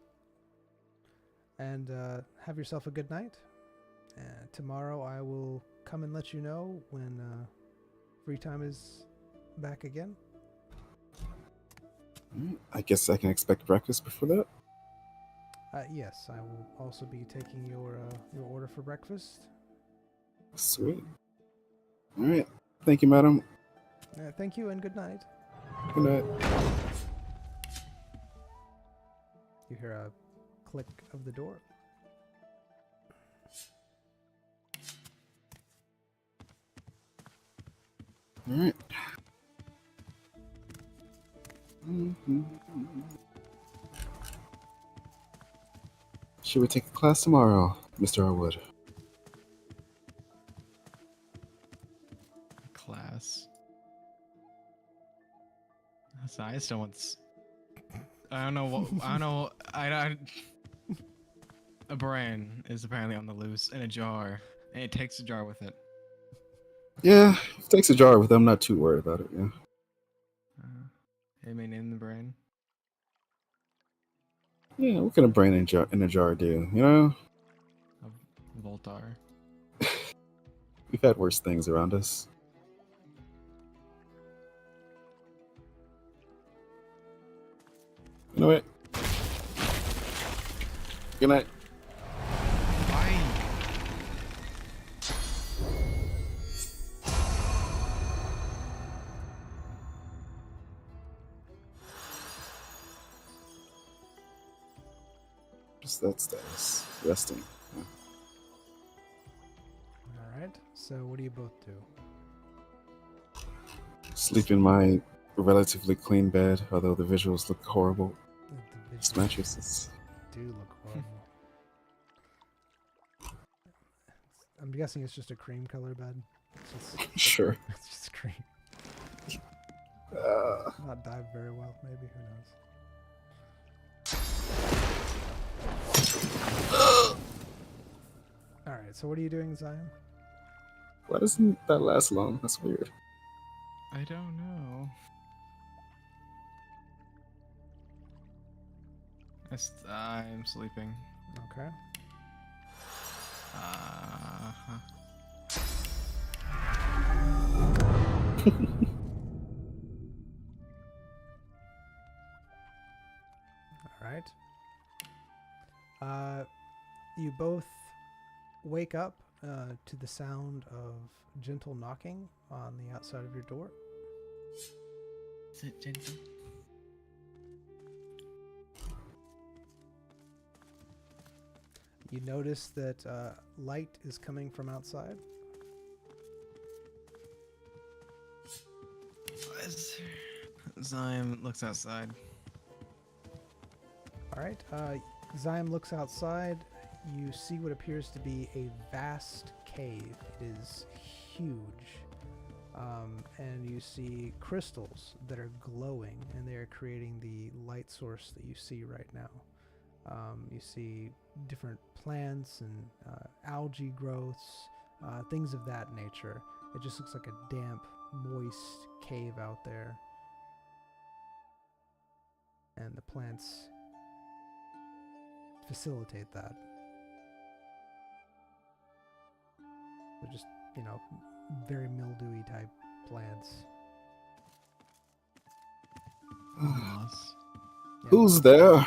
And have yourself a good night. Tomorrow I will come and let you know when free time is back again. I guess I can expect breakfast before that. Yes, I will also be taking your order for breakfast. Sweet. All right. Thank you, madam. Thank you and good night. Good night. You hear a click of the door. All right. Should we take a class tomorrow, Mr. Arwood? Class. So I just don't want. I don't know what. I don't know. I. A brain is apparently on the loose in a jar, and it takes a jar with it. Yeah, if it takes a jar with them. I'm not too worried about it, yeah. I mean, in the brain. Yeah, what can a brain in a jar do, you know? A Voltar. We've had worse things around us. You know what? Good night. Why? Just that status. Resting. Yeah. All right. So what do you both do? Sleep in my relatively clean bed, although the visuals look horrible. The This visuals mattress is. do look horrible. I'm guessing it's just a cream color bed. It's just, Sure. it's just cream. Not dyed very well, maybe. Who knows? Alright, so what are you doing, Zion? Why doesn't that last long? That's weird. I don't know. I'm sleeping. Okay. Alright. You both wake up to the sound of gentle knocking on the outside of your door. Is it gentle? You notice that light is coming from outside. Zyme looks outside. Alright, Zyme looks outside. You see what appears to be a vast cave. It is huge. And you see crystals that are glowing, and they are creating the light source that you see right now. You see different plants and algae growths, things of that nature. It just looks like a damp, moist cave out there. And the plants facilitate that. They're just, very mildewy type plants. Moss. Yeah. Who's there?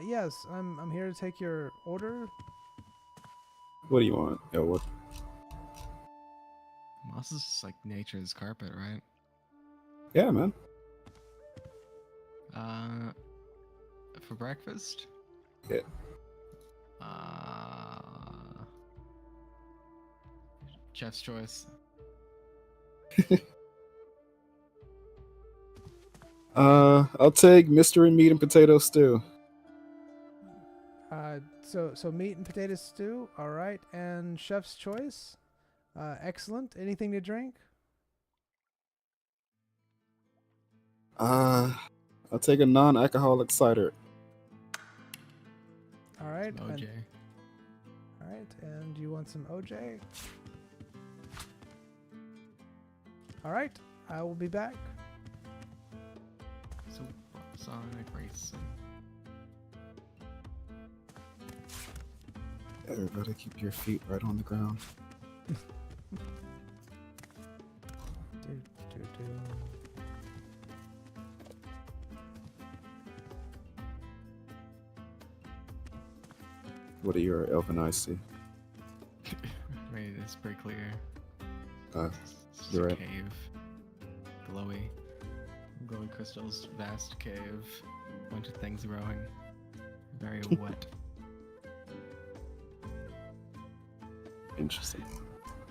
Yes, I'm here to take your order. What do you want? Yo, what? Moss is just like nature's carpet, right? Yeah, man. For breakfast? Yeah. Chef's choice. I'll take mystery meat and potato stew. So meat and potato stew, all right, and chef's choice. Excellent. Anything to drink? I'll take a non-alcoholic cider. All right. OJ. All right, and you want some OJ? All right, I will be back. So, Sonic Racing. Everybody keep your feet right on the ground. What are your elven eyes see? Wait, it's pretty clear. You're It's a right. cave. Glowy. Glowing crystals, vast cave. Bunch of things growing. Very wet. Interesting.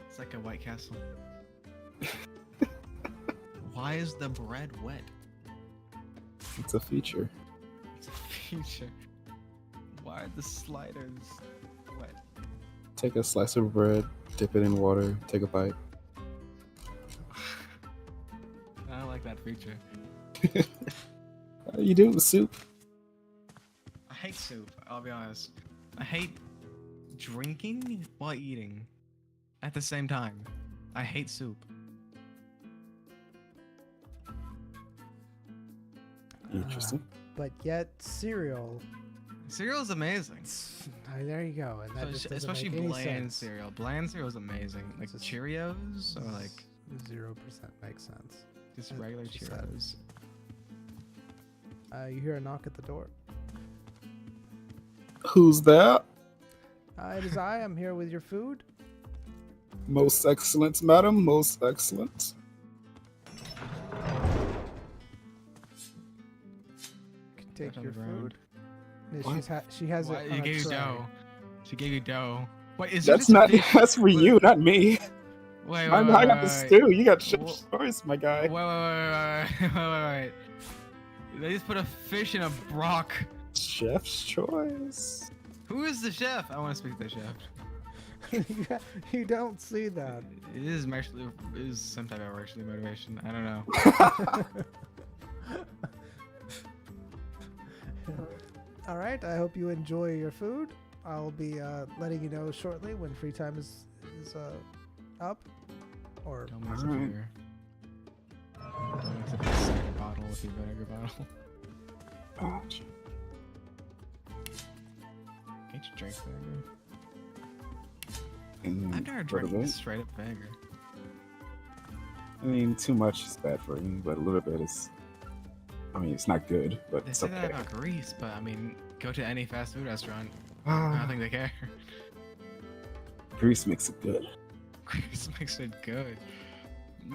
It's like a White Castle. Why is the bread wet? It's a feature. It's a feature. Why are the sliders wet? Take a slice of bread, dip it in water, take a bite. I don't like that feature. How do you do it with soup? I hate soup, I'll be honest. I hate drinking while eating at the same time. I hate soup. Interesting. But yet cereal. Cereal is amazing. There you go. And that So- just doesn't especially make any bland sense. cereal. Bland cereal is amazing. Like Just- Cheerios or like 0% makes sense. just That's regular just sad. Cheerios. You hear a knock at the door. Who's there? It is I. I'm here with your food. Most excellent, madam. Most excellent. You can take Put on your the ground. food. Yeah, What? she has Why, it you on a gave you tray. dough. She gave you dough. What is That's this not. fish? That's for you, not me. Wait, I got the stew. You got chef's choice, my guy. Wait. They just put a fish in a brock. Chef's choice. Who is the chef? I want to speak to the chef. You don't see that. It is some type of racial motivation. I don't know. All right. I hope you enjoy your food. I'll be letting you know shortly when free time is up. Or Don't mix up your cider bottle with your vinegar bottle. Oh, gee. Can't you drink vinegar? And I've never for the drank bit, straight up vinegar. I mean, too much is bad for you, but a little bit is. I mean, it's not good, but They it's say that okay. about grease, but I mean, go to any fast food restaurant. I Ah, don't think they care. grease makes it good. Grease makes it good.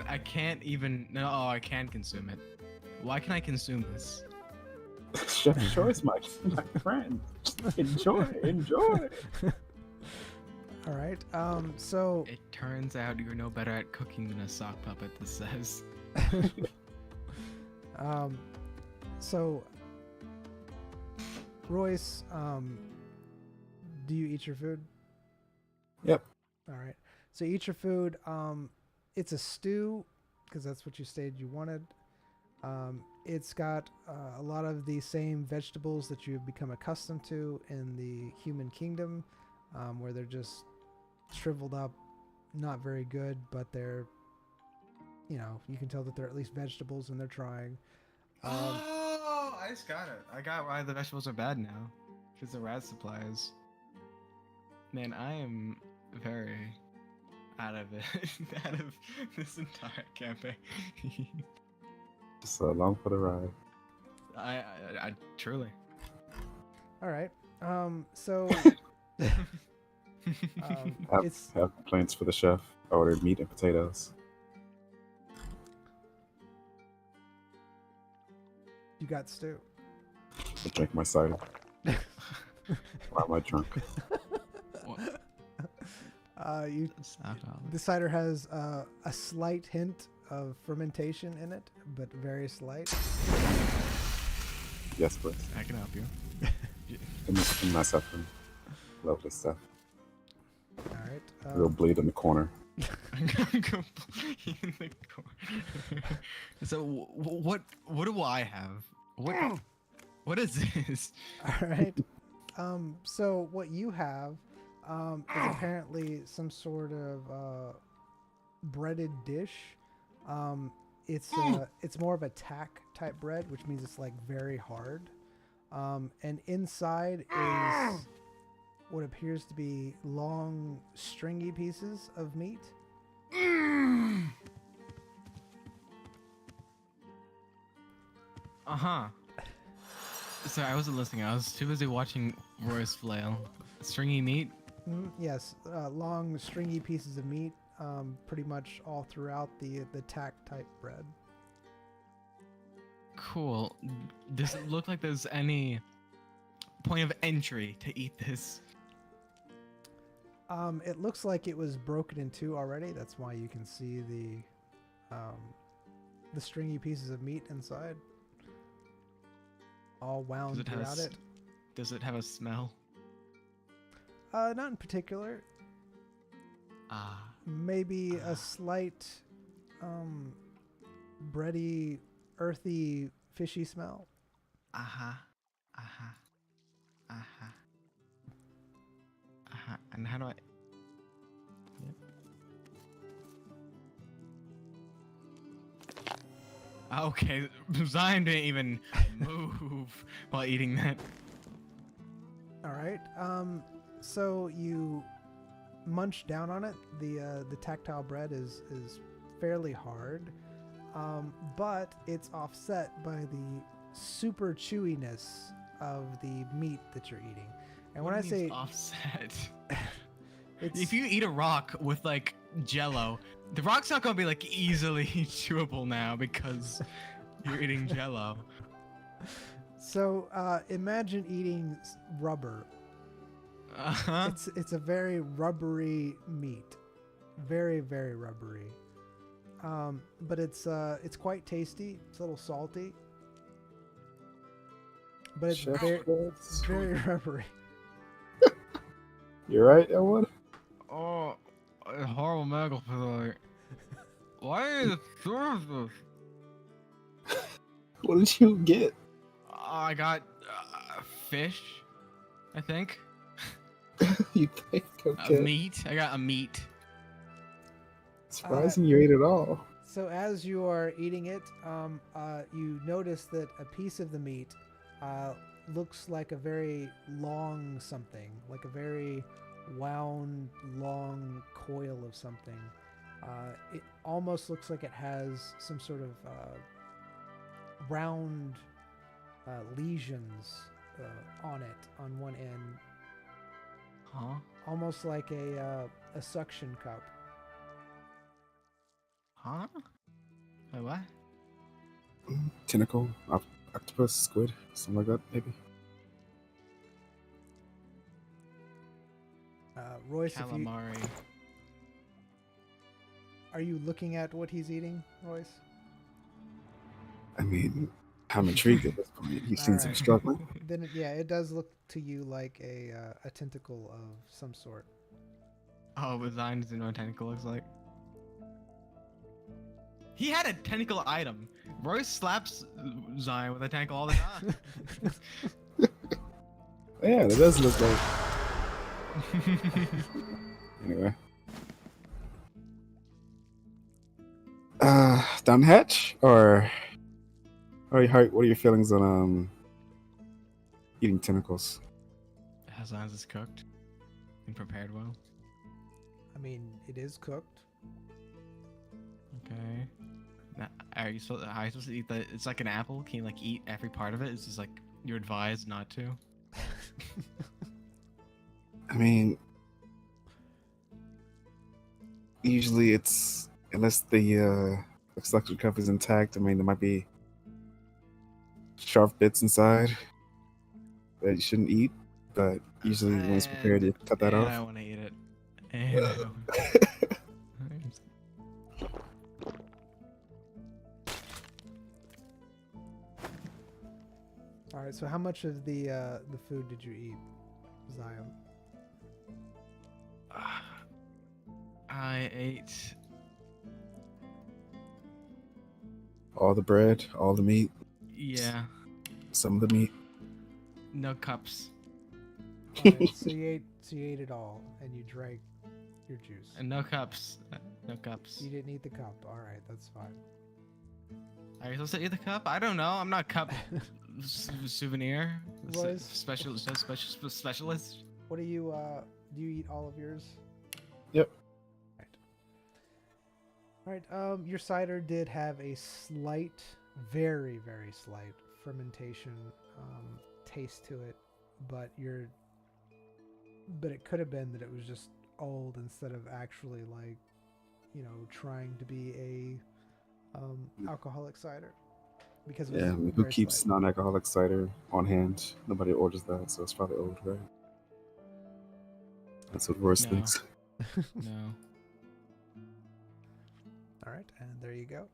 I can't even. No, I can consume it. Why can I consume this? Chef's choice, my friend. Enjoy. all right. So It turns out you're no better at cooking than a sock puppet. This says. so Royce, do you eat your food? Yep. All right. So eat your food. It's a stew because that's what you stated you wanted. It's got a lot of the same vegetables that you've become accustomed to in the human kingdom, where they're just shriveled up, not very good, but they're, you can tell that they're at least vegetables and they're trying. Oh, I just got it. I got why the vegetables are bad now. Because the rat supplies. Man, I am very out of it. Out of this entire campaign. Just along for the ride. I truly. All right. So it's Have complaints for the chef. I ordered meat and potatoes. you got stew. I drank my cider. Why am I drunk? What? The cider has a slight hint of fermentation in it, but very slight. Yes, please. I can help you. I'm not suffering. Lovely stuff. All right. Real bleed in the corner. I'm completely in the corner. So what do I have? What is this? All right. So what you have is apparently some sort of breaded dish. It's more of a tack type bread, which means it's like very hard. And inside is what appears to be long, stringy pieces of meat. Uh-huh. Sorry, I wasn't listening. I was too busy watching Royce flail. Stringy meat? Yes, long, stringy pieces of meat, pretty much all throughout the tack type bread. Cool. Does it look like there's any point of entry to eat this? It looks like it was broken in two already. That's why you can see the stringy pieces of meat inside, all wound throughout it. Does it have a smell? Not in particular. Maybe a slight, bready, earthy, fishy smell. And how do I? Yep. Okay, Zion didn't even move while eating that. All right. So you munch down on it. The tactile bread is fairly hard, but it's offset by the super chewiness of the meat that you're eating. And when I say offset, it's, if you eat a rock with like Jello, the rock's not gonna be like easily chewable now because you're eating Jello. so imagine eating rubber. Uh-huh. It's a very rubbery meat, very, very rubbery. But it's quite tasty. It's a little salty, but it's Chef very, Kiss. very rubbery. You're right, Elwood? Oh, a horrible medical facility. Why is it serve this? What did you get? I got fish, I think. You think? Okay. Meat. I got a meat. Surprising you ate it all. So as you are eating it, you notice that a piece of the meat looks like a very long something, like a very wound, long coil of something. It almost looks like it has some sort of round lesions on it, on one end, Huh? almost like a suction cup. Huh? Wait, what? Tentacle, octopus, squid, something like that, maybe. Royce, Calamari. are you looking at what he's eating, Royce? I mean, I'm intrigued at this point. He seems to be Alright. struggling. Then it does look to you like a tentacle of some sort. Oh, but Zion doesn't know what a tentacle looks like. He had a tentacle item. Royce slaps Zion with a tentacle all the time. Yeah, it does look like. Anyway. Down the hatch? Or what are your feelings on eating tentacles? As long as it's cooked and prepared well. I mean, it is cooked. Okay. Now, are you supposed to eat that? It's like an apple. Can you like eat every part of it? It's just like you're advised not to. I mean, usually it's unless the suction cup is intact. I mean, there might be sharp bits inside that you shouldn't eat, but usually when it's prepared, you cut that and off. I want to eat it. And I don't- All right. So how much of the food did you eat, Zion? I ate. All the bread, all the meat, Yeah. some of the meat. No cups. All right, so you ate it all, and you drank your juice. And no cups. No cups. You didn't eat the cup. All right, that's fine. Are you supposed to eat the cup? I don't know. I'm not cup souvenir. Royce? Specialist. What do you eat all of yours? Yep. All right. Your cider did have a slight, very, very slight fermentation taste to it, but it could have been that it was just old instead of actually like, trying to be a alcoholic cider. Because it was Yeah, I mean, who very keeps slight. non-alcoholic cider on hand? Nobody orders that, so it's probably old, right? That's what Royce No. thinks. No. All right, and there you go.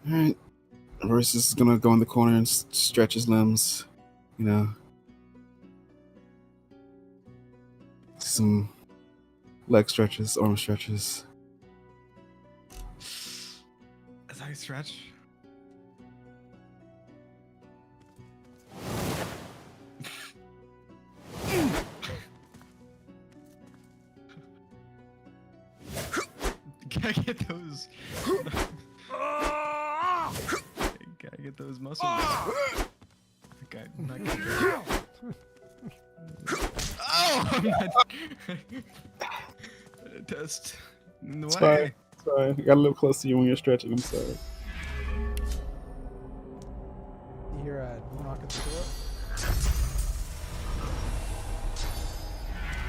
Alright. Royce is gonna go in the corner and stretch his limbs. Some leg stretches, arm stretches. That's how you stretch. Gotta get those. Gotta get those muscles. Okay, I'm not gonna Oh! I'm not. Test. In the It's way. fine. It's fine. You gotta live close to you when you're stretching. I'm sorry. You hear a knock at the door.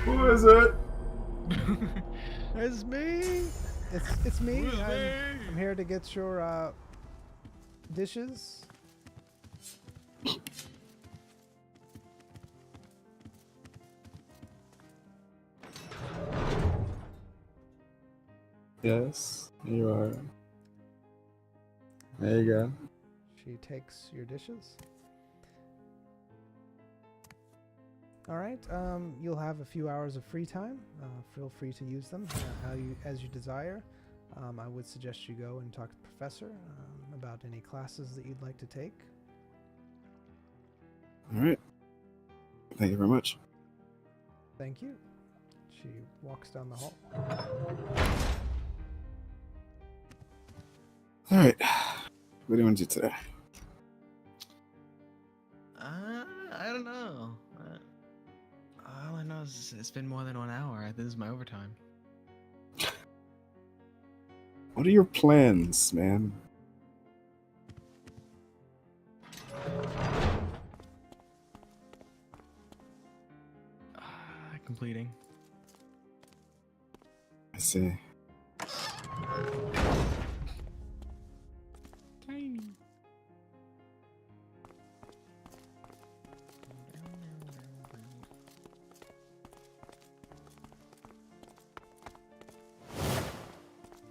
Who is it? It's me. It's me. Who's I'm me? here to get your dishes. Yes, here you are. There you go. She takes your dishes. All right. You'll have a few hours of free time. Feel free to use them as you desire. I would suggest you go and talk to the professor about any classes that you'd like to take. All right. Thank you very much. Thank you. She walks down the hall. All right. What do you want to do today? I don't know. All I know is it's been more than 1 hour. This is my overtime. What are your plans, man? Completing. I see. Tiny.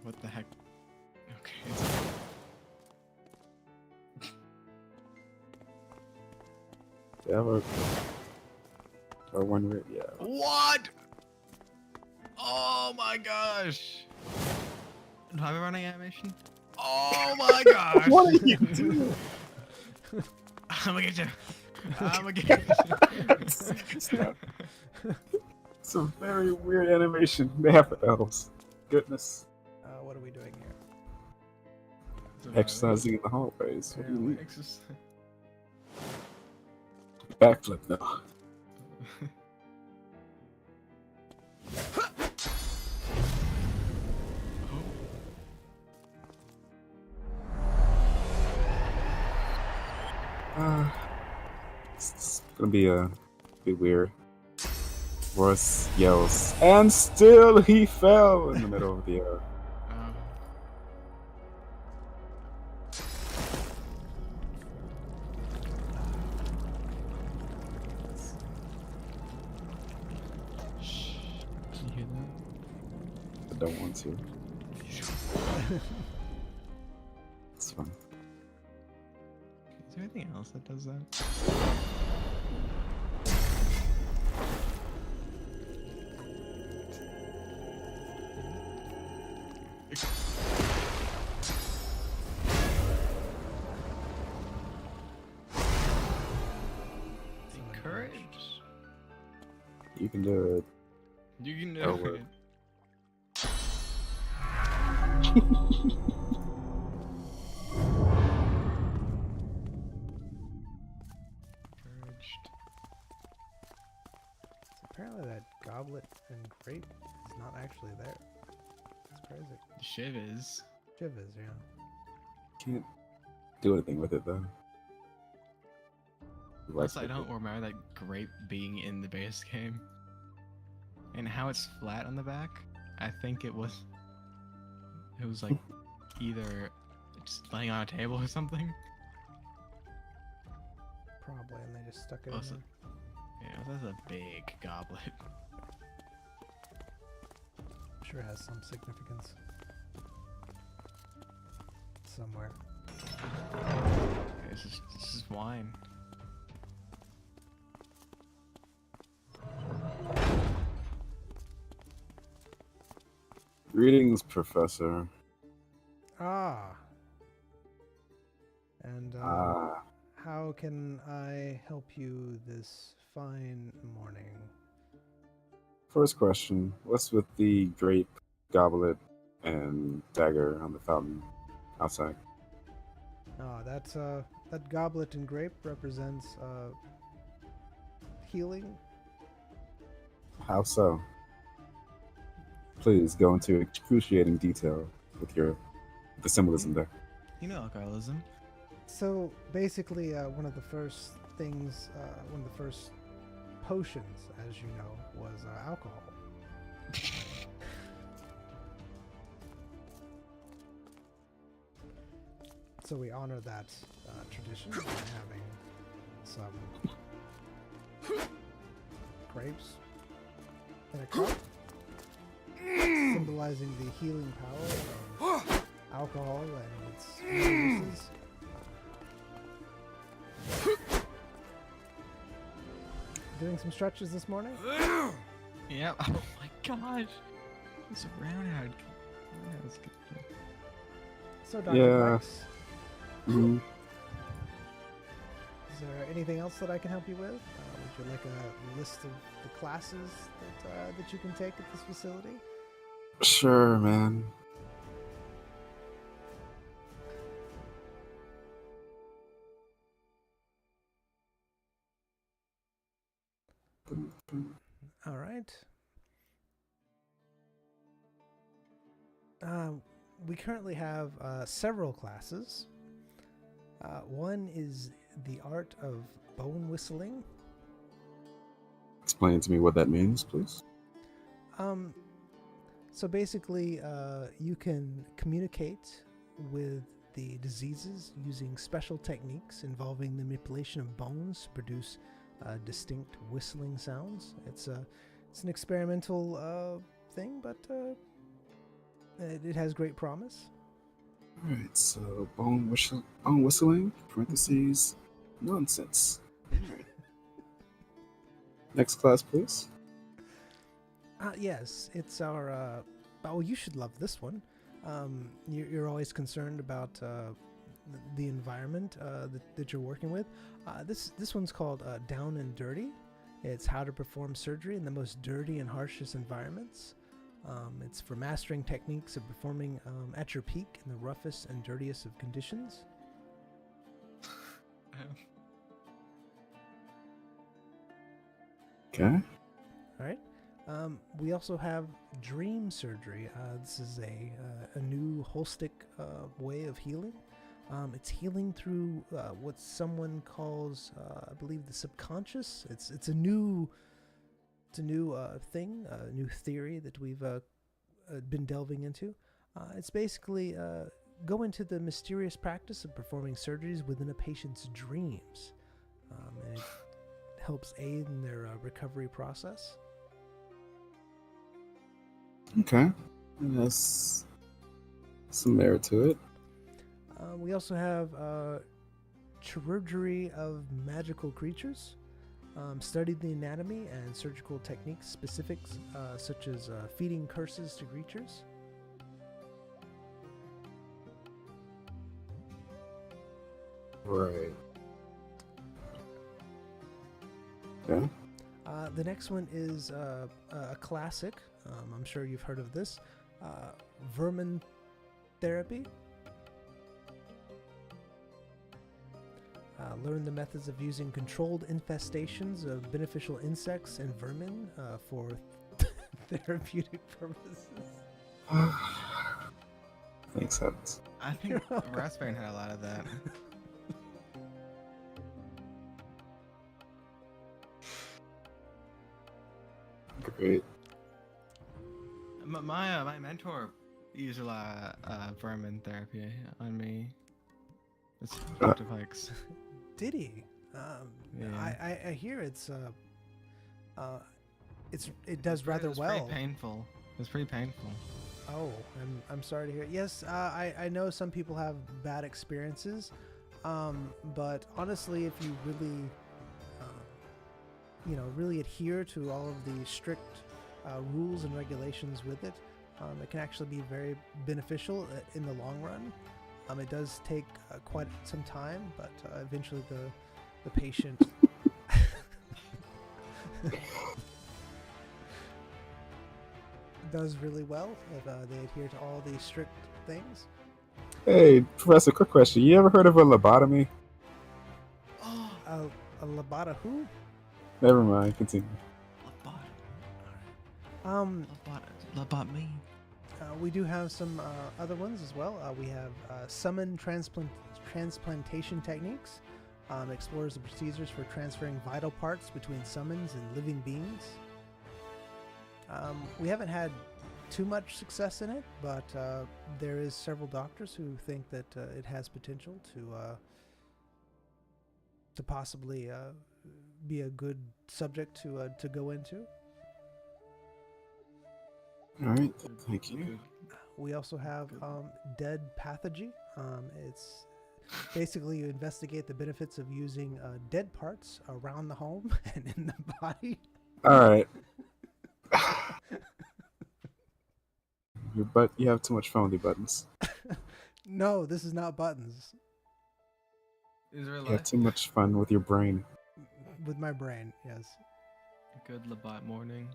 What the heck? Okay. Yeah, or one way, yeah. What? Oh my gosh! Do I have a running animation? Oh my gosh! What are you doing? I'm gonna get you. I'm gonna get you. Stop. It's a very weird animation. They have the elves. Goodness. What are we doing here? Exercising in the hallways. What do you mean? Exercise. Backflip now. It's gonna be a bit weird. Royce yells, and still he fell in the middle of the air. Can you hear that? I don't want to. It's fun. Is there anything else that does that? Encourage. You can do it. You can do Oh, word. it. Encouraged. So apparently that goblet and grape is not actually there. It's crazy. Shiv is. Shiv is, yeah. Can't do anything with it though. Plus, I don't remember that grape being in the base game. And how it's flat on the back, I think it was like either just laying on a table or something. Probably, and they just stuck it Oh, in so- there. Yeah, that's a big goblet. I'm sure it has some significance. Somewhere. This is wine. Greetings, Professor. Ah. And Ah, how can I help you this fine morning? first question. What's with the grape, goblet, and dagger on the fountain outside? Ah, that goblet and grape represents healing. How so? Please go into excruciating detail with the symbolism there. You know alcoholism. So basically, one of the first things, one of the first potions, as you know, was alcohol. So we honor that tradition by having some grapes in a cup, realizing the healing power of alcohol and its uses. Doing some stretches this morning? Yeah. Oh my gosh. It's a roundhead. So, Dr. Yeah. Rex, Mhm. is there anything else that I can help you with? Would you like a list of the classes that you can take at this facility? Sure, man. All right. We currently have several classes. One is the art of bone whistling. Explain to me what that means, please. So basically, you can communicate with the diseases using special techniques involving the manipulation of bones to produce distinct whistling sounds. It's an experimental thing, but it has great promise. All right, so bone whistling, parentheses, nonsense. Next class, please. Yes, it's our. Oh, you should love this one. You're always concerned about the environment that you're working with. This one's called Down and Dirty. It's how to perform surgery in the most dirty and harshest environments. It's for mastering techniques of performing at your peak in the roughest and dirtiest of conditions. Okay. All right. We also have dream surgery. This is a new holistic way of healing. It's healing through what someone calls, I believe, the subconscious. It's a new thing, a new theory that we've been delving into. It's basically go into the mysterious practice of performing surgeries within a patient's dreams, and it helps aid in their recovery process. Okay. That's some merit to it. We also have chirurgery of magical creatures. Study the anatomy and surgical techniques specifics, such as feeding curses to creatures. Right. Okay. The next one is a classic. I'm sure you've heard of this. Vermin therapy. Learn the methods of using controlled infestations of beneficial insects and vermin for therapeutic purposes. Makes sense. I think Raspberry had a lot of that. Great. My mentor used a lot of vermin therapy on me. It's Dr. Pikes. Did he? Yeah. I hear it does rather It's well. pretty painful. It's pretty painful. Oh, I'm sorry to hear. Yes, I know some people have bad experiences, but honestly, if you really, really adhere to all of the strict rules and regulations with it, it can actually be very beneficial in the long run. It does take quite some time, but eventually the patient does really well if they adhere to all these strict things. Hey, Professor, quick question. You ever heard of a lobotomy? Oh, A labata who? Never mind. Continue. Lobot me. We do have some other ones as well. We have summon transplantation techniques. Explores the procedures for transferring vital parts between summons and living beings. We haven't had too much success in it, but there is several doctors who think that it has potential to possibly be a good subject to go into. All right, thank you. We also have dead pathogy. It's basically you investigate the benefits of using dead parts around the home and in the body. All right. You have too much phone with your buttons. No, this is not buttons. Is there a You have too much fun with your brain. With my brain, yes. good Labat morning?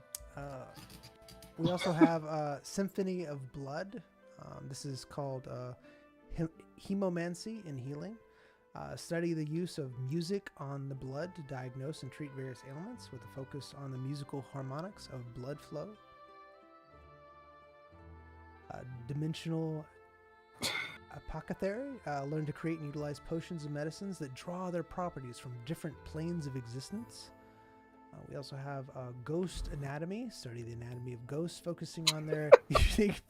We also have Symphony of Blood. This is called hemomancy in healing. Study the use of music on the blood to diagnose and treat various ailments with a focus on the musical harmonics of blood flow. Dimensional apothecary. Learn to create and utilize potions and medicines that draw their properties from different planes of existence. We also have Ghost Anatomy. Study the anatomy of ghosts, focusing on their unique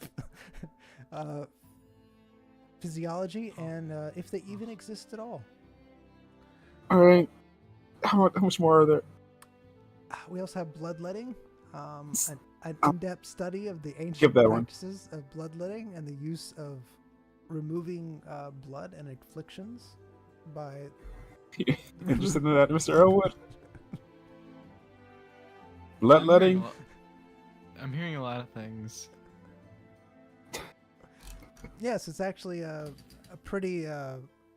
physiology and if they even exist at all. All right. How much more are there? We also have Bloodletting, an in-depth study of the ancient Give that one. practices of bloodletting and the use of removing blood and afflictions by... Interested in that, Mr. Elwood? Bloodletting? I'm hearing a lot of things. Yes, it's actually a pretty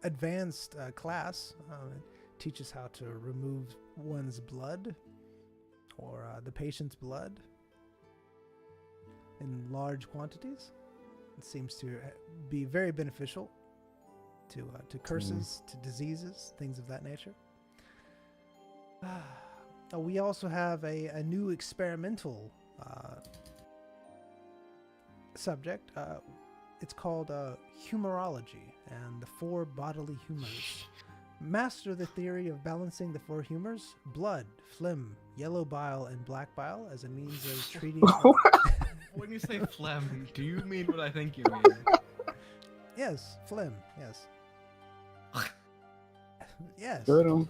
advanced class. It teaches how to remove one's blood or the patient's blood in large quantities. It seems to be very beneficial to curses, to diseases, things of that nature. We also have a new experimental subject. It's called humorology and the four bodily humors. Master the theory of balancing the four humors: blood, phlegm, yellow bile, and black bile as a means of treating... When you say phlegm, do you mean what I think you mean? Yes, phlegm, yes. Yes. Good 'em.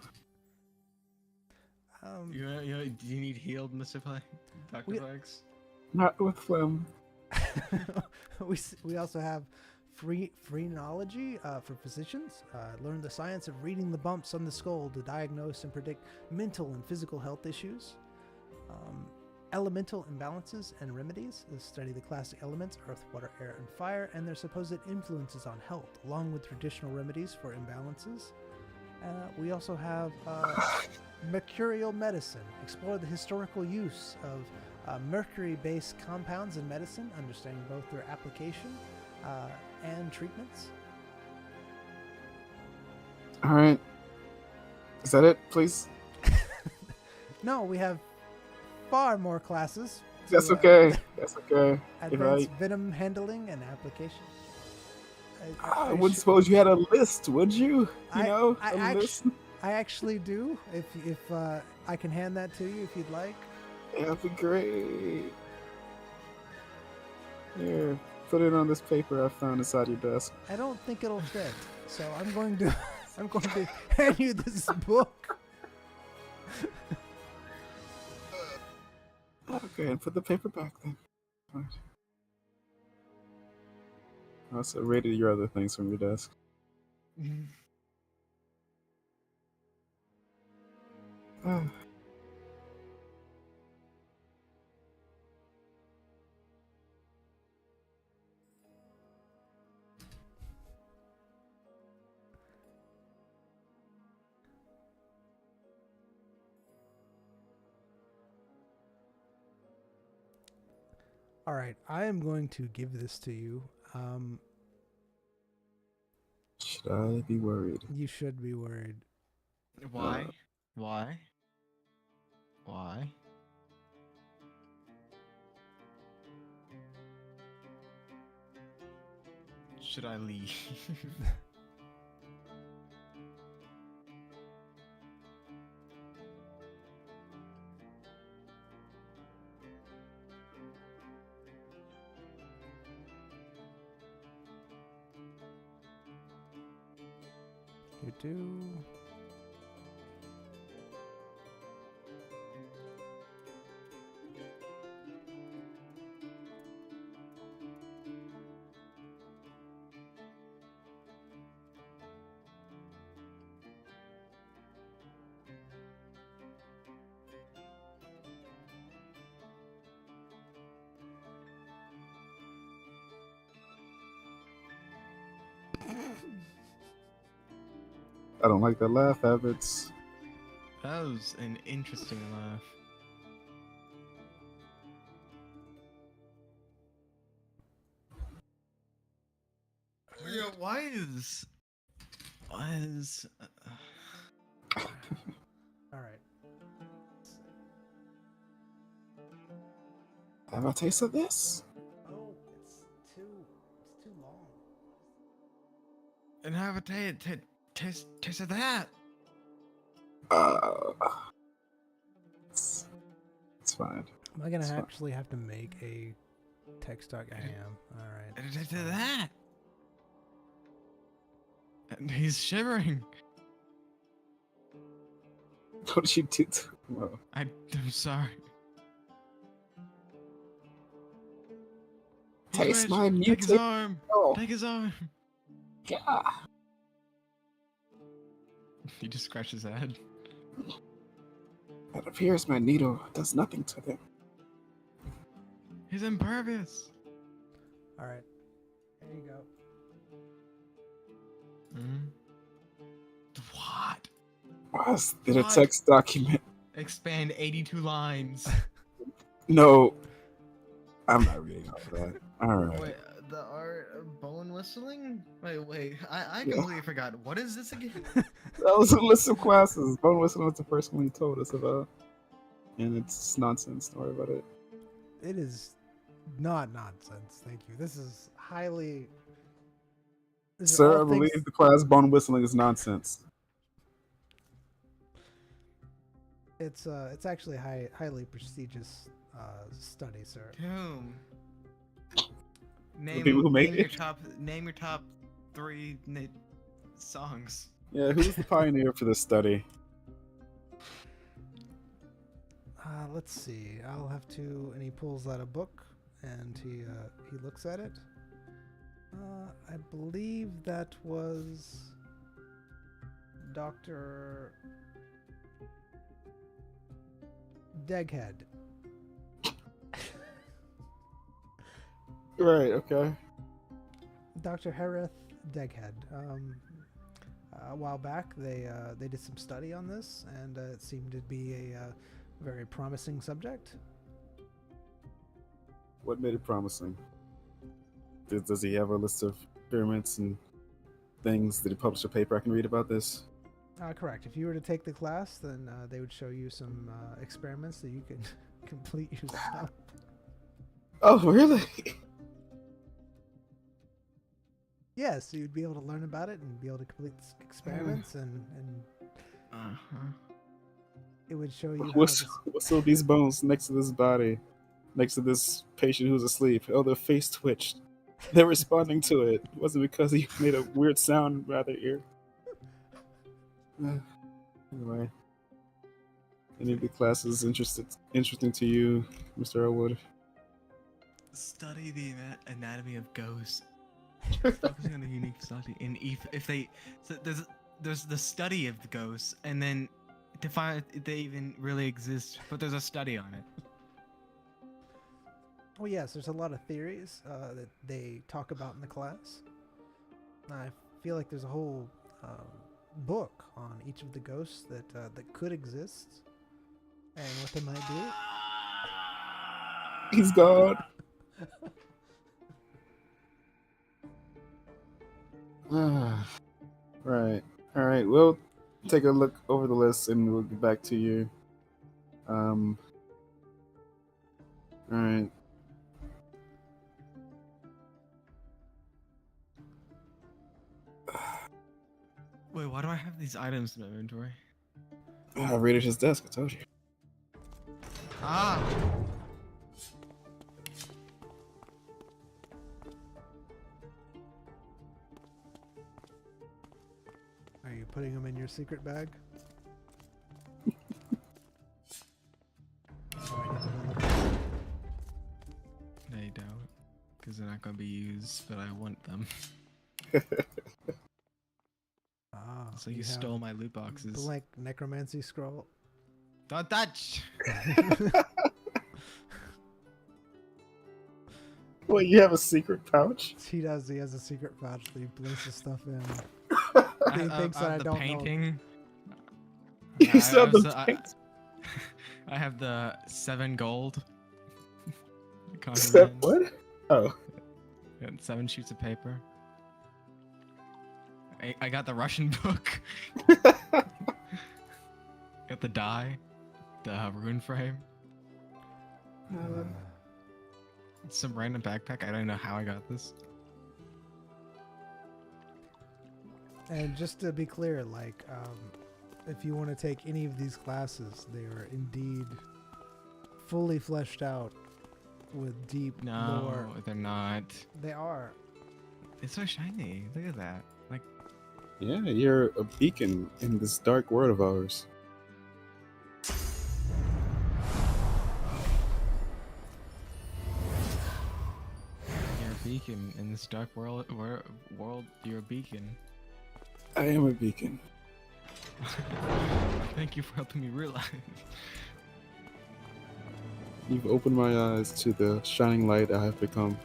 Do you need healed, Mr. Dr. Flags? Not with phlegm. we also have phrenology for physicians. Learn the science of reading the bumps on the skull to diagnose and predict mental and physical health issues. Elemental imbalances and remedies. Study the classic elements, earth, water, air, and fire, and their supposed influences on health, along with traditional remedies for imbalances. We also have mercurial medicine. Explore the historical use of mercury-based compounds in medicine, understanding both their application and treatments. All right. Is that it, please? No, we have far more classes. That's okay. That's okay. Advanced venom handling and application. I wouldn't suppose you had a list, would you? List. I actually do. If I can hand that to you if you'd like. That'd be great. Here, put it on this paper I found inside your desk. I don't think it'll fit, so I'm going to hand you this book. Okay, and put the paper back then. All right. I also rated your other things from your desk. All right, I am going to give this to you. Should I be worried? You should be worried. Why? Why? Why? Should I leave? You do. I don't like that laugh, Badhabitz. That was an interesting laugh. Yeah, why is All right. Have a taste of this? Oh, it's too long. and have a taste of that? Uh, it's fine. Am I gonna It's fine. actually have to make a text doc? I am. All right. And a taste of that. And he's shivering. What did you do to him? Oh. I'm sorry. Taste Rich, my Take his mutate. arm. Oh, Take his arm. yeah. He just scratches his head. It appears my needle does nothing to them. He's impervious. All right. There you go. Mm. What? Was did a What? text document? Expand 82 lines. No, I'm not reading all of that. All right. Wait, the art of bone whistling? Wait. I Yeah. completely forgot. What is this again? That was a list of classes. Bone whistling was the first one he told us about, and it's nonsense. Don't worry about it. It is not nonsense. Thank you. This is highly. This is Sir, all I believe things- the class bone whistling is nonsense. It's actually highly prestigious study, sir. Whom? people who make name your it? Name your top 3 songs. Yeah, who's the pioneer for this study? Let's see. I'll have to, and he pulls out a book, and he looks at it. I believe that was Dr. Deghead. Right. Okay. Dr. Harith Deghead. A while back, they did some study on this, and it seemed to be a very promising subject. What made it promising? Does he have a list of experiments and things? Did he publish a paper I can read about this? Correct. If you were to take the class, then they would show you some experiments that you can complete yourself. Oh, really? Yes, so you'd be able to learn about it and be able to complete experiments, and Uh-huh. it would show you how What's all these bones next to this body, next to this patient who's asleep? Oh, their face twitched. They're responding to it. It wasn't because he made a weird sound by their ear. Anyway, any of the classes interesting to you, Mr. Elwood? Study the anatomy of ghosts. Focusing on the unique study. And if they, so there's the study of the ghosts, and then define if they even really exist. But there's a study on it. Oh yes, there's a lot of theories that they talk about in the class. I feel like there's a whole book on each of the ghosts that could exist and what they might do. He's gone. Right. All right. We'll take a look over the list and we'll get back to you. All right. Wait, why do I have these items in my inventory? I raided his desk. I told you. Ah. Are you putting them in your secret bag? I doubt, because they're not gonna be used, but I want them. So you have stole my loot boxes. blank necromancy scroll. Don't touch. Wait, you have a secret pouch? He does. He has a secret pouch that he places stuff in. I, He thinks that I the don't know. painting. You I- said I the also- I- paint? I have the 7 gold. Except Conjured what? Oh. in. Got 7 sheets of paper. I got the Russian book. Got the die. The rune frame. Some random backpack. I don't know how I got this. And just to be clear, like, if you want to take any of these classes, they are indeed fully fleshed out with deep lore. No, they're not. They are. It's so shiny. Look at that. Like, Yeah, you're a beacon in this dark world of ours. you're a beacon in this dark world. World, you're a beacon. I am a beacon. Thank you for helping me realize. You've opened my eyes to the shining light I have become.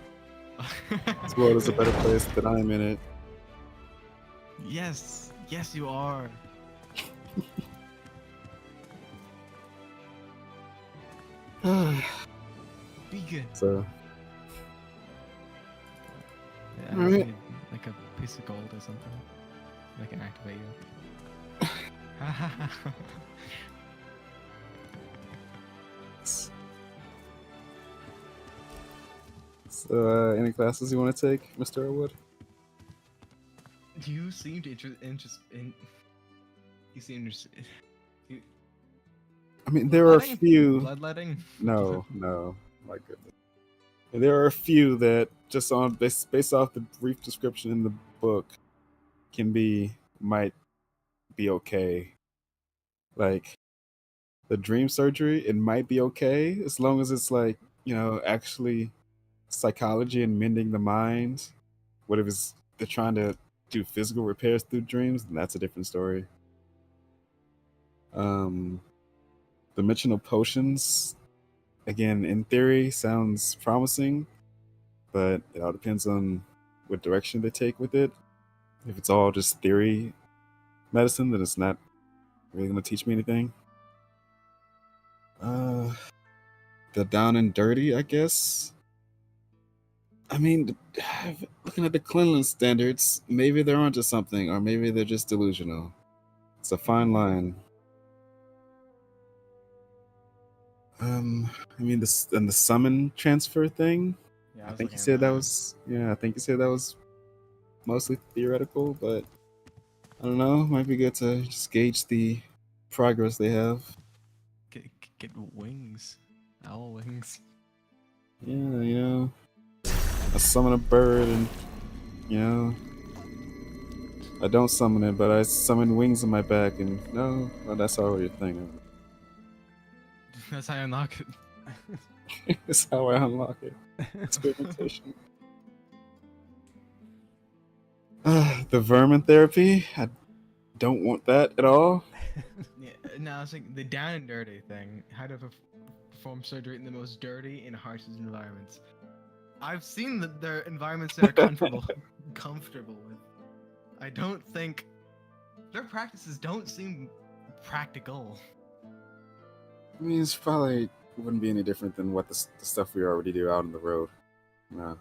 This world is a better place that I am in it. Yes, yes, you are. Beacon. So, Yeah, I just Alright. need like a piece of gold or something. I can activate you. any classes you want to take, Mr. Elwood? You seemed interested. You seem interested. I mean, there are a Bloodletting? few. Bloodletting? No, my goodness. There are a few that just on based off the brief description in the book might be okay. Like the dream surgery, it might be okay as long as it's like, actually psychology and mending the mind. What if they're trying to do physical repairs through dreams? Then that's a different story. Dimensional potions, again, in theory, sounds promising, but it all depends on what direction they take with it. If it's all just theory medicine, then it's not really going to teach me anything. The down and dirty, I guess. I mean, looking at the cleanliness standards, maybe they're onto something, or maybe they're just delusional. It's a fine line. I mean, the summon transfer thing. Yeah, I was think looking you at said that was mostly theoretical, but I don't know. Might be good to just gauge the progress they have. Get wings, owl wings. Yeah, I summon a bird, and I don't summon it, but I summon wings on my back, and no, well, that's already a thing. That's how I unlock it. That's how I unlock it. Experimentation. The vermin therapy. I don't want that at all. Yeah, no, I was like the down and dirty thing. How to perform surgery in the most dirty and harshest environments. I've seen their environments that are comfortable with. I don't think their practices don't seem practical. I mean, it's probably wouldn't be any different than what the stuff we already do out on the road. No.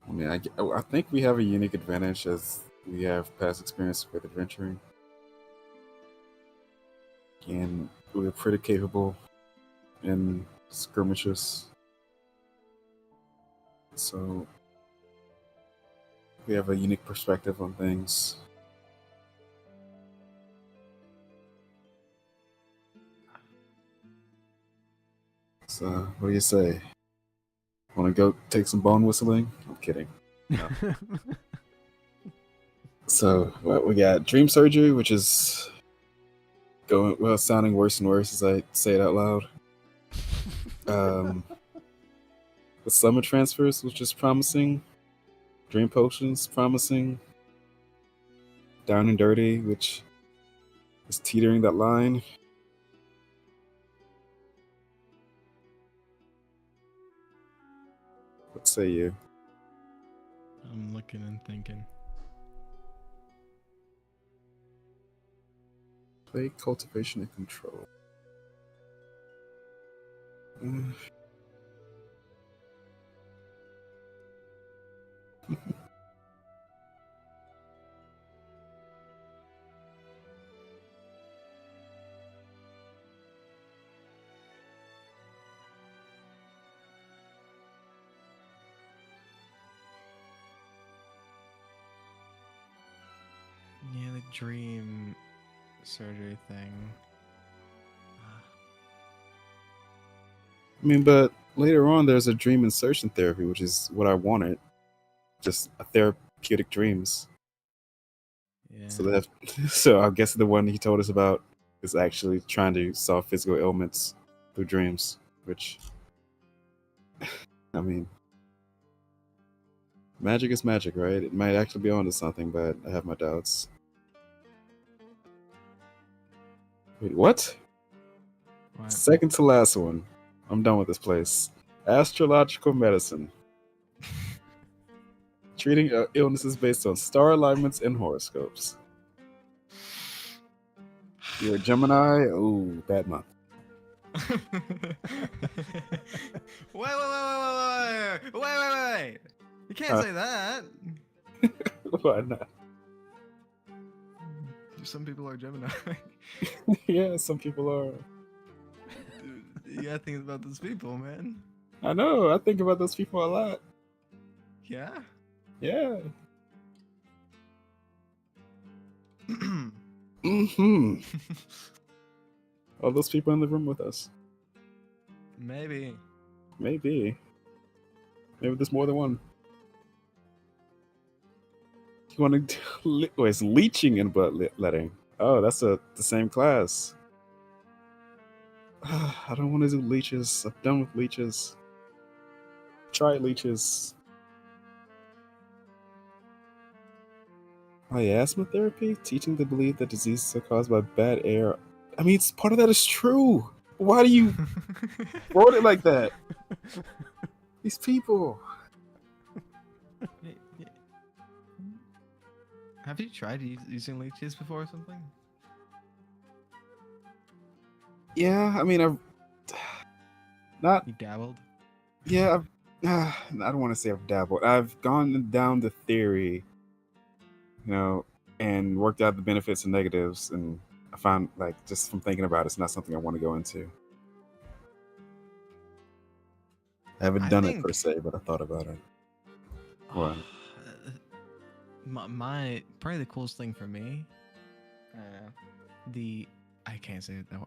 I mean, I think we have a unique advantage as we have past experience with adventuring. And we're pretty capable in skirmishes. So we have a unique perspective on things. So, what do you say? Want to go take some bone whistling? I'm kidding. No. So, what we got? Dream surgery, which is sounding worse and worse as I say it out loud. The summon transfers, which is promising. Dream potions, promising. Down and dirty, which is teetering that line. What say you? I'm looking and thinking. Play cultivation and control. Mm. Yeah, the dream surgery thing. I mean, but later on, there's a dream insertion therapy, which is what I wanted. Just a therapeutic dreams. Yeah. So that, so I guess the one he told us about is actually trying to solve physical ailments through dreams, which, I mean, magic is magic, right? It might actually be onto something, but I have my doubts. Wait, what? What? Second to last one. I'm done with this place. Astrological medicine. Treating illnesses based on star alignments and horoscopes. You're a Gemini? Ooh, bad month. Wait. You can't say that. Why not? Some people are Gemini. Yeah, some people are. You gotta think about those people, man. I know. I think about those people a lot. Yeah? Yeah. Mm-hmm. All those people in the room with us. Maybe. Maybe. Maybe there's more than one. You want to? Oh, it's leeching and bloodletting. Oh, that's the same class. I don't want to do leeches. I'm done with leeches. Try leeches. Miasma therapy? Teaching to believe that diseases are caused by bad air. I mean, part of that is true. Why do you wrote it like that? These people. Have you tried using leeches before or something? Yeah, I mean, I've not. You dabbled? Yeah, I don't want to say I've dabbled. I've gone down the theory, and worked out the benefits and negatives, and I found, like, just from thinking about it, it's not something I want to go into. I haven't done it per se, but I thought about it. What? My probably the coolest thing for me, I can't say it that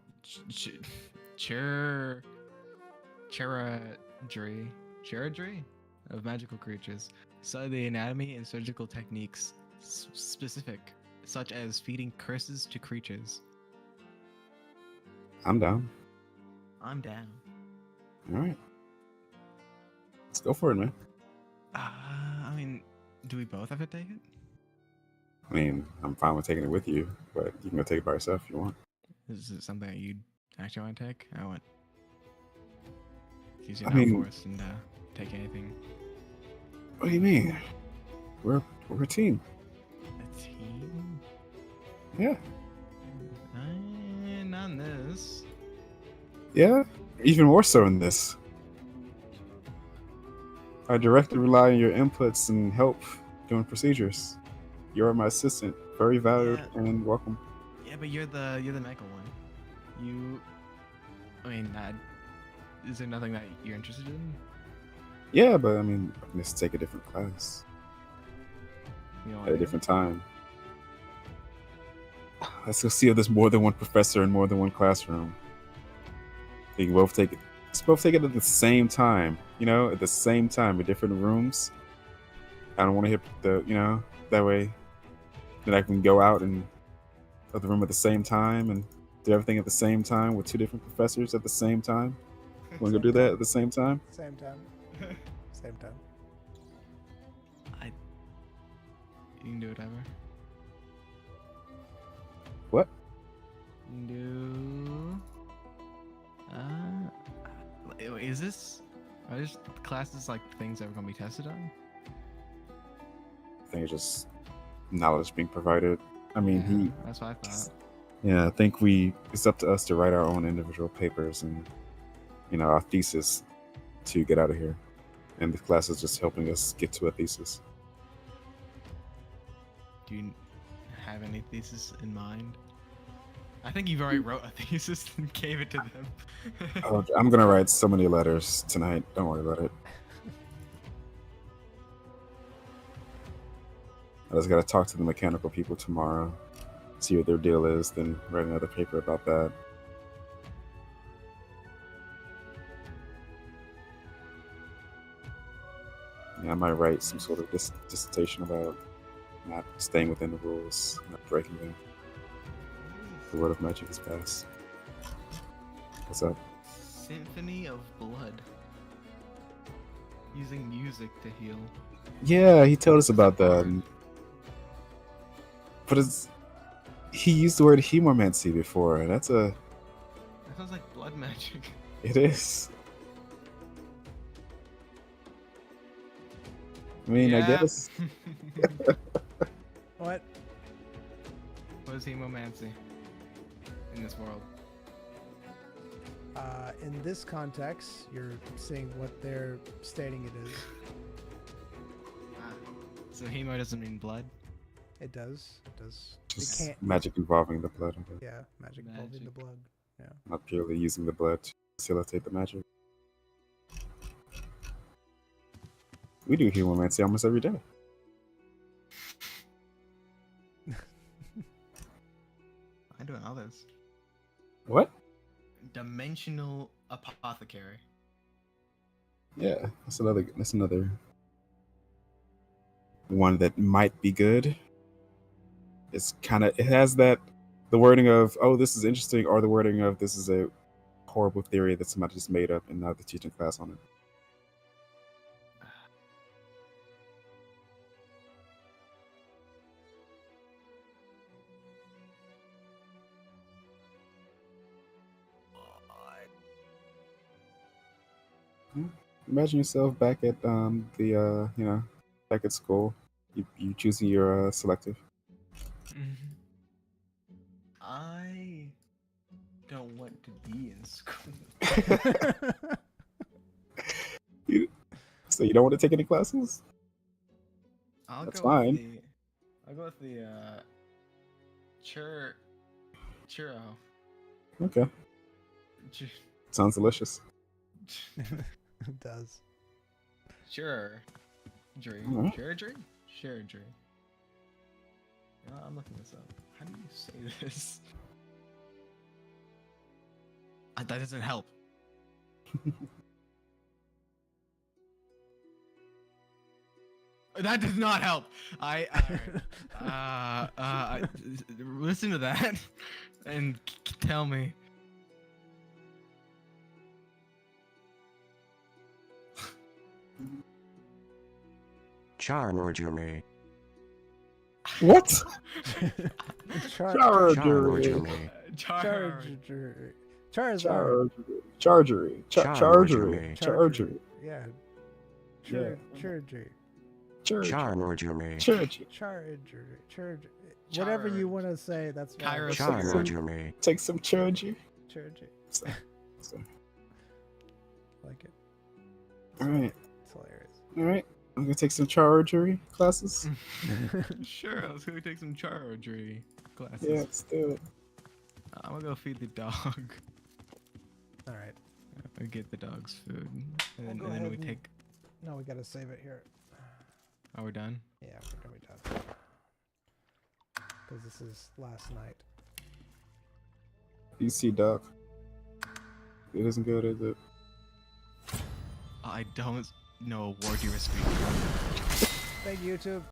Cheradry of magical creatures. Study the anatomy and surgical techniques specific, such as feeding curses to creatures. I'm down. I'm down. All right. Let's go for it, man. I mean, do we both have to take it? I mean, I'm fine with taking it with you, but you can go take it by yourself if you want. Is it something that you'd actually want to take? I want. You're I not mean- forced and take anything. What do you mean? We're a team. A team? Yeah. Not in this. Yeah. Even more so in this. I directly rely on your inputs and help doing procedures. You're my assistant. Very valued and welcome. Yeah, but you're the medical one. Is there nothing that you're interested in? Yeah, but I mean, I can just take a different class You know, at a different time. Let's go see if there's more than one professor in more than one classroom. You can both take it. Let's both take it at the same time. At the same time in different rooms. I don't want to hit that way. Then I can go out and the room at the same time and do everything at the same time with two different professors at the same time. Want to go do that at the same time? Same time. Same time. You can do whatever. What? You can do. Wait, is this? Are just classes like things that we're gonna be tested on? I think it's just knowledge being provided. I mean, That's what I thought. yeah, I think it's up to us to write our own individual papers and, our thesis to get out of here. And the class is just helping us get to a thesis. Do you have any thesis in mind? I think you've already wrote a thesis and gave it to them. Oh, I'm going to write so many letters tonight. Don't worry about it. I just got to talk to the mechanical people tomorrow, see what their deal is, then write another paper about that. Yeah, I might write some sort of dissertation about not staying within the rules, not breaking them. The word of magic is passed. What's up? Symphony of Blood. Using music to heal. Yeah, he told us about that. But he used the word hemomancy before. That sounds like blood magic. It is. I mean, I guess. What? What is hemomancy in this world? In this context, you're seeing what they're stating it is. So hemo doesn't mean blood? It does. It does. Just It can't. magic involving the blood. Okay. Yeah, magic involving the blood. Yeah. Not purely using the blood to facilitate the magic. We do hemomancy almost every day. I do others. What? Dimensional apothecary. Yeah, that's another one that might be good. It has the wording of, oh, this is interesting, or the wording of, this is a horrible theory that somebody just made up and now they're teaching class on it. Imagine yourself back at back at school. You choosing your selective. I don't want to be in school. So you don't want to take any classes? That's fine. I'll go with the churro. Okay. Sounds delicious. It does. Sure. Dream. Alright. Sure dream? Sure dream. I'm looking this up. How do you say this? That doesn't help. That does not help. Listen to that and tell me. Chargery. What? Chargery. Chargery. Charizard. Chargery. Yeah. Yeah. Chargery. Chargery. Whatever you want to say, that's fine. Kairos. Chargery. Take some chargery. Chargery. So, Like it. all right. It's hilarious. All right. I'm gonna take some chargery classes. Sure, let's go take some chargery classes. Yeah, let's do it. I'm gonna go feed the dog. All right. We get the dog's food, and then, go and then ahead we and- take. No, we gotta save it here. Are we done? Yeah, we're gonna be done. Because this is last night. PC Doc. It isn't good, is it? I don't know what you were speaking. Thank you, YouTube.